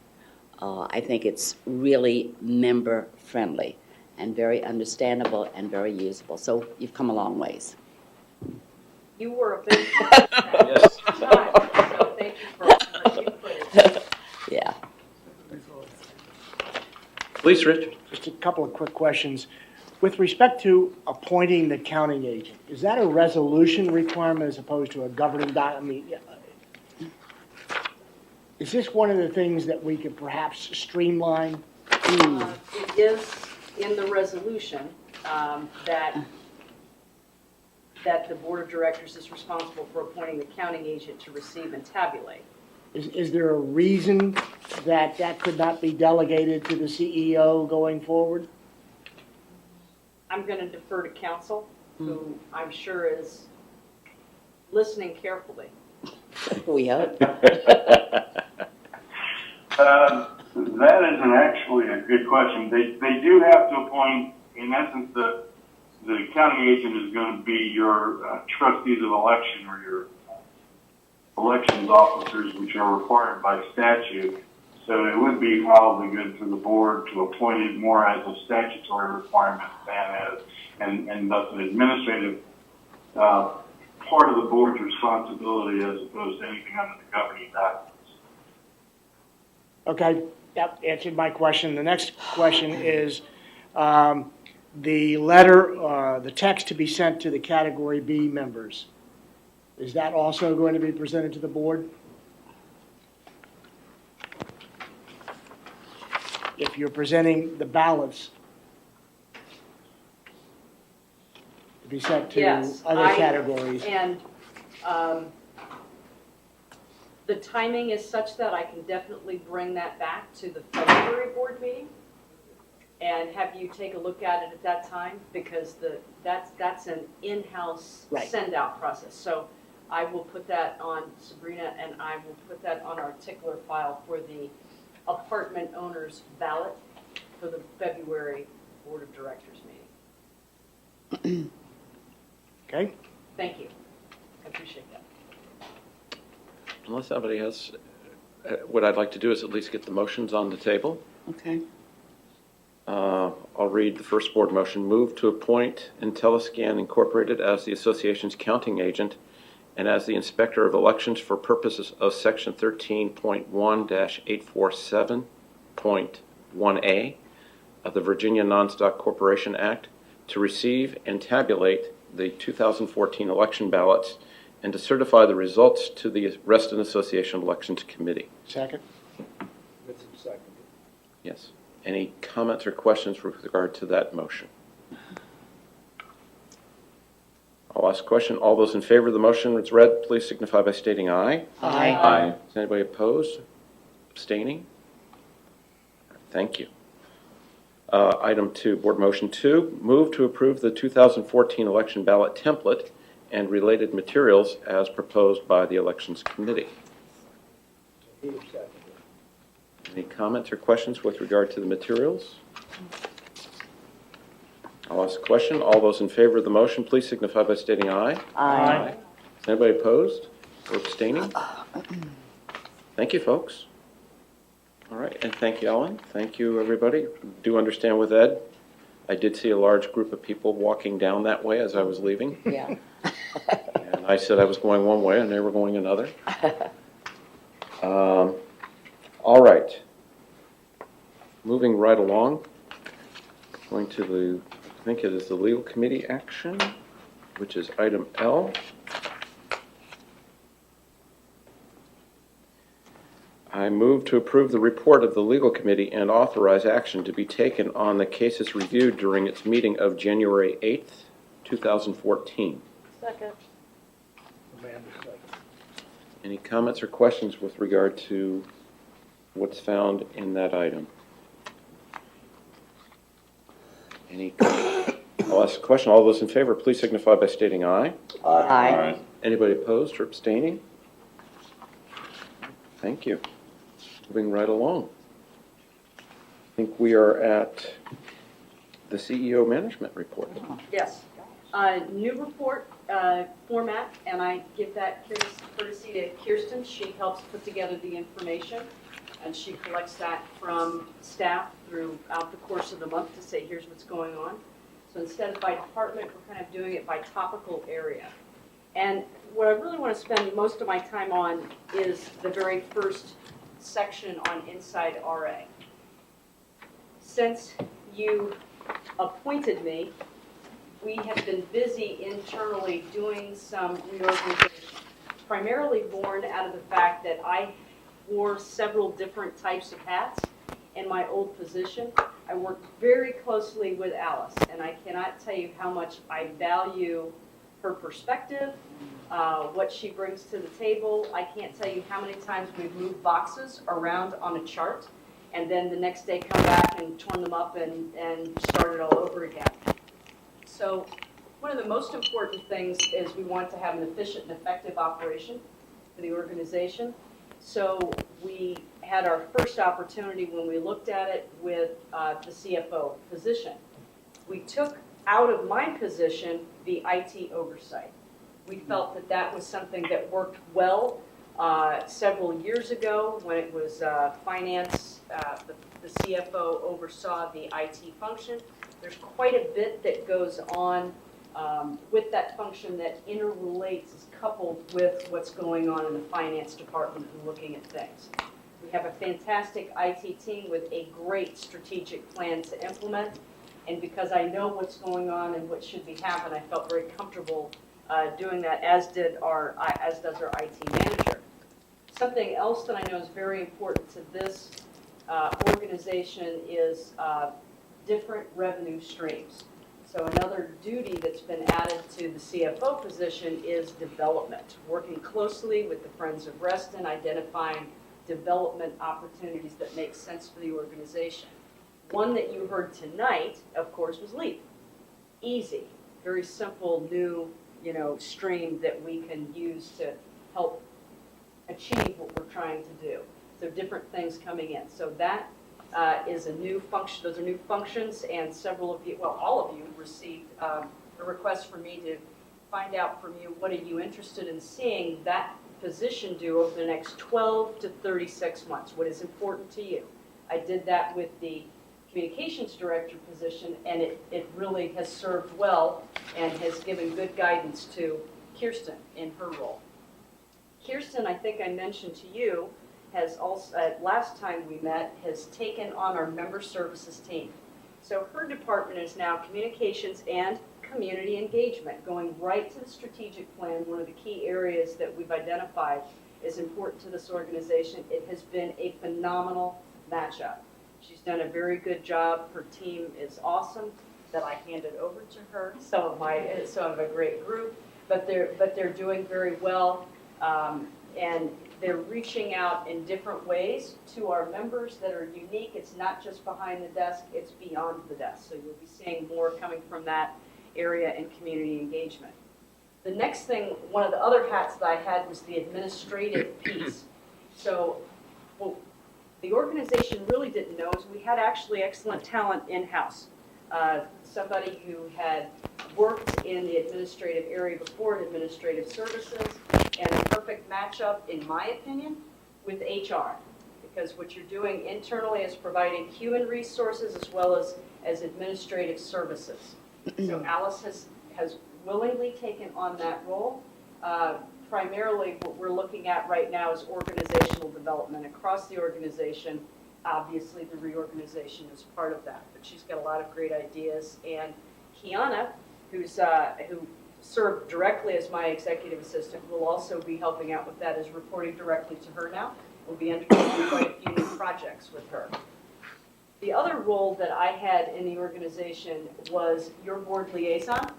I think it's really member-friendly and very understandable and very usable. So you've come a long ways. You were a big part of that. Yes. So thank you for your input. Yeah. Please, Rich. Just a couple of quick questions. With respect to appointing the counting agent, is that a resolution requirement as opposed to a governing document? Is this one of the things that we could perhaps streamline? It is in the resolution that the board of directors is responsible for appointing the counting agent to receive and tabulate. Is there a reason that that could not be delegated to the CEO going forward? I'm going to defer to counsel, who I'm sure is listening carefully. We hope. That isn't actually a good question. They do have to appoint, in essence, the counting agent is going to be your trustees of election or your elections officers, which are required by statute. So it would be probably good for the board to appoint it more as a statutory requirement than and thus an administrative part of the board's responsibility as opposed to anything under the governing documents. Okay, that answered my question. The next question is the letter, the text to be sent to the Category B members. Is that also going to be presented to the board? If you're presenting the ballots to be sent to Yes, other categories. And the timing is such that I can definitely bring that back to the February board meeting and have you take a look at it at that time, because that's an in-house Right. send-out process. So I will put that on Sabrina, and I will put that on our tickler file for the apartment owners ballot for the February Board of Directors meeting. Okay? Thank you. I appreciate that. Unless somebody has, what I'd like to do is at least get the motions on the table. Okay. I'll read the first board motion. Move to appoint IntelliScan Incorporated as the association's counting agent and as the inspector of elections for purposes of section 13.1-847.1A of the Virginia Non-Stock Corporation Act to receive and tabulate the 2014 election ballots and to certify the results to the Reston Association Elections Committee. Second? Yes. Any comments or questions with regard to that motion? I'll ask a question. All those in favor of the motion as read, please signify by stating aye. Aye. Aye. Is anybody opposed? Abstaining? Thank you. Item 2, Board Motion 2, move to approve the 2014 election ballot template and related materials as proposed by the Elections Committee. Any comments or questions with regard to the materials? I'll ask a question. All those in favor of the motion, please signify by stating aye. Aye. Is anybody opposed or abstaining? Thank you, folks. All right, and thank you, Ellen. Thank you, everybody. Do understand with Ed, I did see a large group of people walking down that way as I was leaving. Yeah. And I said I was going one way and they were going another. All right. Moving right along, going to the, I think it is the legal committee action, which is item L. I move to approve the report of the legal committee and authorize action to be taken on the cases reviewed during its meeting of January 8th, 2014. Second. Any comments or questions with regard to what's found in that item? Any? I'll ask a question. All those in favor, please signify by stating aye. Aye. Anybody opposed or abstaining? Thank you. Moving right along. I think we are at the CEO management report. Yes. New report format, and I give that courtesy to Kirsten. She helps put together the information, and she collects that from staff throughout the course of the month to say, here's what's going on. So instead of by department, we're kind of doing it by topical area. And what I really want to spend most of my time on is the very first section on Inside RA. Since you appointed me, we have been busy internally doing some reorganization, primarily born out of the fact that I wore several different types of hats in my old position. I worked very closely with Alice, and I cannot tell you how much I value her perspective, what she brings to the table. I can't tell you how many times we've moved boxes around on a chart, and then the next day come back and torn them up and start it all over again. So one of the most important things is we want to have an efficient and effective operation for the organization. So we had our first opportunity when we looked at it with the CFO position. We took out of my position the IT oversight. We felt that that was something that worked well several years ago when it was finance, the CFO oversaw the IT function. There's quite a bit that goes on with that function that interrelates, is coupled with what's going on in the finance department and looking at things. We have a fantastic IT team with a great strategic plan to implement. And because I know what's going on and what should be happening, I felt very comfortable doing that, as does our IT manager. Something else that I know is very important to this organization is different revenue streams. So another duty that's been added to the CFO position is development, working closely with the Friends of Reston, identifying development opportunities that make sense for the organization. One that you heard tonight, of course, was LEAP. Easy, very simple, new, stream that we can use to help achieve what we're trying to do. So different things coming in. So that is a new function. Those are new functions, and several of you, well, all of you received a request for me to find out from you what are you interested in seeing that position do over the next 12 to 36 months. What is important to you? I did that with the communications director position, and it really has served well and has given good guidance to Kirsten in her role. Kirsten, I think I mentioned to you, has also, last time we met, has taken on our member services team. So her department is now communications and community engagement, going right to the strategic plan. One of the key areas that we've identified is important to this organization. It has been a phenomenal matchup. She's done a very good job. Her team is awesome that I handed over to her. Some of a great group, but they're doing very well, and they're reaching out in different ways to our members that are unique. It's not just behind the desk, it's beyond the desk. So you'll be seeing more coming from that area in community engagement. The next thing, one of the other hats that I had was the administrative piece. So what the organization really didn't know is we had actually excellent talent in-house. Somebody who had worked in the administrative area before in administrative services, and a perfect matchup, in my opinion, with HR. Because what you're doing internally is providing human resources as well as administrative services. So Alice has willingly taken on that role. Primarily what we're looking at right now is organizational development across the organization. Obviously the reorganization is part of that, but she's got a lot of great ideas. And Kiana, who served directly as my executive assistant, will also be helping out with that, is reporting directly to her now. We'll be undertaking quite a few new projects with her. The other role that I had in the organization was your board liaison,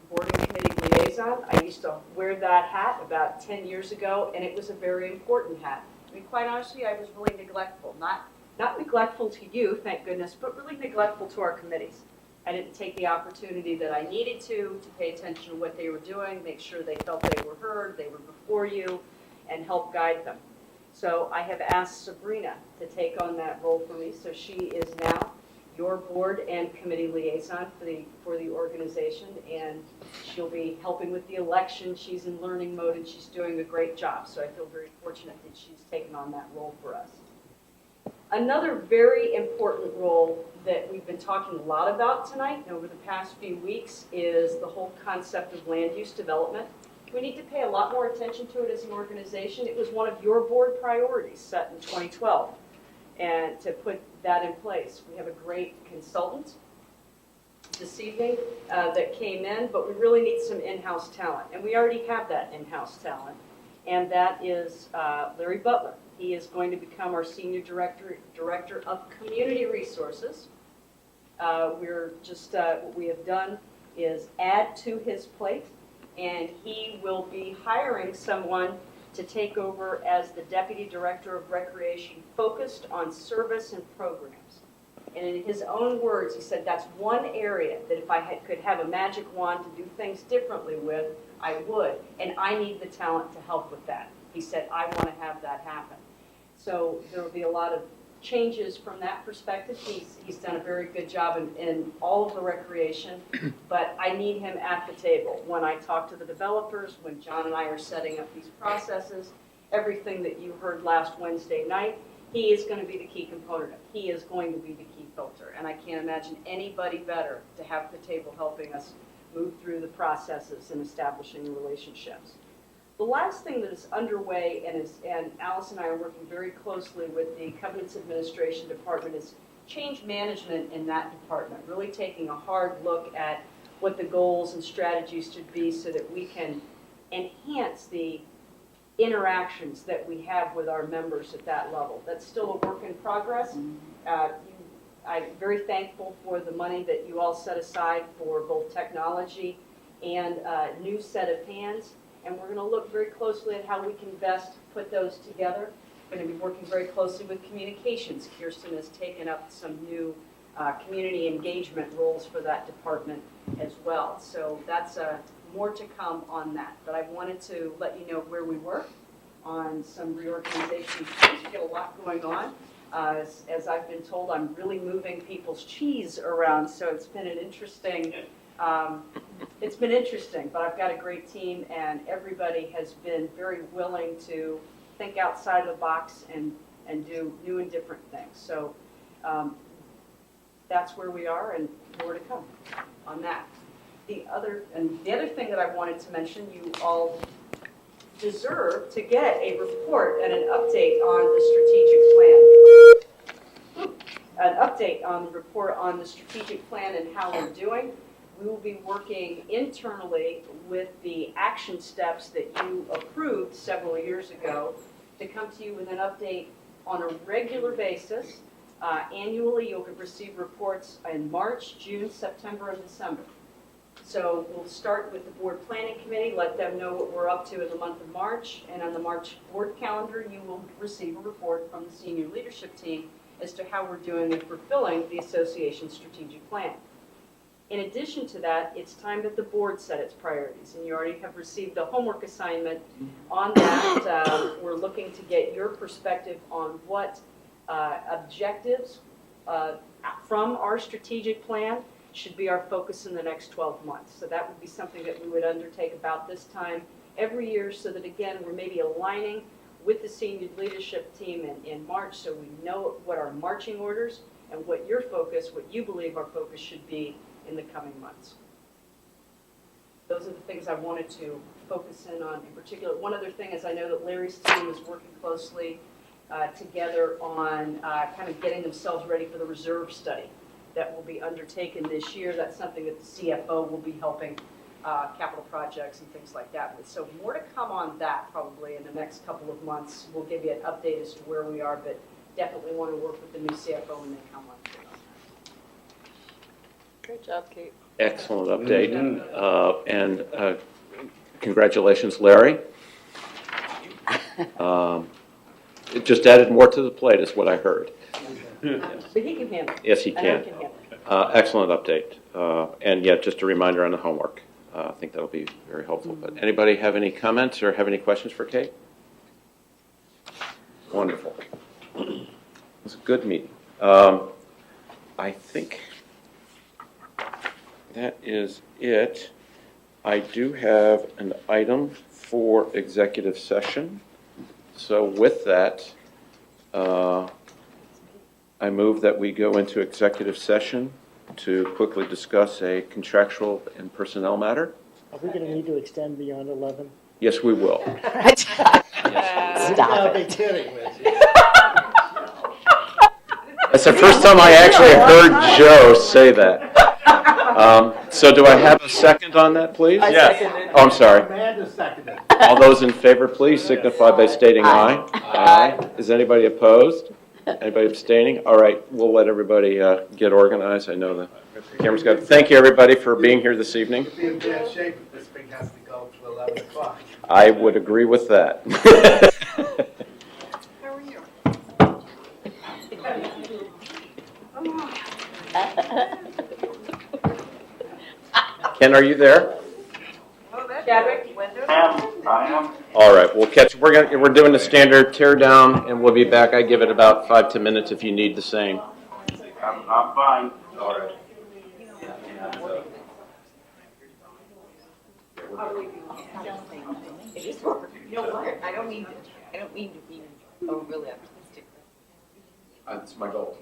board and committee liaison. I used to wear that hat about 10 years ago, and it was a very important hat. I mean, quite honestly, I was really neglectful. Not neglectful to you, thank goodness, but really neglectful to our committees. I didn't take the opportunity that I needed to pay attention to what they were doing, make sure they felt they were heard, they were before you, and help guide them. So I have asked Sabrina to take on that role for me. So she is now your board and committee liaison for the organization, and she'll be helping with the election. She's in learning mode, and she's doing a great job. So I feel very fortunate that she's taken on that role for us. Another very important role that we've been talking a lot about tonight and over the past few weeks is the whole concept of land use development. We need to pay a lot more attention to it as an organization. It was one of your board priorities set in 2012, and to put that in place. We have a great consultant this evening that came in, but we really need some in-house talent, and we already have that in-house talent, and that is Larry Butler. He is going to become our Senior Director of Community Resources. What we have done is add to his plate, and he will be hiring someone to take over as the Deputy Director of Recreation, focused on service and programs. And in his own words, he said, that's one area that if I could have a magic wand to do things differently with, I would. And I need the talent to help with that. He said, I want to have that happen. So there will be a lot of changes from that perspective. He's done a very good job in all of the recreation, but I need him at the table. When I talk to the developers, when John and I are setting up these processes, everything that you heard last Wednesday night, he is going to be the key component. He is going to be the key filter, and I can't imagine anybody better to have at the table helping us move through the processes and establishing relationships. The last thing that is underway, and Alice and I are working very closely with the Covenants Administration Department, is change management in that department, really taking a hard look at what the goals and strategies should be so that we can enhance the interactions that we have with our members at that level. That's still a work in progress. I'm very thankful for the money that you all set aside for both technology and a new set of hands. And we're going to look very closely at how we can best put those together. We're going to be working very closely with communications. Kirsten has taken up some new community engagement roles for that department as well. So that's more to come on that. But I wanted to let you know where we were on some reorganization. We get a lot going on. As I've been told, I'm really moving people's cheese around, so it's been an interesting, but I've got a great team, and everybody has been very willing to think outside of the box and do new and different things. So that's where we are, and more to come on that. The other thing that I wanted to mention, you all deserve to get a report and an update on the strategic plan. An update on the report on the strategic plan and how we're doing. We will be working internally with the action steps that you approved several years ago to come to you with an update on a regular basis. Annually, you'll receive reports in March, June, September, and December. So we'll start with the board planning committee, let them know what we're up to in the month of March, and on the March board calendar, you will receive a report from the senior leadership team as to how we're doing in fulfilling the association's strategic plan. In addition to that, it's time that the board set its priorities, and you already have received a homework assignment on that. We're looking to get your perspective on what objectives from our strategic plan should be our focus in the next 12 months. So that would be something that we would undertake about this time every year so that, again, we're maybe aligning with the senior leadership team in March so we know what our marching orders and what your focus, what you believe our focus should be in the coming months. Those are the things I wanted to focus in on in particular. One other thing is I know that Larry's team is working closely together on kind of getting themselves ready for the reserve study that will be undertaken this year. That's something that the CFO will be helping capital projects and things like that with. So more to come on that probably in the next couple of months. We'll give you an update as to where we are, but definitely want to work with the new CFO when they come on. Great job, Kate. Excellent update. And congratulations, Larry. It just added more to the plate is what I heard. But he can handle it. Yes, he can. Excellent update. And yeah, just a reminder on the homework. I think that'll be very helpful. But anybody have any comments or have any questions for Kate? Wonderful. It was a good meeting. I think that is it. I do have an item for executive session. So with that, I move that we go into executive session to quickly discuss a contractual and personnel matter. Are we going to need to extend beyond 11? Yes, we will. Stop it. Kidding with you. That's the first time I actually heard Joe say that. So do I have a second on that, please? Yes. Oh, I'm sorry. Amanda seconded. All those in favor, please signify by stating aye. Aye. Is anybody opposed? Anybody abstaining? All right, we'll let everybody get organized. I know the camera's got. Thank you, everybody, for being here this evening. We'll be in bad shape if this thing has to go to 11 o'clock. I would agree with that. How are you? Ken, are you there? Chadwick? I am. All right, we'll catch. We're doing the standard tear down, and we'll be back. I give it about 5-10 minutes if you need the same. I'm fine. All right. You know what? I don't mean to be overly optimistic. That's my goal.